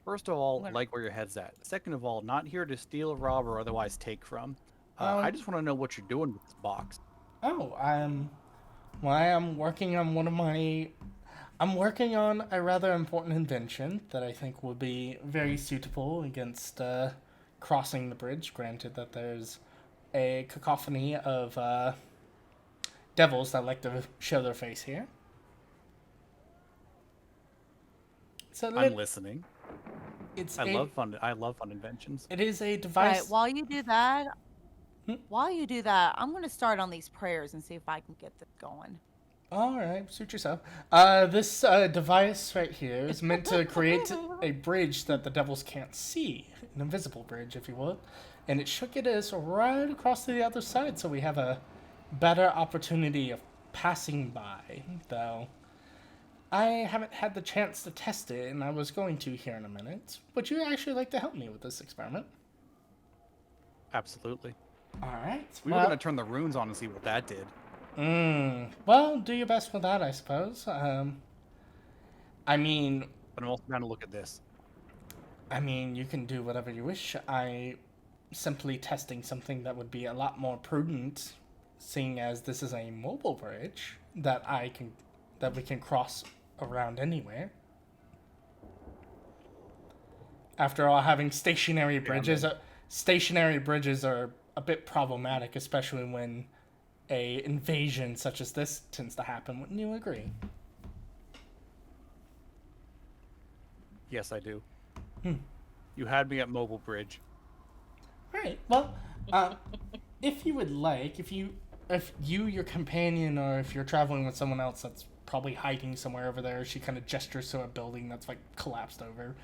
First of all, like where your head's at. Second of all, not here to steal, rob, or otherwise take from. I just want to know what you're doing with this box. Oh, I'm working on I'm working on a rather important invention that I think will be very suitable against crossing the bridge, granted that there's a cacophony of devils that like to show their face here. I'm listening. I love fun inventions. It is a device. Right, while you do that, I'm going to start on these prayers and see if I can get this going. All right, suit yourself. This device right here is meant to create a bridge that the devils can't see, an invisible bridge, if you will, and it should get us right across to the other side, so we have a better opportunity of passing by. Though I haven't had the chance to test it, and I was going to here in a minute. Would you actually like to help me with this experiment? Absolutely. All right. We were going to turn the runes on and see what that did. Well, do your best with that, I suppose. I mean... But I'm also trying to look at this. I mean, you can do whatever you wish. I simply testing something that would be a lot more prudent, seeing as this is a mobile bridge that we can cross around anywhere. After all, having stationary bridges are a bit problematic, especially when a invasion such as this tends to happen. Wouldn't you agree? Yes, I do. You had me at mobile bridge. Right. Well, if you would like, if you, your companion, or if you're traveling with someone else that's probably hiding somewhere over there, she kind of gestures to a building that's like collapsed over.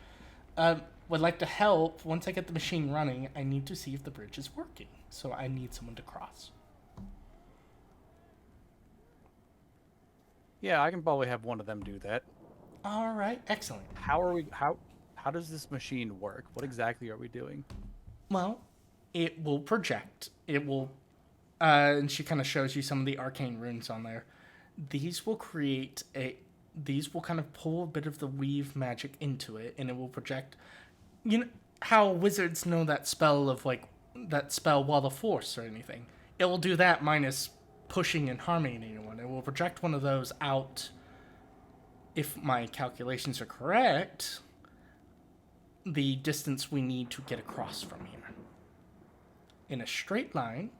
Would like to help. Once I get the machine running, I need to see if the bridge is working. So I need someone to cross. Yeah, I can probably have one of them do that. All right. Excellent. How does this machine work? What exactly are we doing? Well, it will project. It will, and she kind of shows you some of the arcane runes on there. These will these will kind of pull a bit of the weave magic into it, and it will project. You know how wizards know that spell of that spell Wall of Force or anything? It will do that minus pushing and harming anyone. It will project one of those out. If my calculations are correct, the distance we need to get across from here in a straight line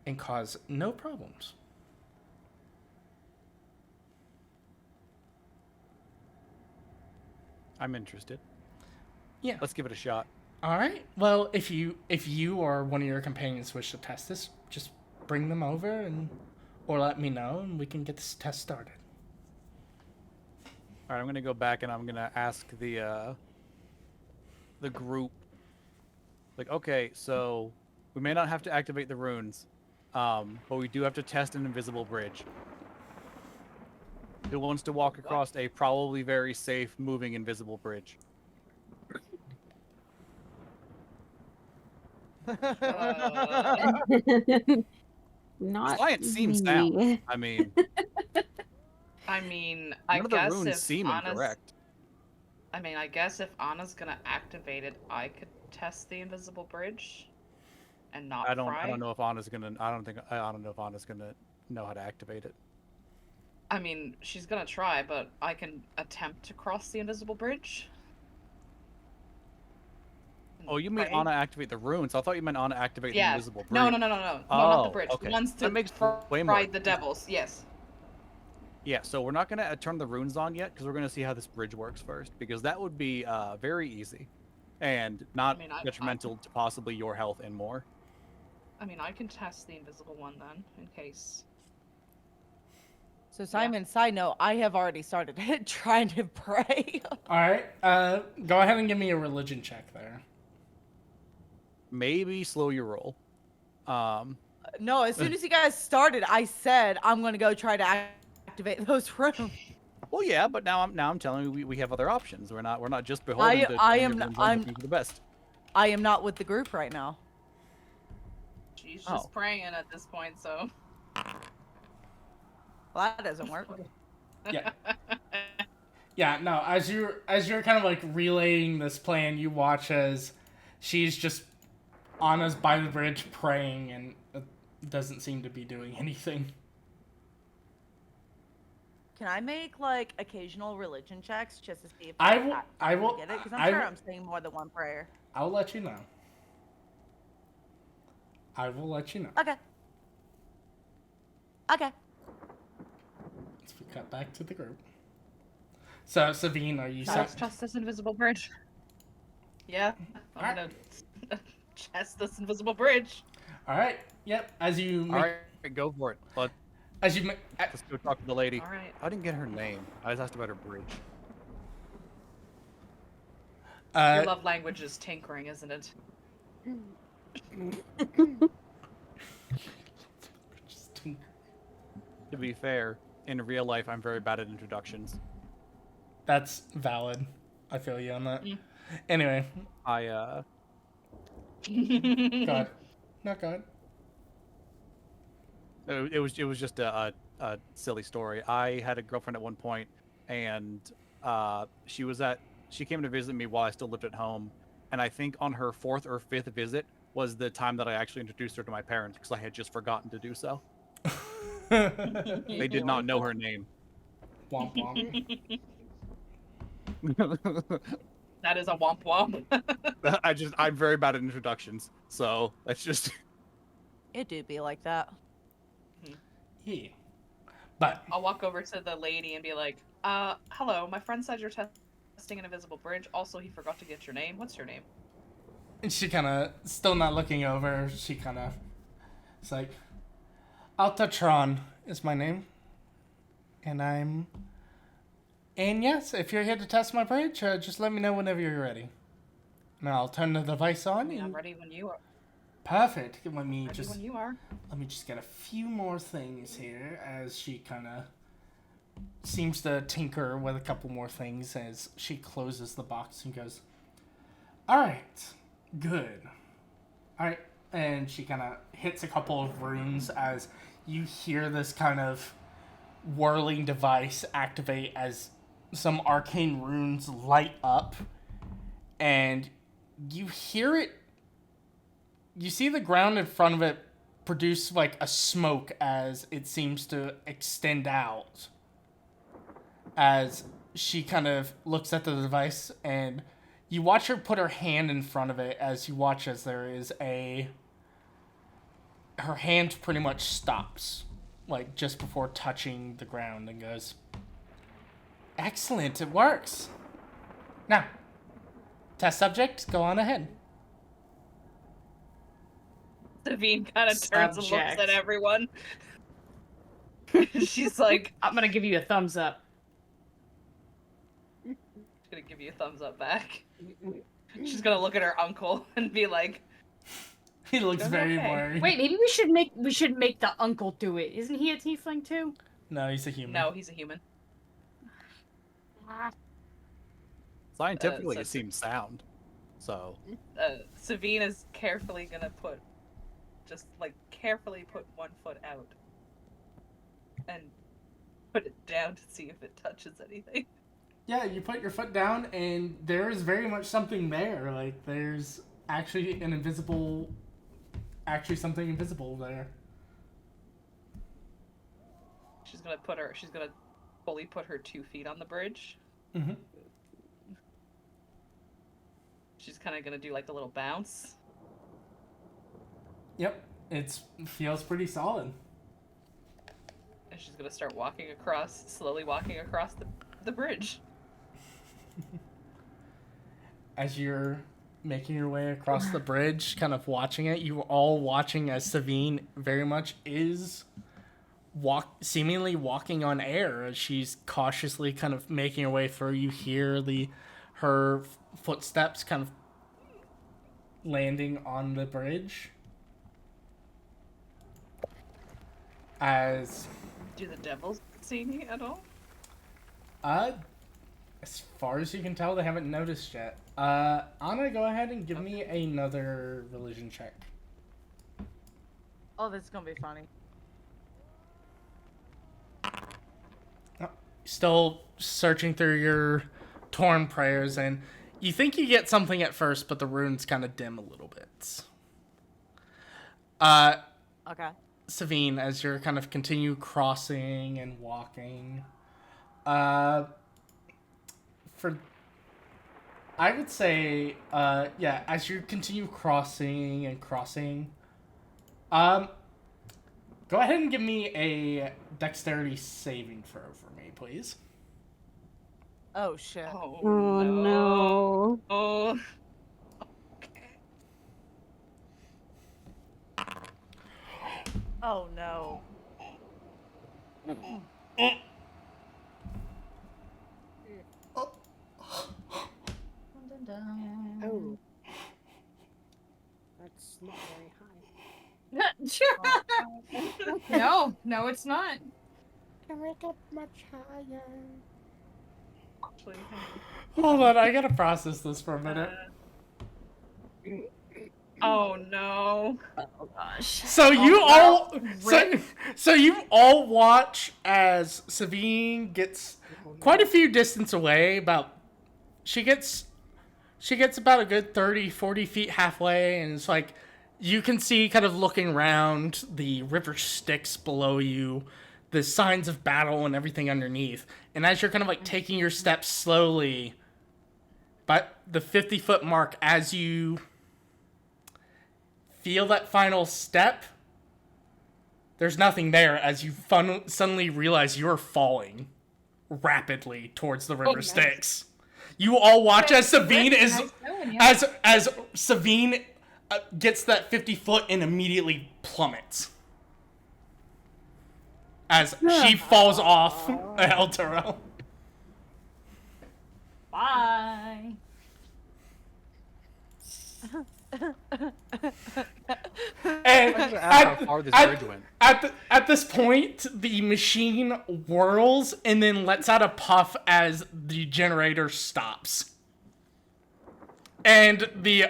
and cause no problems. I'm interested. Yeah. Let's give it a shot. All right. Well, if you or one of your companions wish to test this, just bring them over or let me know, and we can get this test started. All right, I'm gonna go back and I'm gonna ask the group. Like, okay, so we may not have to activate the runes, but we do have to test an invisible bridge. Who wants to walk across a probably very safe, moving invisible bridge? Not Science seems me. sound. I mean, I none of the guess runes if seem incorrect. I guess if Anna's gonna activate it, I could test the invisible bridge and not I don't fry. know if Anna's gonna. I don't know if Anna's gonna know how to activate it. I mean, she's gonna try, but I can attempt to cross the invisible bridge. Oh, you mean Right? Anna activate the runes? I thought you meant Anna activate the Yeah. invisible bridge. No, not the bridge. Okay. The ones to That makes way more fry the sense. devils. Yes. Yeah, so we're not gonna turn the runes on yet because we're gonna see how this bridge works first, because that would be very easy, and not detrimental to possibly your health and more. I mean, I can test the invisible one then, in case. So Simon, side note, I have already started trying to pray. All right. Go ahead and give me a religion check there. Maybe slow your roll. No, as soon as you guys started, I said I'm gonna go try to activate those rooms. Well, yeah, but now I'm telling you we have other options. We're not just beholden to I'm looking for the best. I am not with the group right now. She's just praying at this point, so. Well, that doesn't work. Yeah. Yeah, no, as you're kind of like relaying this plan, you watch as she's just Anna's by the bridge praying, and it doesn't seem to be doing anything. Can I make like occasional religion checks just to see if I will get it? Because I'm sure I'm saying more than one prayer. I'll let you know. I will let you know. Okay. Okay. Let's cut back to the group. So, Savine, are you Let's trust this invisible bridge. Yeah, I'm gonna test this invisible bridge. All right. Yep. As you. All right, go for it. As you. Let's go talk to the lady. All right. I didn't get her name. I just asked about her bridge. Your love language is tinkering, isn't it? To be fair, in real life, I'm very bad at introductions. That's valid. I feel you on that. Anyway. God. Not God. It was just a silly story. I had a girlfriend at one point, and she came to visit me while I still lived at home, and I think on her 4th or 5th visit was the time that I actually introduced her to my parents because I had just forgotten to do so. They did not know her name. Womp womp. That is a womp womp. I'm very bad at introductions, so that's just. It do be like that. Yeah. But I'll walk over to the lady and be like, hello, my friend said you're testing an invisible bridge. Also, he forgot to get your name. What's your name? and she kind of, still not looking over, she kind of, it's like, Altatron is my name. And yes, if you're here to test my bridge, just let me know whenever you're ready. Now I'll turn the device on. I'm ready when you are. Perfect. Let me Ready when you are. just get a few more things here as she kind of seems to tinker with a couple more things as she closes the box and goes, all right, good. All right. And she kind of hits a couple of runes as you hear this kind of whirling device activate as some arcane runes light up, and you hear it. You see the ground in front of it produce like a smoke as it seems to extend out. As she kind of looks at the device, and you watch her put her hand in front of it as you watch as there is her hand pretty much stops, like just before touching the ground, and goes, excellent, it works. Now, test subject, go on ahead. Savine kind of turns and looks Subject. at everyone. She's like, I'm gonna give you a thumbs up. she's gonna give you a thumbs up back. She's gonna look at her uncle and be like, He looks Doing very okay. worried. Wait, maybe we should make the uncle do it. Isn't he a tiefling too? No, he's a human. no, he's a human. Scientifically, so- it seems sound. So. Savine is carefully gonna carefully put one foot out and put it down to see if it touches anything. Yeah, you put your foot down, and there is very much something there. Like, there's actually something invisible there. She's gonna fully put her 2 feet on the bridge. Mm-hmm. She's kind of gonna do like a little bounce. Yep, it feels pretty solid. And she's gonna start slowly walking across the bridge. As you're making your way across the bridge, kind of watching it, you are all watching as Savine very much is seemingly walking on air as she's cautiously kind of making her way through. You hear her footsteps kind of landing on the bridge. As Do the devils see me at all? as far as you can tell, they haven't noticed yet. Anna, go ahead and give me another religion check. Oh, this is gonna be funny. Still searching through your torn prayers, and you think you get something at first, but the runes kind of dim a little bit. Okay. Savine, as you're kind of continue crossing and walking, I would say, as you continue crossing and crossing, go ahead and give me a dexterity saving throw for me, please. Oh shit. Oh, no. Oh. Oh no. Oh. That's not very high. No, it's not. Can we get much higher? Actually, Hold on, I gotta process this for a minute. oh no. Oh gosh. So you all watch as Savine gets quite a few distance away. She gets she gets about a good 30, 40 feet halfway, and it's like, you can see kind of looking around the river Styx below you, the signs of battle and everything underneath. And as you're kind of like taking your steps slowly, but the 50-foot mark, as you feel that final step, there's nothing there as you suddenly realize you're falling rapidly towards the river Styx. You all watch as Savine as Savine gets that 50 foot and immediately plummets as she falls off El Toro. Bye. And How far this bridge went. at this point, the machine whirls and then lets out a puff as the generator stops. And the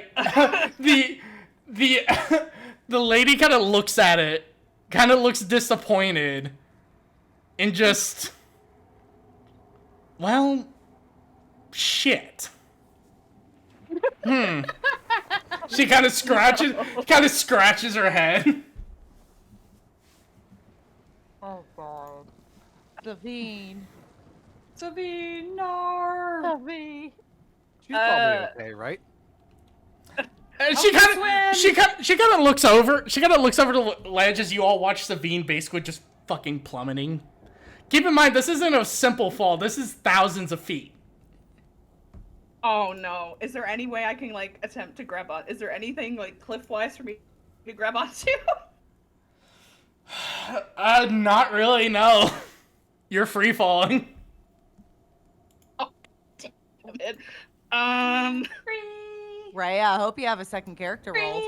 lady kind of looks at it, kind of looks disappointed, and just, well, shit. She kind of scratches her head. Oh god. Savine. Savine, no. Savine. She's probably okay, right? And she kind of looks over. She kind of looks over to the ledge as you all watch Savine basically just fucking plummeting. Keep in mind, this isn't a simple fall. This is thousands of feet. Oh no. Is there any way I can like attempt to grab on? Is there anything like cliff-wise for me to grab onto? Not really, no. You're free falling. Oh, damn it. Ray, I hope you have a second character role.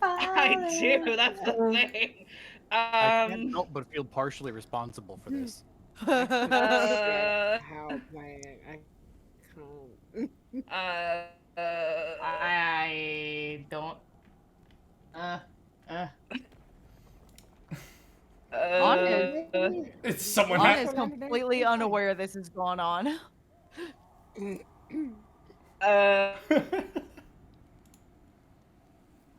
I do, that's the thing. I can't help but feel partially responsible for this. How playing? I can't. I don't. It's someone. Juan is completely unaware this is going on. I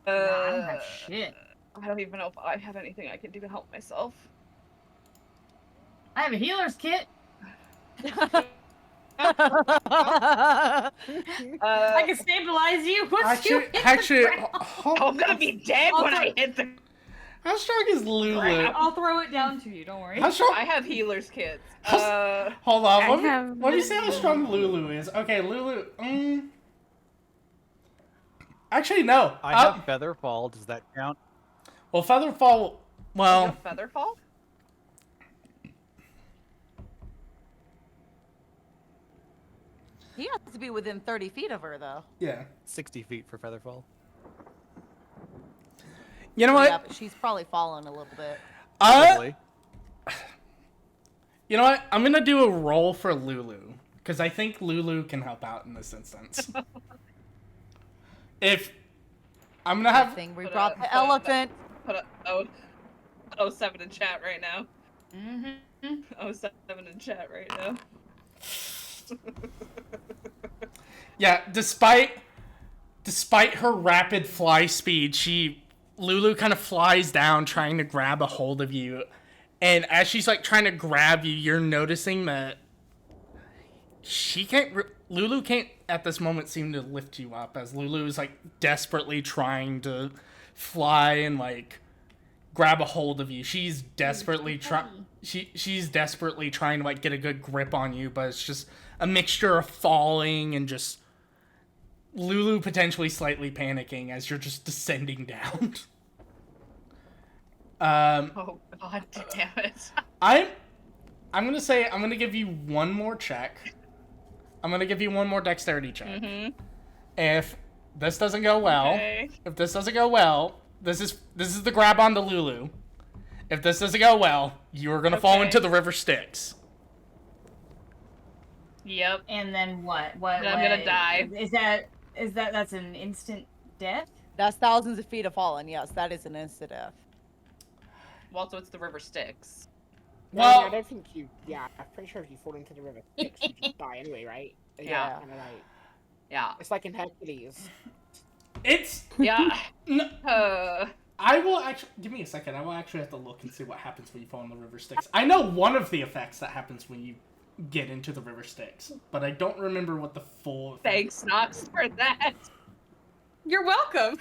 don't have shit. I don't even know if I have anything I can do to help myself. I have a healer's kit. I can stabilize you. What's Actually, I'm gonna be dead when I hit the. How strong is Lulu? I'll throw it down to you. Don't worry. How strong? I have healer's kits. Hold on. Let me see how strong Lulu is. Okay, Lulu. Actually, no. I have Featherfall. Does that count? Well, Featherfall. Well. You have Featherfall? He has to be within 30 feet of her, though. Yeah. 60 feet for Featherfall. You know what? Yeah, but she's probably fallen a little bit. You know what? I'm gonna do a roll for Lulu because I think Lulu can help out in this instance. If I'm gonna have thing, we brought the elephant. Put a 07 in chat right now. 07 in chat right now. Yeah, despite her rapid fly speed, Lulu kind of flies down trying to grab a hold of you. And as she's like trying to grab you, you're noticing that Lulu can't at this moment seem to lift you up as Lulu is like desperately trying to fly and like grab a hold of you. She's desperately she's desperately trying to like get a good grip on you, but it's just a mixture of falling and just Lulu potentially slightly panicking as you're just descending down. Oh god damn it. I'm gonna say I'm gonna give you one more check. I'm gonna give you one more dexterity check. If this doesn't go well, this is the grab on the Lulu. If this doesn't go well, you're gonna fall into the river Styx. Yep. And then what? I'm gonna die. That's an instant death? That's thousands of feet of fallen. Yes, that is an instant death. Well, so it's the river Styx. Well, I don't think you. Yeah, I'm pretty sure if you fall into the river, you just die anyway, right? Yeah. Kind of like, Yeah. It's like in Hercules. It's Yeah. no, Uh, I will actually give me a second. I will actually have to look and see what happens when you fall in the river Styx. I know one of the effects that happens when you get into the river Styx, but I don't remember what the full. thanks, Knox, for that. You're welcome.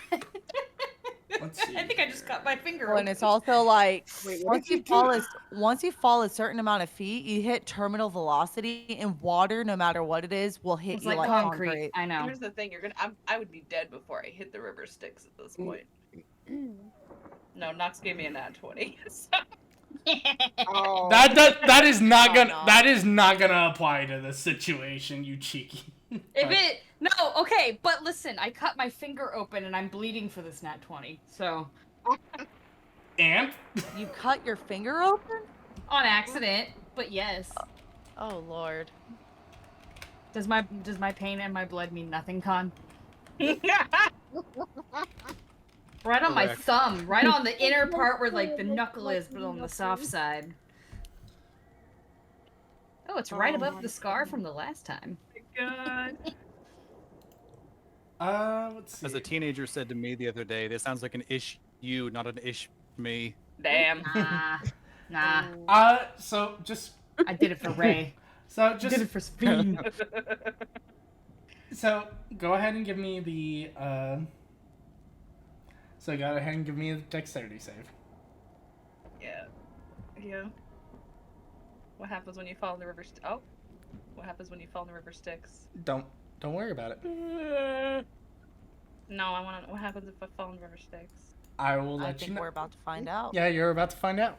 Let's see. I think I just cut my finger. Oh, and it's also like Wait, what once did you you fall do? once you fall a certain amount of feet, you hit terminal velocity, and water, no matter what it is, will hit It's you like like concrete. I know. Here's the thing: I would be dead before I hit the river Styx at this point. No, Knox gave me a nat 20. So. Oh, That is not Oh, gonna no. that is not gonna apply to this situation, you cheeky. If it no, okay, but listen, I cut my finger open and I'm bleeding for this nat 20. So And You cut your finger open? on accident, but yes. Oh Lord. Does my pain and my blood mean nothing, Con? Right on my Correct. thumb, right on the inner part where like the knuckle is, but on the soft side. Oh, it's right above the scar from the last time. God. let's see. As a teenager said to me the other day, this sounds like an ish you, not an ish me. Damn. Nah, So just I did it for Ray. so I did it just for Speen. so go ahead and give me the so go ahead and give me a dexterity save. Yeah. Yeah. What happens when you fall in the river? Oh. What happens when you fall in the river Styx? Don't worry about it. No, I want to. What happens if I fall in the river Styx? I will I let you think know. we're about to find out. Yeah, you're about to find out.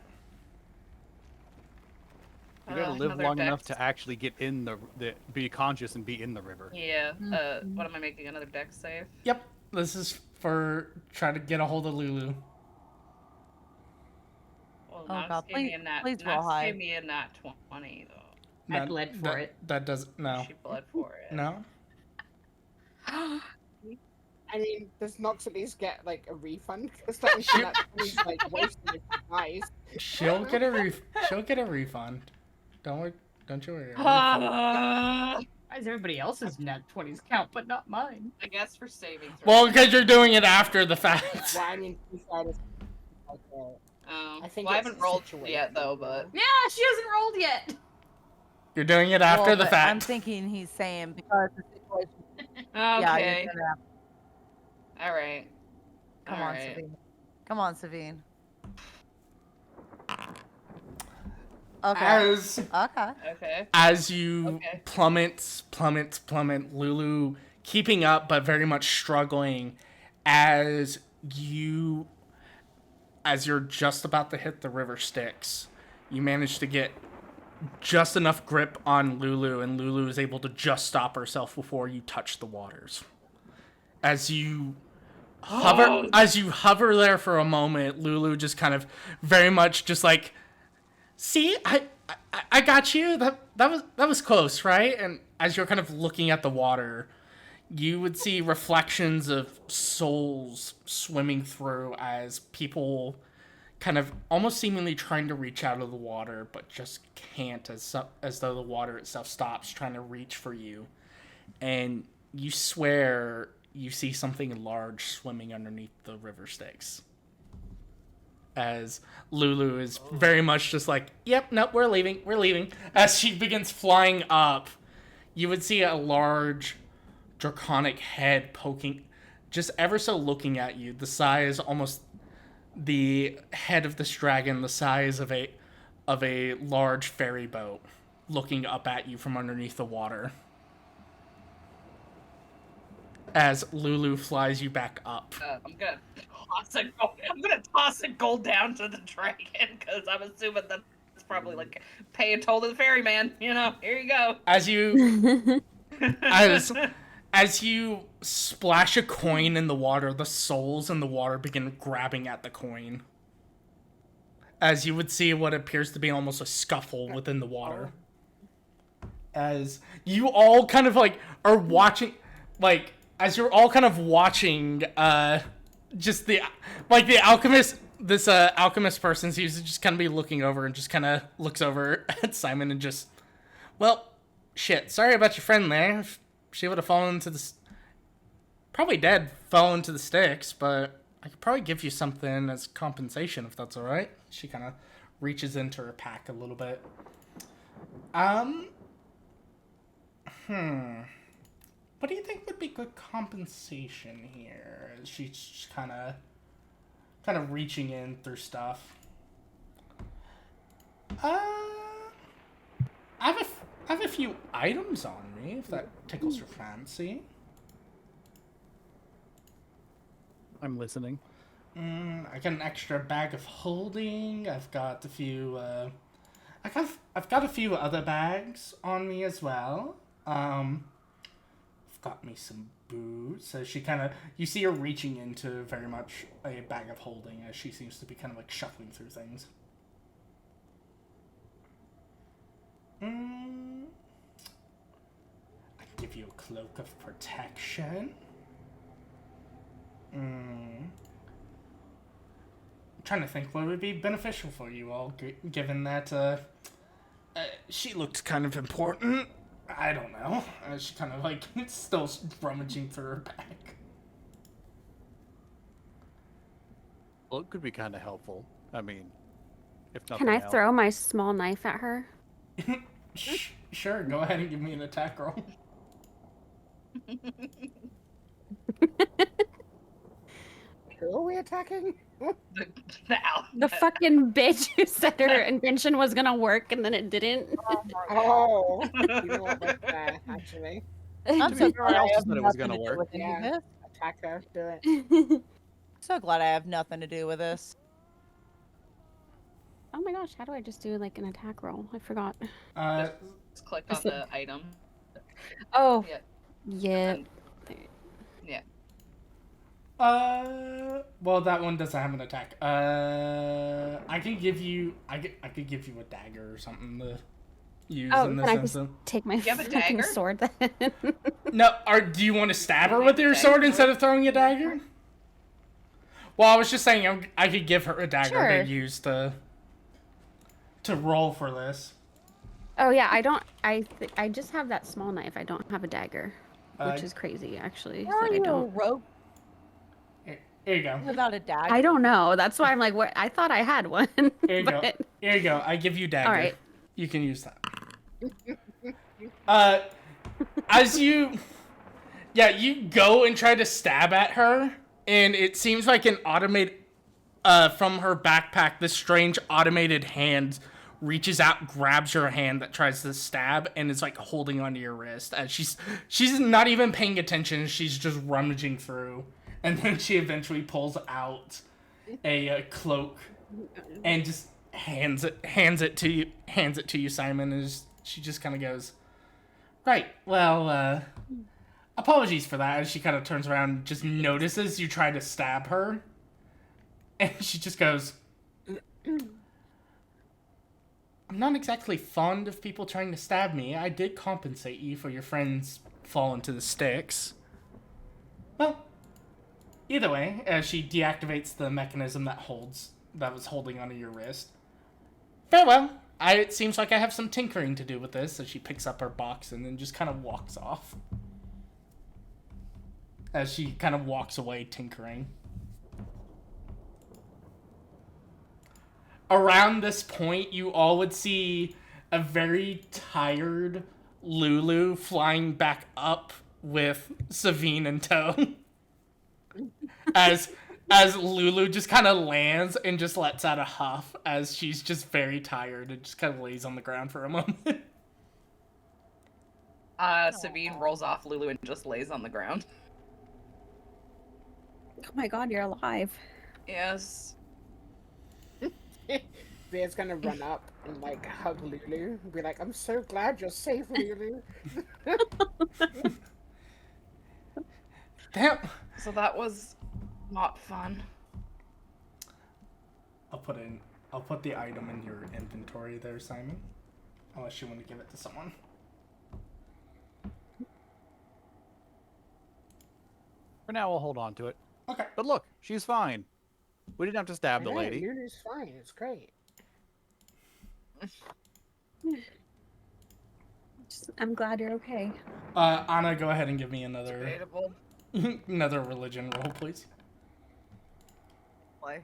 You gotta live Another long enough dex. to actually get in the be conscious and be in the river. Yeah. What am I making? Another dex save? Yep. This is for trying to get a hold of Lulu. Well, Oh, Knox God, gave me a nat. please roll Knox high. gave me a nat 20 though. I bled for it. That doesn't no. She bled for it. No. I mean, does Nox at least get like a refund? Because that means like wasted eyes. She'll get a she'll get a refund. Don't you worry. Why is everybody else's nat 20s count, but not mine? I guess for saving throw. Well, because you're doing it after the fact. Well, I mean, to be fair, it's like, I think I it's haven't rolled situated. yet though, but Yeah, she hasn't rolled yet. You're doing it after Well, the but fact. I'm thinking he's saying because the situation. okay. Yeah, you're gonna All right. come All on, right. Savine. Come on, Savine. Okay. Okay. Okay. As you Okay. plummet, Lulu keeping up but very much struggling as you're just about to hit the river Styx. You manage to get just enough grip on Lulu, and Lulu is able to just stop herself before you touch the waters. As you hover there for a moment, Lulu just kind of very much just like, see, I got you. That was close, right? And as you're kind of looking at the water, you would see reflections of souls swimming through as people kind of almost seemingly trying to reach out of the water, but just can't, as though the water itself stops trying to reach for you. And you swear you see something large swimming underneath the river Styx. As Lulu is very much just like, yep, nope, we're leaving. As she begins flying up, you would see a large draconic head poking, just ever so looking at you. The size, almost the head of this dragon, the size of a large ferry boat, looking up at you from underneath the water. As Lulu flies you back up. I'm gonna toss a gold down to the dragon because I'm assuming that's probably like pay a toll to the ferryman. You know, here you go. As you splash a coin in the water, the souls in the water begin grabbing at the coin. As you would see what appears to be almost a scuffle within the water. As you all kind of like are watching, like as you're all kind of watching, just the alchemist. This alchemist person seems to just kind of be looking over and just kind of looks over at Simon and just, well, shit. Sorry about your friend there. If she would have fallen into this, probably dead, fell into the sticks, but I could probably give you something as compensation if that's alright. She kind of reaches into her pack a little bit. What do you think would be good compensation here? She's kind of reaching in through stuff. I have a few items on me, if that tickles your fancy. I'm listening. I got an extra bag of holding. I've got a few. I've got a few other bags on me as well. I've got me some boots. So she kind of, you see her reaching into very much a bag of holding as she seems to be kind of like shuffling through things. I can give you a cloak of protection. I'm trying to think what would be beneficial for you all, given that she looked kind of important. I don't know. She kind of like still rummaging through her bag. Well, it could be kind of helpful. I mean, if nothing Can I else. throw my small knife at her? Sure, go ahead and give me an attack roll. Who are we attacking? The fucking bitch who said her invention was gonna work and then it didn't. Oh, you know what? That's fair, actually. I'm so glad I else have said it was nothing gonna to do work. with any of Yeah. this. Attack her. Do it. So glad I have nothing to do with this. Oh my gosh, how do I just do like an attack roll? I forgot. Just click on the item. Oh, Yeah. yeah. Yeah. Well, that one doesn't have an attack. I could give you a dagger or something to use Oh, in can this I just instance. take my You have a fucking dagger? sword then? No, or do you want to stab her with your sword instead of throwing a dagger? Well, I was just saying I could give her a dagger Sure. to use to roll for this. Oh yeah, I just have that small knife. I don't have a dagger, which Uh, is crazy actually. How are that I you a don't. rogue Here you go. without a dagger? I don't know. That's why I'm like, what? I thought I had one. Here you go. but... Here you go. I give you dagger. All right. You can use that. As you go and try to stab at her, and it seems like an automated, from her backpack, this strange automated hand reaches out, grabs your hand that tries to stab, and is like holding onto your wrist. As she's not even paying attention. She's just rummaging through, and then she eventually pulls out a cloak and just hands it to you, Simon. And she just kind of goes, right, well, apologies for that. As she kind of turns around and just notices you try to stab her, and she just goes, I'm not exactly fond of people trying to stab me. I did compensate you for your friends fall into the sticks. Well, either way, as she deactivates the mechanism that was holding onto your wrist. Farewell. It seems like I have some tinkering to do with this. So she picks up her box and then just kind of walks off. As she kind of walks away tinkering. Around this point, you all would see a very tired Lulu flying back up with Savine in tow. As Lulu just kind of lands and just lets out a huff as she's just very tired and just kind of lays on the ground for a moment. Sabine rolls off Lulu and just lays on the ground. Oh my god, you're alive. Yes. Bear's gonna run up and like hug Lulu and be like, I'm so glad you're safe, Lulu. Damn. So that was not fun. I'll put the item in your inventory there, Simon. Unless you want to give it to someone. For now, we'll hold on to it. Okay. But look, she's fine. We didn't have to stab the I know, lady. Lulu's fine. It's great. I'm glad you're okay. Anna, go ahead and give me another. Debatable. Another religion roll, please. Boy.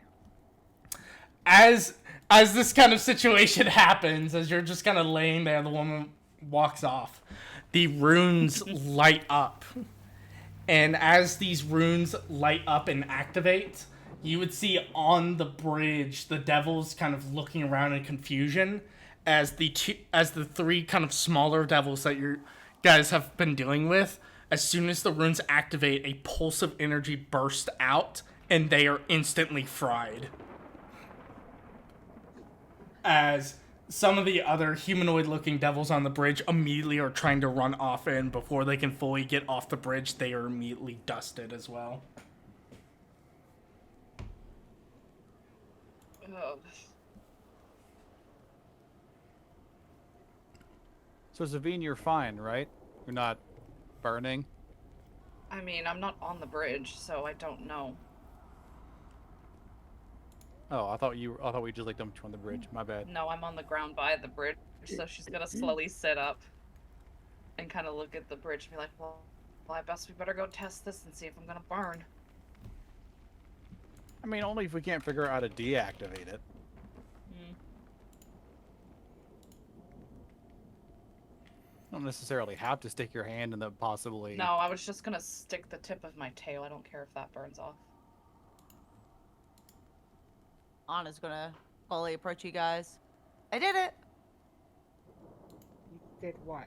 As this kind of situation happens, as you're just kind of laying there, the woman walks off. The runes light up. And as these runes light up and activate, you would see on the bridge the devils kind of looking around in confusion as the three kind of smaller devils that you guys have been dealing with. As soon as the runes activate, a pulse of energy bursts out, and they are instantly fried. As some of the other humanoid-looking devils on the bridge immediately are trying to run off, and before they can fully get off the bridge, they are immediately dusted as well. Oh. So, Zavine, you're fine, right? You're not burning? I mean, I'm not on the bridge, so I don't know. Oh, I thought we just like dumped you on the bridge. My bad. No, I'm on the ground by the bridge, so she's gonna slowly sit up and kind of look at the bridge and be like, well, I guess we better go test this and see if I'm gonna burn. I mean, only if we can't figure out how to deactivate it. You don't necessarily have to stick your hand in the possibly... No, I was just gonna stick the tip of my tail. I don't care if that burns off. Anna's gonna slowly approach you guys. I did it! You did what?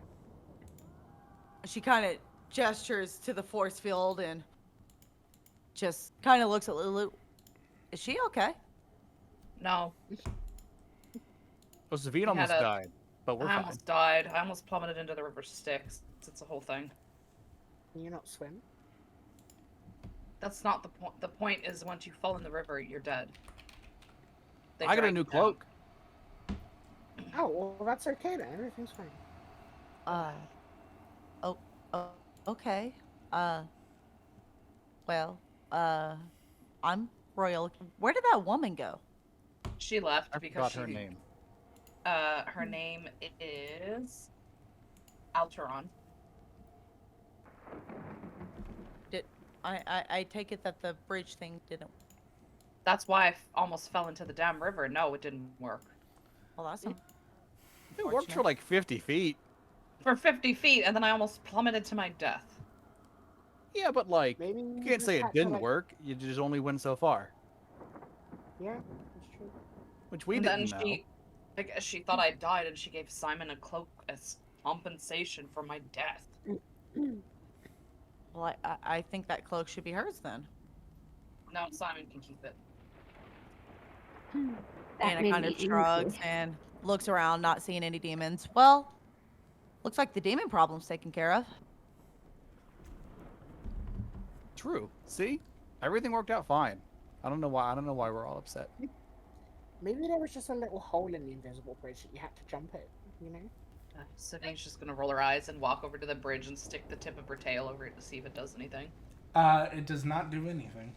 She kind of gestures to the force field and just kind of looks at Lulu. Is she okay? No. Oh, Zavine almost died, but we're I fine. almost died. I almost plummeted into the river Styx. It's a whole thing. Can you not swim? That's not the point. The point is once you fall in the river, you're dead. They I got a drag new you down. cloak. Oh, well, that's okay then. Everything's fine. Okay. Well, I'm Royal. Where did that woman go? She left I because forgot her name. Her name is Alteron. I take it that the bridge thing didn't. That's why I almost fell into the damn river. No, it didn't work. Well, that's It worked for like 50 feet. For 50 feet, and then I almost plummeted to my death. Yeah, but like, Maybe you you can't just say it had to, didn't like- work. You just only went so far. Yeah, that's true. Which we And didn't then know. I guess she thought I died, and she gave Simon a cloak as compensation for my death. Well, I think that cloak should be hers then. No, Simon can keep it. Anna kind of shrugs and looks around, not seeing any demons. Well, looks like the demon problem's taken care of. True. See? Everything worked out fine. I don't know why we're all upset. Maybe there was just a little hole in the invisible bridge that you had to jump it, you know? Sydney's just gonna roll her eyes and walk over to the bridge and stick the tip of her tail over it to see if it does anything. It does not do anything.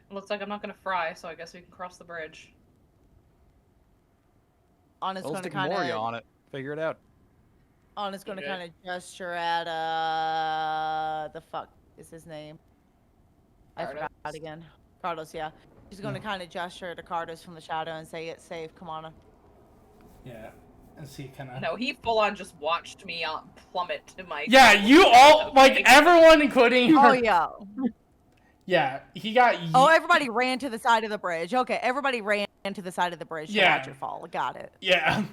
It looks like I'm not gonna fry, so I guess we can cross the bridge. Anna's We'll going to stick kind Moria of on it. Figure it out. Anna's going to Okay. kind of gesture at the fuck is his name? I forgot Cardos. again. Cardos, yeah. She's going to kind of gesture to Cardos from the shadow and say, "It's safe. Come on." Yeah. And see kind of... No, he full on just watched me plummet to my. Yeah, you all, like, everyone, including her. Oh yeah. Yeah, he got... Oh, everybody ran to the side of the bridge. Okay, everybody ran to the side of the bridge to Yeah. watch her fall. Got it. Yeah.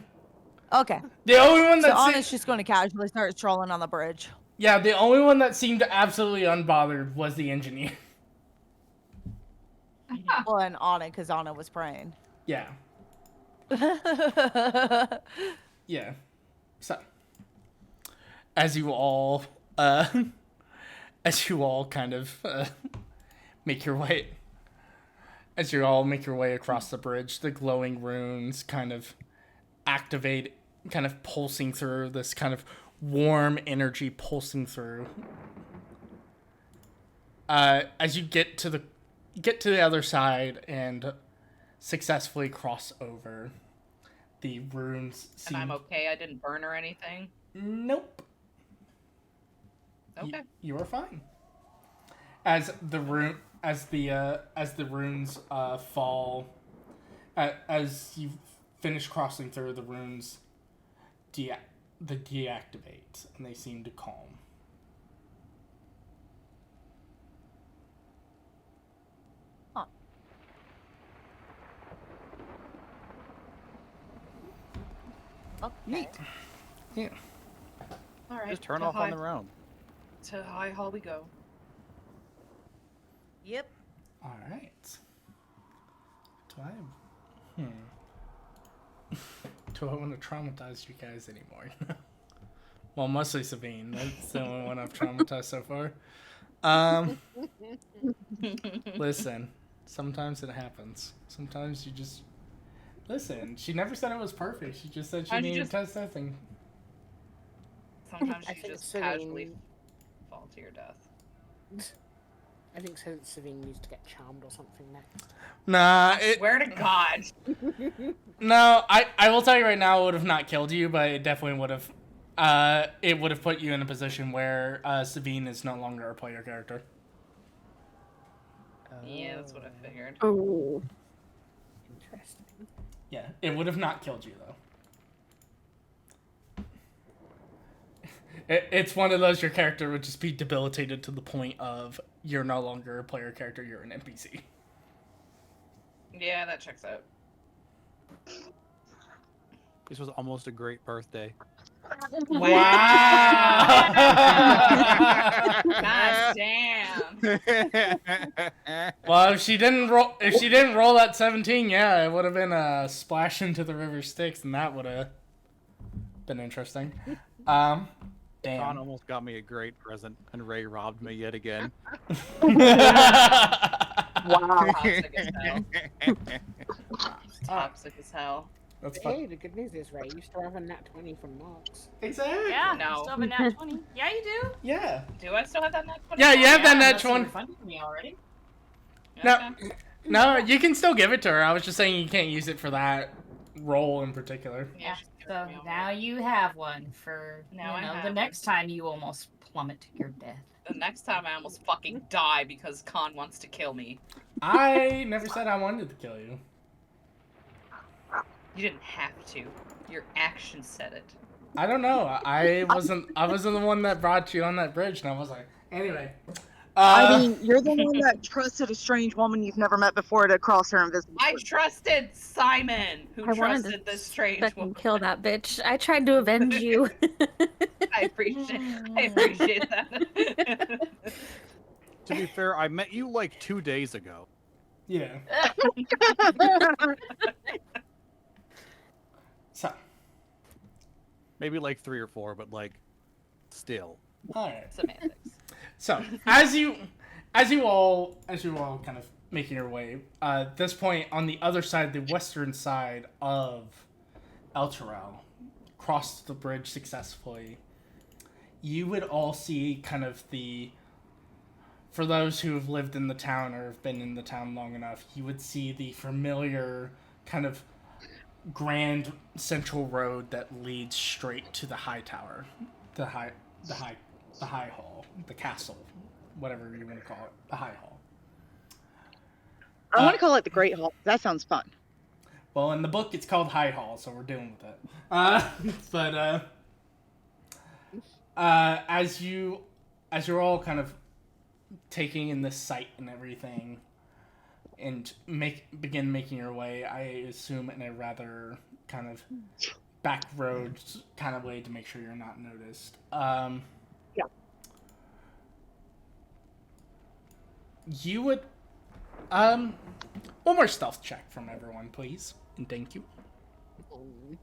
Okay. The only one So that... Anna's just going to casually start strolling on the bridge. Yeah, the only one that seemed absolutely unbothered was the engineer. Well, and Anna, because Anna was praying. Yeah. Yeah. So, as you all kind of make your way, as you all make your way across the bridge, the glowing runes kind of activate, kind of pulsing through, this kind of warm energy pulsing through. As you get to the other side and successfully cross over, the runes seem... And I'm okay. I didn't burn or anything. Nope. Okay. You are fine. As the runes fall, as you finish crossing through, the runes deactivate and they seem to calm. Huh. Okay. Neat. Yeah. All right. Just turn to off on high- their own. To High Hall we go. Yep. All right. Do I want to traumatize you guys anymore? Well, mostly Sabine. That's the only one I've traumatized so far. Listen, sometimes it happens. Sometimes you just listen. She never said it was perfect. She just said she How'd you needed just- test testing. Sometimes I you think just casually Sabine- fall to your death. I think Savine needs to get charmed or something next. Nah, Swear to God. no. I will tell you right now, it would have not killed you, but it definitely would have. It would have put you in a position where Sabine is no longer a player character. Yeah, that's what I figured. Oh. Interesting. Yeah, it would have not killed you though. It's one of those your character would just be debilitated to the point of you're no longer a player character, you're an NPC. Yeah, that checks out. This was almost a great birthday. Wow! God damn. Well, if she didn't roll that 17, yeah, it would have been a splash into the river Styx, and that would have been interesting. Con Damn. almost got me a great present, and Ray robbed me yet again. Wow. Toxic as hell. Toxic as hell. That's Hey, fun. the good news is, Ray, you still have a nat 20 from Marks. Exactly. Yeah, No. you still have a nat 20. Yeah, you do. Yeah. Do I still have that nat 20? Yeah, you have that nat unless you 20. refunded me already. No. Okay. No, you can still give it to her. I was just saying you can't use it for that role in particular. Yeah, she's so giving me all now you have one for Now I the have next time you almost plummet to your death. The next time I almost fucking die because Khan wants to kill me. I never said I wanted to kill you. You didn't have to. Your action said it. I don't know. I wasn't the one that brought you on that bridge, and I was like, anyway. I mean, you're the one that trusted a strange woman you've never met before to cross her invisible. I trusted Simon, who I wanted trusted to this strange fucking woman. kill that bitch. I tried to avenge you. I appreciate that. To be fair, I met you like 2 days ago. Yeah. So, Maybe like 3 or 4, but like, still. all right. Semantics. So, as you all kind of making your way, at this point on the other side, the western side of El Terrell, crossed the bridge successfully. You would all see kind of for those who have lived in the town or have been in the town long enough, you would see the familiar kind of grand central road that leads straight to the high tower, the high hall, the castle, whatever you want to call it, the high hall. I want to call it the Great Hall. That sounds fun. Well, in the book, it's called High Hall, so we're dealing with it. But as you're all kind of taking in the sight and everything, and begin making your way, I assume in a rather kind of back road kind of way to make sure you're not noticed. Yeah. You would one more stealth check from everyone, please, and thank you.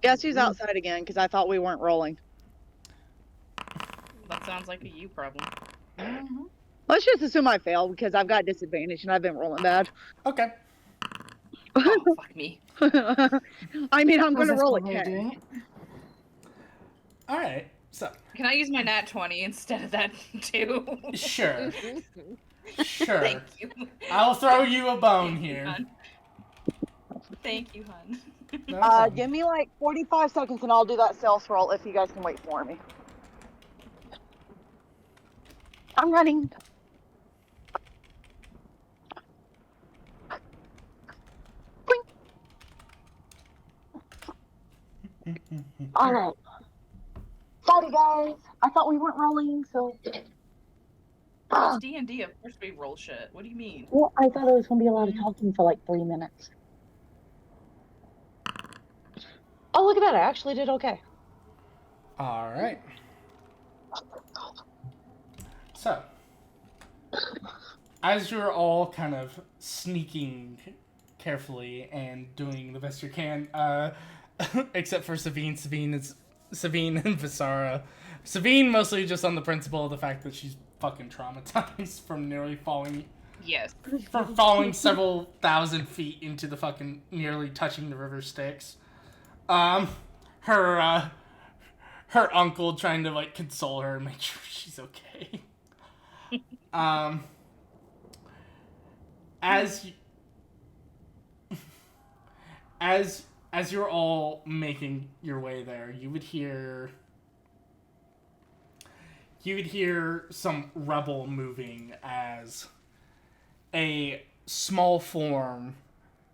Guess who's outside again? Because I thought we weren't rolling. That sounds like a you problem. Let's just assume I failed because I've got disadvantage and I've been rolling bad. Okay. Oh, fuck me. I mean, I'm going to roll again. All right. So Can I use my nat 20 instead of that too? sure. Sure. Thank you. I'll throw you a bone Thank you, here. hun. Thank you, hun. No problem. Give me like 45 seconds and I'll do that stealth roll if you guys can wait for me. I'm running. All right. Sorry, guys. I thought we weren't rolling, so. It's D&D. Of course we roll shit. What do you mean? Well, I thought it was going to be a lot of talking for like 3 minutes. Oh, look at that. I actually did okay. All right. So, as you're all kind of sneaking carefully and doing the best you can, except for Savine. Savine and Visara. Savine mostly just on the principle of the fact that she's fucking traumatized from nearly falling Yes. from falling several thousand feet into the fucking nearly touching the river Styx. Her uncle trying to like console her and make sure she's okay. As you're all making your way there, you would hear some rubble moving as a small form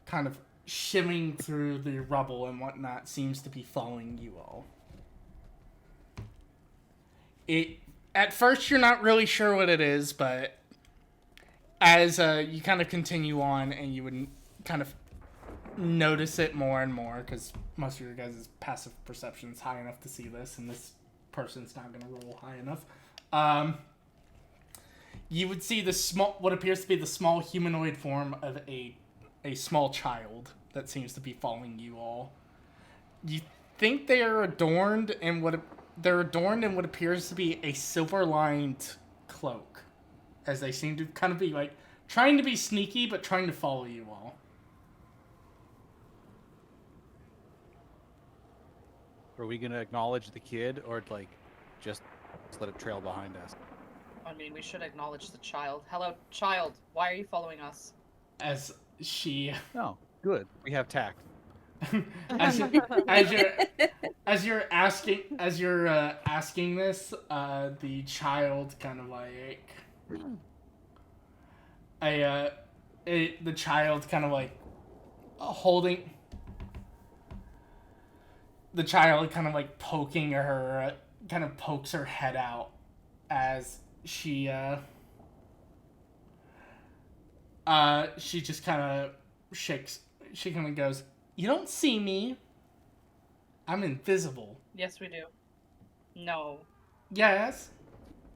kind of shimming through the rubble and whatnot seems to be following you all. At first you're not really sure what it is, but as you kind of continue on and you would kind of notice it more and more, because most of your guys' passive perception is high enough to see this, and this person's not going to roll high enough. You would see what appears to be the small humanoid form of a small child that seems to be following you all. You think they are adorned in what appears to be a silver-lined cloak, as they seem to kind of be like trying to be sneaky but trying to follow you all. Are we gonna acknowledge the kid, or like just let it trail behind us? I mean, we should acknowledge the child. Hello, child. Why are you following us? As she, No, good. We have tact. as you're asking this, the child kind of like the child kind of like holding. The child kind of like poking her, kind of pokes her head out as she just kind of shakes. She kind of goes, "You don't see me. I'm invisible." Yes, we do. No. Yes.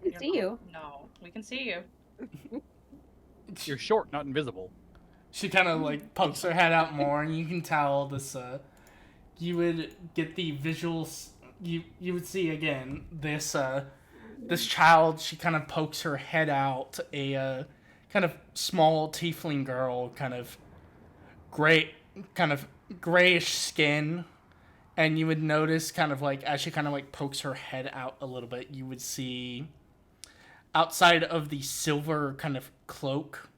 I can see you. No, we can see you. You're short, not invisible. She kind of like pokes her head out more, and you can tell this. You would get the visuals. You would see again this this child. She kind of pokes her head out. A kind of small tiefling girl, kind of grayish skin, and you would notice kind of like as she kind of like pokes her head out a little bit, you would see outside of the silver kind of cloak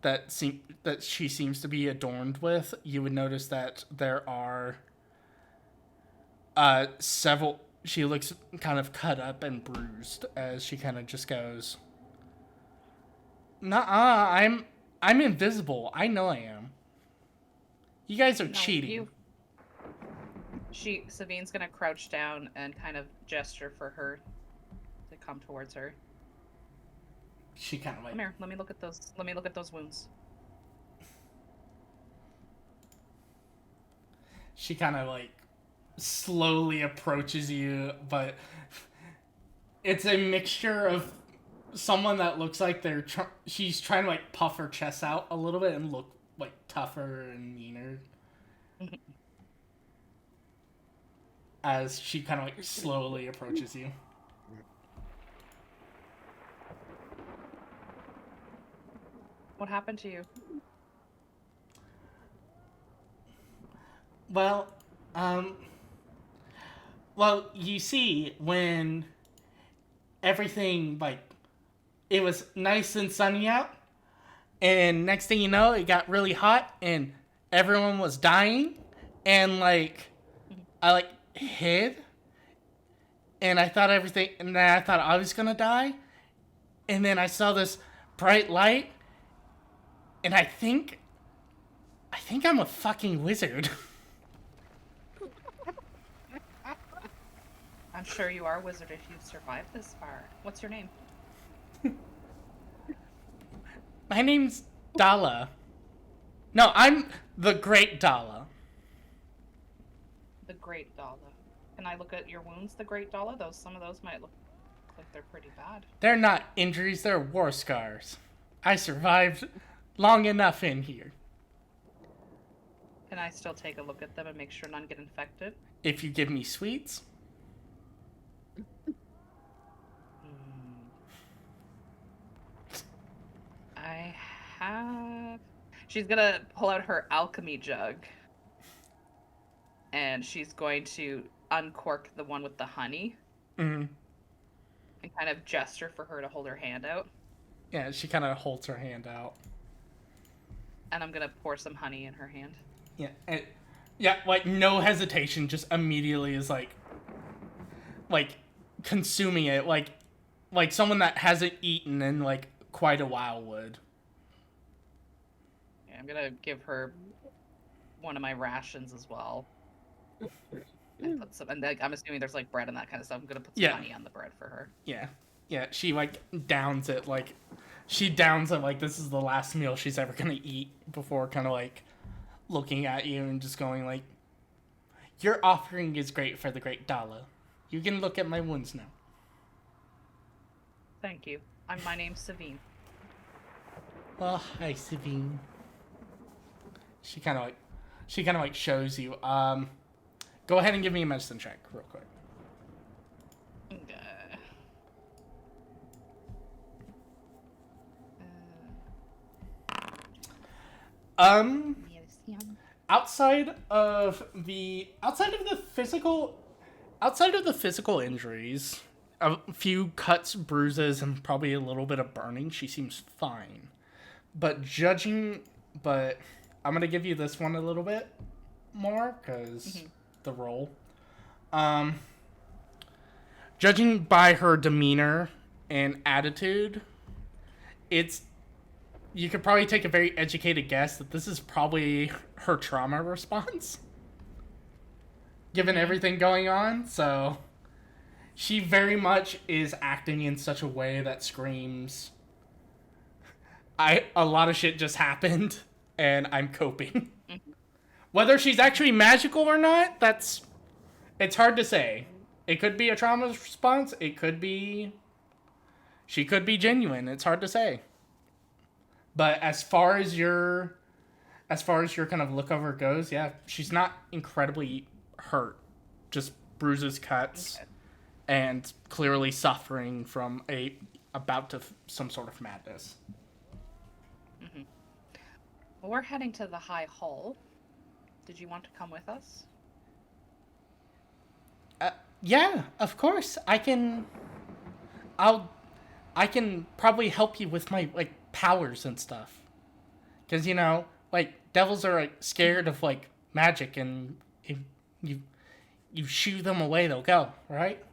that she seems to be adorned with, you would notice that there are several. She looks kind of cut up and bruised as she kind of just goes, "Nuh-uh, I'm invisible. I know I am. You guys are cheating." Savine's gonna crouch down and kind of gesture for her to come towards her. She kind of like, "Come here. Let me look at those wounds." She kind of like slowly approaches you, but it's a mixture of someone that looks like she's trying to like puff her chest out a little bit and look like tougher and meaner. As she kind of like slowly approaches you. What happened to you? Well, you see, when everything, like, it was nice and sunny out, and next thing you know, it got really hot, and everyone was dying, and, like, I, like, hid, and I thought I was gonna die, and then I saw this bright light, and I think I'm a fucking wizard. I'm sure you are a wizard if you've survived this far. What's your name? My name's Dala. No, I'm the Great Dala. The Great Dala. Can I look at your wounds, the Great Dala? Some of those might look like they're pretty bad. They're not injuries, they're war scars. I survived long enough in here. Can I still take a look at them and make sure none get infected? If you give me sweets. I have... She's gonna pull out her alchemy jug. And she's going to uncork the one with the honey. Mm-hmm. And kind of gesture for her to hold her hand out. Yeah, she kind of holds her hand out. And I'm gonna pour some honey in her hand. Yeah, and yeah, like no hesitation, just immediately is like consuming it, like someone that hasn't eaten in like quite a while would. Yeah, I'm gonna give her one of my rations as well. And put some, and like, I'm assuming there's like bread and that kind of stuff. I'm gonna put some honey on the bread for her. Yeah, she like downs it like this is the last meal she's ever gonna eat before kind of like looking at you and just going like, your offering is great for the Great Dala. You can look at my wounds now. Thank you. My name's Savine. Oh, hi, Savine. She kind of like shows you. Go ahead and give me a medicine check real quick. Okay. Outside of the physical injuries, a few cuts, bruises, and probably a little bit of burning, she seems fine. But I'm gonna give you this one a little bit more because the role. Judging by her demeanor and attitude, you could probably take a very educated guess that this is probably her trauma response, given everything going on. So she very much is acting in such a way that screams, a lot of shit just happened and I'm coping. Whether she's actually magical or not, it's hard to say. It could be a trauma response. She could be genuine. It's hard to say. But as far as your kind of look over goes, yeah, she's not incredibly hurt. Just bruises, cuts, and clearly suffering from some sort of madness. Mm-hmm. Well, we're heading to the High Hall. Did you want to come with us? Yeah, of course. I can probably help you with my powers and stuff. Cuz devils are scared of magic, and if you shoo them away, they'll go, right?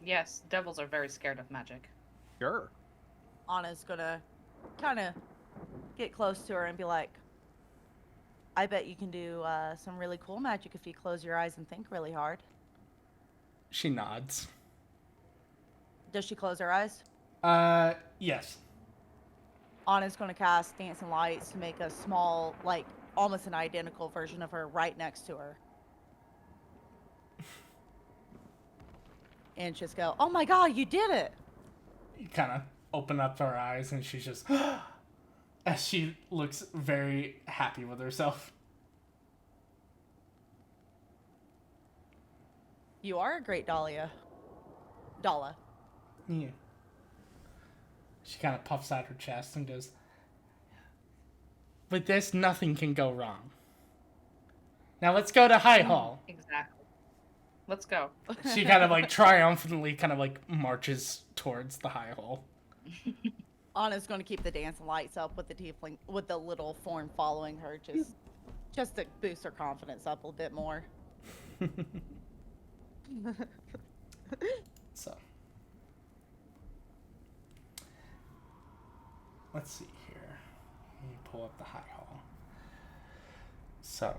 Yes, devils are very scared of magic. Sure. Anna's gonna kind of get close to her and be like, I bet you can do some really cool magic if you close your eyes and think really hard. She nods. Does she close her eyes? Yes. Anna's going to cast Dancing Lights to make a small, almost an identical version of her right next to her. And just go, oh my god, you did it! You kind of open up her eyes and she's just... as she looks very happy with herself. You are a great Dala. Yeah. She kind of puffs out her chest and goes, with this, nothing can go wrong. Now let's go to High Hall. Exactly. Let's go. She kind of triumphantly marches towards the High Hall. Anna's going to keep the dancing lights up with the tiefling, with the little form following her, just to boost her confidence up a bit more. So, let's see here. Let me pull up the High Hall. So,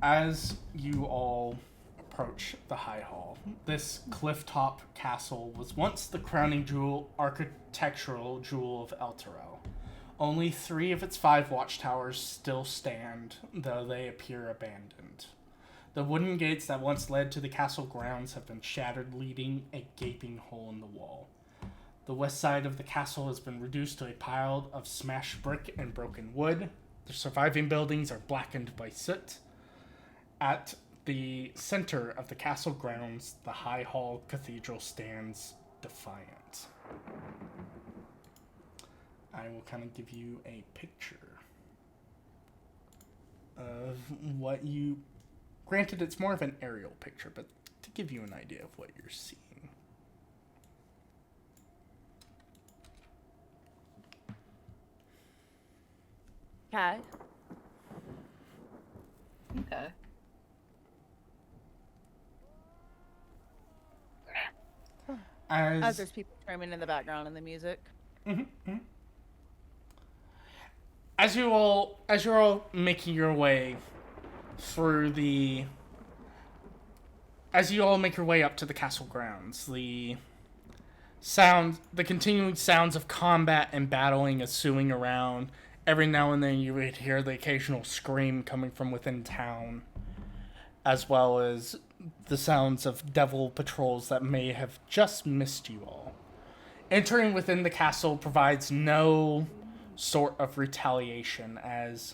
as you all approach the High Hall, this clifftop castle was once the crowning architectural jewel of Elturel. Only 3 of its 5 watchtowers still stand, though they appear abandoned. The wooden gates that once led to the castle grounds have been shattered, leaving a gaping hole in the wall. The west side of the castle has been reduced to a pile of smashed brick and broken wood. The surviving buildings are blackened by soot. At the center of the castle grounds, the High Hall Cathedral stands defiant. I will kind of give you a picture of what you... Granted, it's more of an aerial picture, but to give you an idea of what you're seeing. Okay. Okay. As there's people screaming in the background and the music. As you're all making your way through the... As you all make your way up to the castle grounds, the continuing sounds of combat and battling ensuing around. Every now and then you would hear the occasional scream coming from within town, as well as the sounds of devil patrols that may have just missed you all. Entering within the castle provides no sort of retaliation. As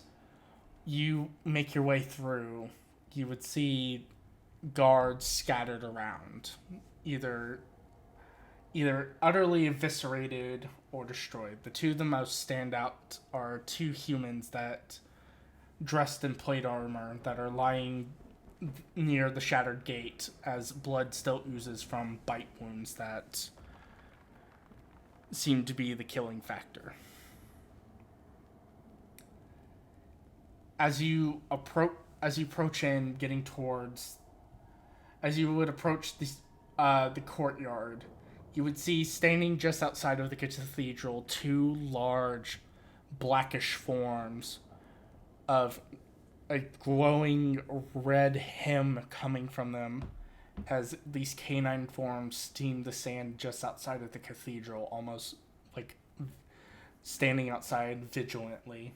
you make your way through, you would see guards scattered around, either utterly eviscerated or destroyed. The 2 that most stand out are 2 humans that dressed in plate armor that are lying near the shattered gate as blood still oozes from bite wounds that seem to be the killing factor. As you approach in, getting towards, as you would approach the courtyard, you would see standing just outside of the cathedral 2 large blackish forms of a glowing red hymn coming from them, as these canine forms steam the sand just outside of the cathedral, almost like standing outside vigilantly.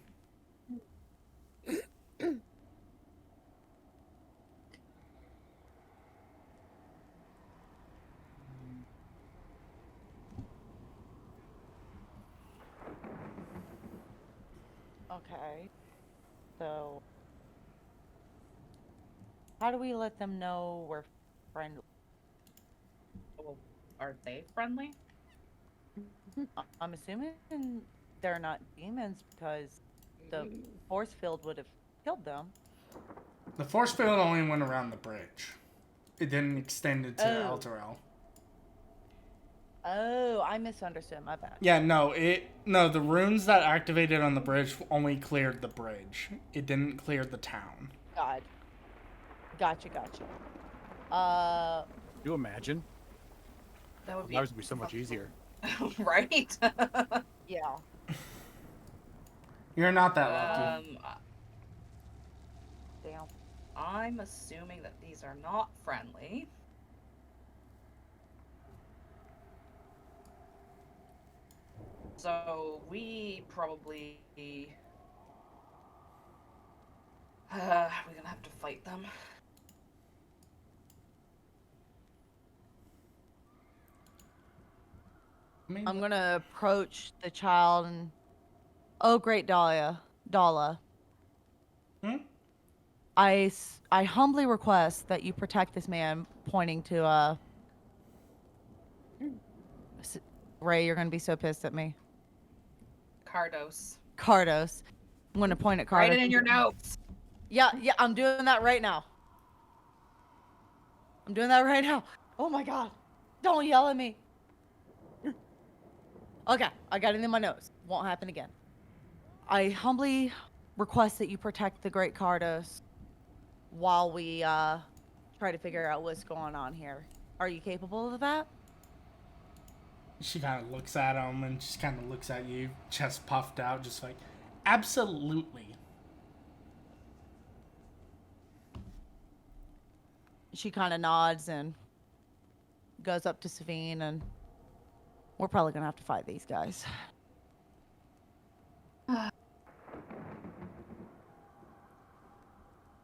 Okay. So, how do we let them know we're friendly? Well, are they friendly? I'm assuming they're not demons because the force field would have killed them. The force field only went around the bridge. It didn't extend into Elturel. Oh, I misunderstood. My bad. Yeah, no, the runes that activated on the bridge only cleared the bridge. It didn't clear the town. God. Gotcha. You imagine? That would be Ours would be so much easier. right? Yeah. You're not that lucky. Damn. I'm assuming that these are not friendly. So we probably we're gonna have to fight them. I'm gonna approach the child and, oh, great Dala. I humbly request that you protect this man, pointing to Ray, you're gonna be so pissed at me. Cardos. I'm gonna point at Cardos. Write it in your notes. Yeah, I'm doing that right now. Oh my god. Don't yell at me. Okay, I got it in my notes. Won't happen again. I humbly request that you protect the great Cardos while we try to figure out what's going on here. Are you capable of that? She kind of looks at him and just kind of looks at you, chest puffed out, just like, absolutely. She kind of nods and goes up to Savine, and we're probably gonna have to fight these guys.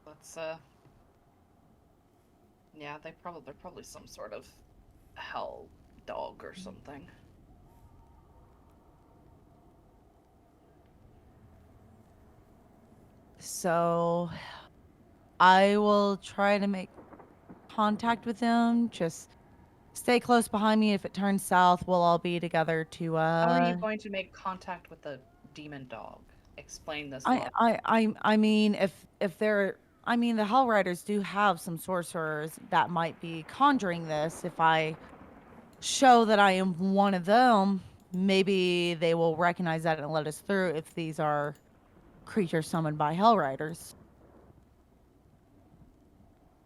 Let's yeah, they're probably some sort of hell dog or something. So I will try to make contact with them. Just stay close behind me. If it turns south, we'll all be together to How are you going to make contact with the demon dog? Explain this. I mean, if they're, I mean, the Hell Riders do have some sorcerers that might be conjuring this. If I show that I am one of them, maybe they will recognize that and let us through if these are creatures summoned by Hell Riders.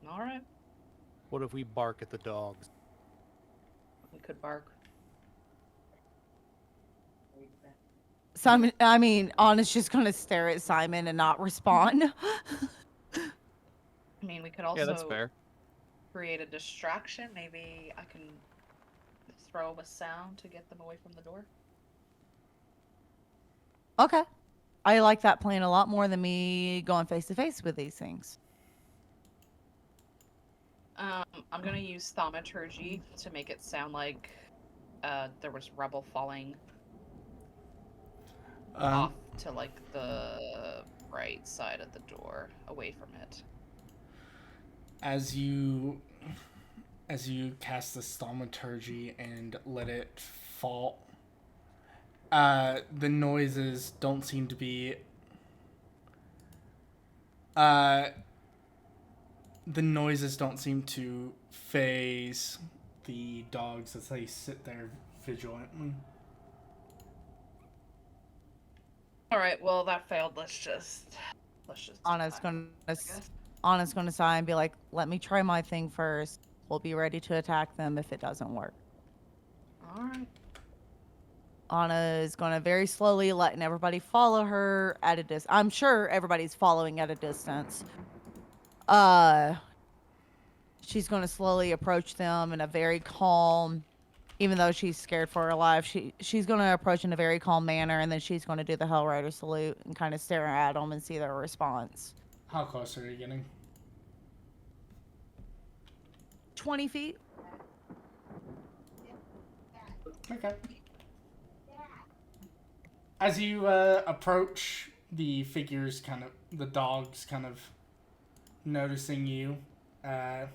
All right. What if we bark at the dogs? We could bark. Simon, I mean, Anna's just gonna stare at Simon and not respond. I mean, we could also Yeah, that's fair. create a distraction. Maybe I can throw a sound to get them away from the door. Okay. I like that plan a lot more than me going face to face with these things. I'm gonna use thaumaturgy to make it sound like there was rubble falling off to like the right side of the door, away from it. As you cast the thaumaturgy and let it fall, the noises don't seem to be phase the dogs as they sit there vigilantly. All right, well that failed. Let's just. Anna's gonna sigh and be like, "Let me try my thing first. We'll be ready to attack them if it doesn't work." All right. Anna is gonna very slowly letting everybody follow her at a distance. I'm sure everybody's following at a distance. She's gonna slowly approach them in a very calm, even though she's scared for her life. She's gonna approach in a very calm manner, and then she's gonna do the Hell Rider salute and kind of stare at them and see their response. How close are you getting? 20 feet. Okay. As you approach, the figures the dogs kind of noticing you. As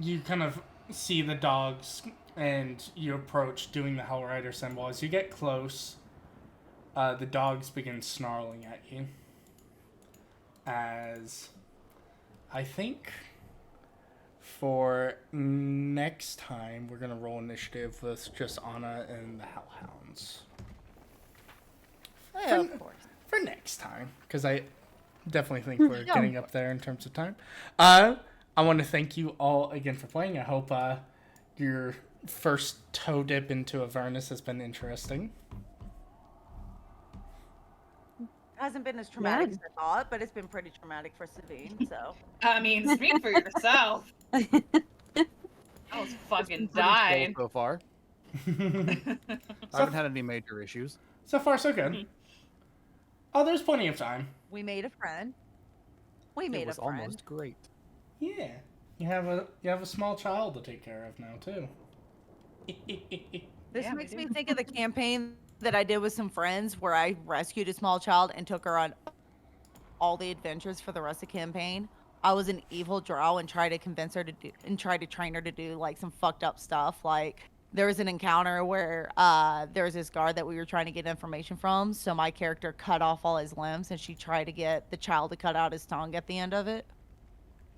you kind of see the dogs and you approach doing the Hell Rider symbol, as you get close, the dogs begin snarling at you. As I think for next time, we're going to roll initiative with just Anna and the Hellhounds. Yeah, of course. For next time, because I definitely think we're getting up there in terms of time. I want to thank you all again for playing. I hope your first toe dip into Avernus has been interesting. Hasn't been as traumatic as I thought, but it's been pretty traumatic for Savine, so. I mean, speak for yourself. I was fucking dying. So far. I haven't had any major issues. So far, so good. Oh, there's plenty of time. We made a friend. It was almost great. Yeah, you have a small child to take care of now too. This makes me think of the campaign that I did with some friends where I rescued a small child and took her on all the adventures for the rest of the campaign. I was an evil drow and tried to convince her to do and tried to train her to do like some fucked up stuff. Like there was an encounter where there was this guard that we were trying to get information from, so my character cut off all his limbs and she tried to get the child to cut out his tongue at the end of it.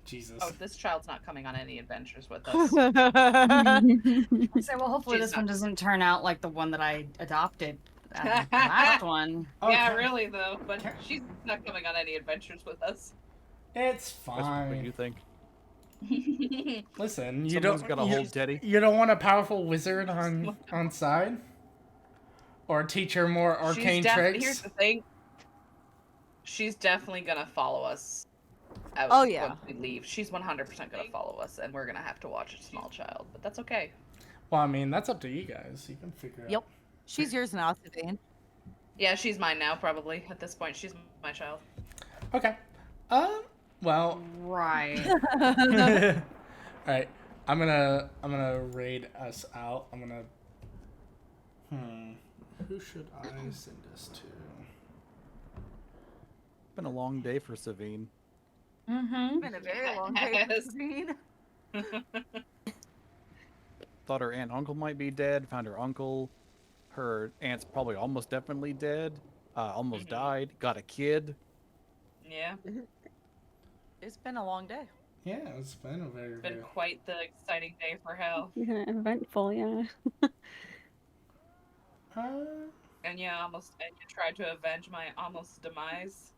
Jesus. Oh, this child's not coming on any adventures with us. So, well, hopefully this one doesn't turn out like the one that I adopted. The last one. Yeah, really though. But she's not coming on any adventures with us. It's What do you fine. think? Listen, you Someone's don't. gotta hold Teddy. You don't want a powerful wizard on side, or teach her more arcane tricks. Here's the thing. She's definitely gonna follow us out Oh, yeah. once we leave. She's 100% gonna follow us, and we're gonna have to watch a small child, but that's okay. Well, I mean, that's up to you guys. You can figure out. Yep. She's yours now, Sabine. Yeah, she's mine now, probably. At this point, she's my child. Okay. Well. Right. All right. I'm gonna raid us out. I'm gonna. Who should I send this to? Been a long day for Savine. Mm-hmm. Been a very long day for Sabine. Thought her aunt and uncle might be dead. Found her uncle. Her aunt's probably almost definitely dead. Almost died. Got a kid. Yeah. It's been a long day. Yeah, it's been a very. It's been quite the exciting day for Hal. Yeah, eventful, yeah. And yeah, I tried to avenge my almost demise.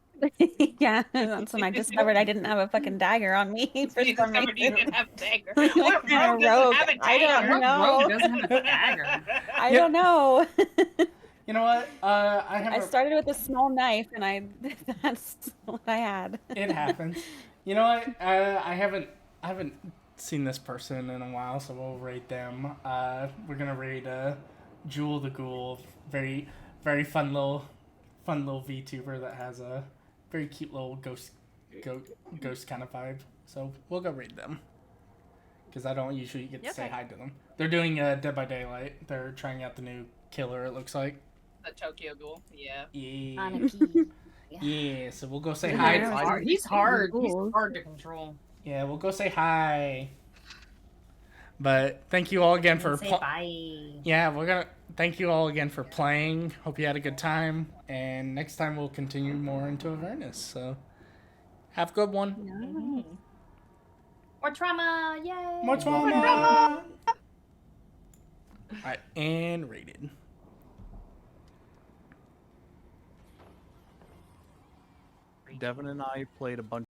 Yeah, that's when I discovered I didn't have a fucking dagger on me for You some discovered you reason. didn't have a dagger. Like, What what kind rogue of doesn't rogue? have a I don't dagger? know. Rogue doesn't have a dagger. I don't know. You know what? I started with a small knife, and that's what I had. It happens. You know what? I haven't seen this person in a while, so we'll raid them. We're gonna raid Jewel the Ghoul. Very fun little VTuber that has a very cute little ghost kind of vibe. So we'll go raid them. Because I don't usually get to say hi to them. They're doing Dead by Daylight. They're trying out the new killer, it looks like. The Tokyo Ghoul, yeah. Yeah. Anarchy. Yeah, so we'll go say Yeah, hi. he's hard. He's hard to control. Yeah, we'll go say hi. But thank you all again for Say bye. Yeah, we're gonna thank you all again for playing. Hope you had a good time, and next time we'll continue more into Avernus. So have a good one. More trauma! Yay! More trauma. All right, and rated. Devin and I played a bunch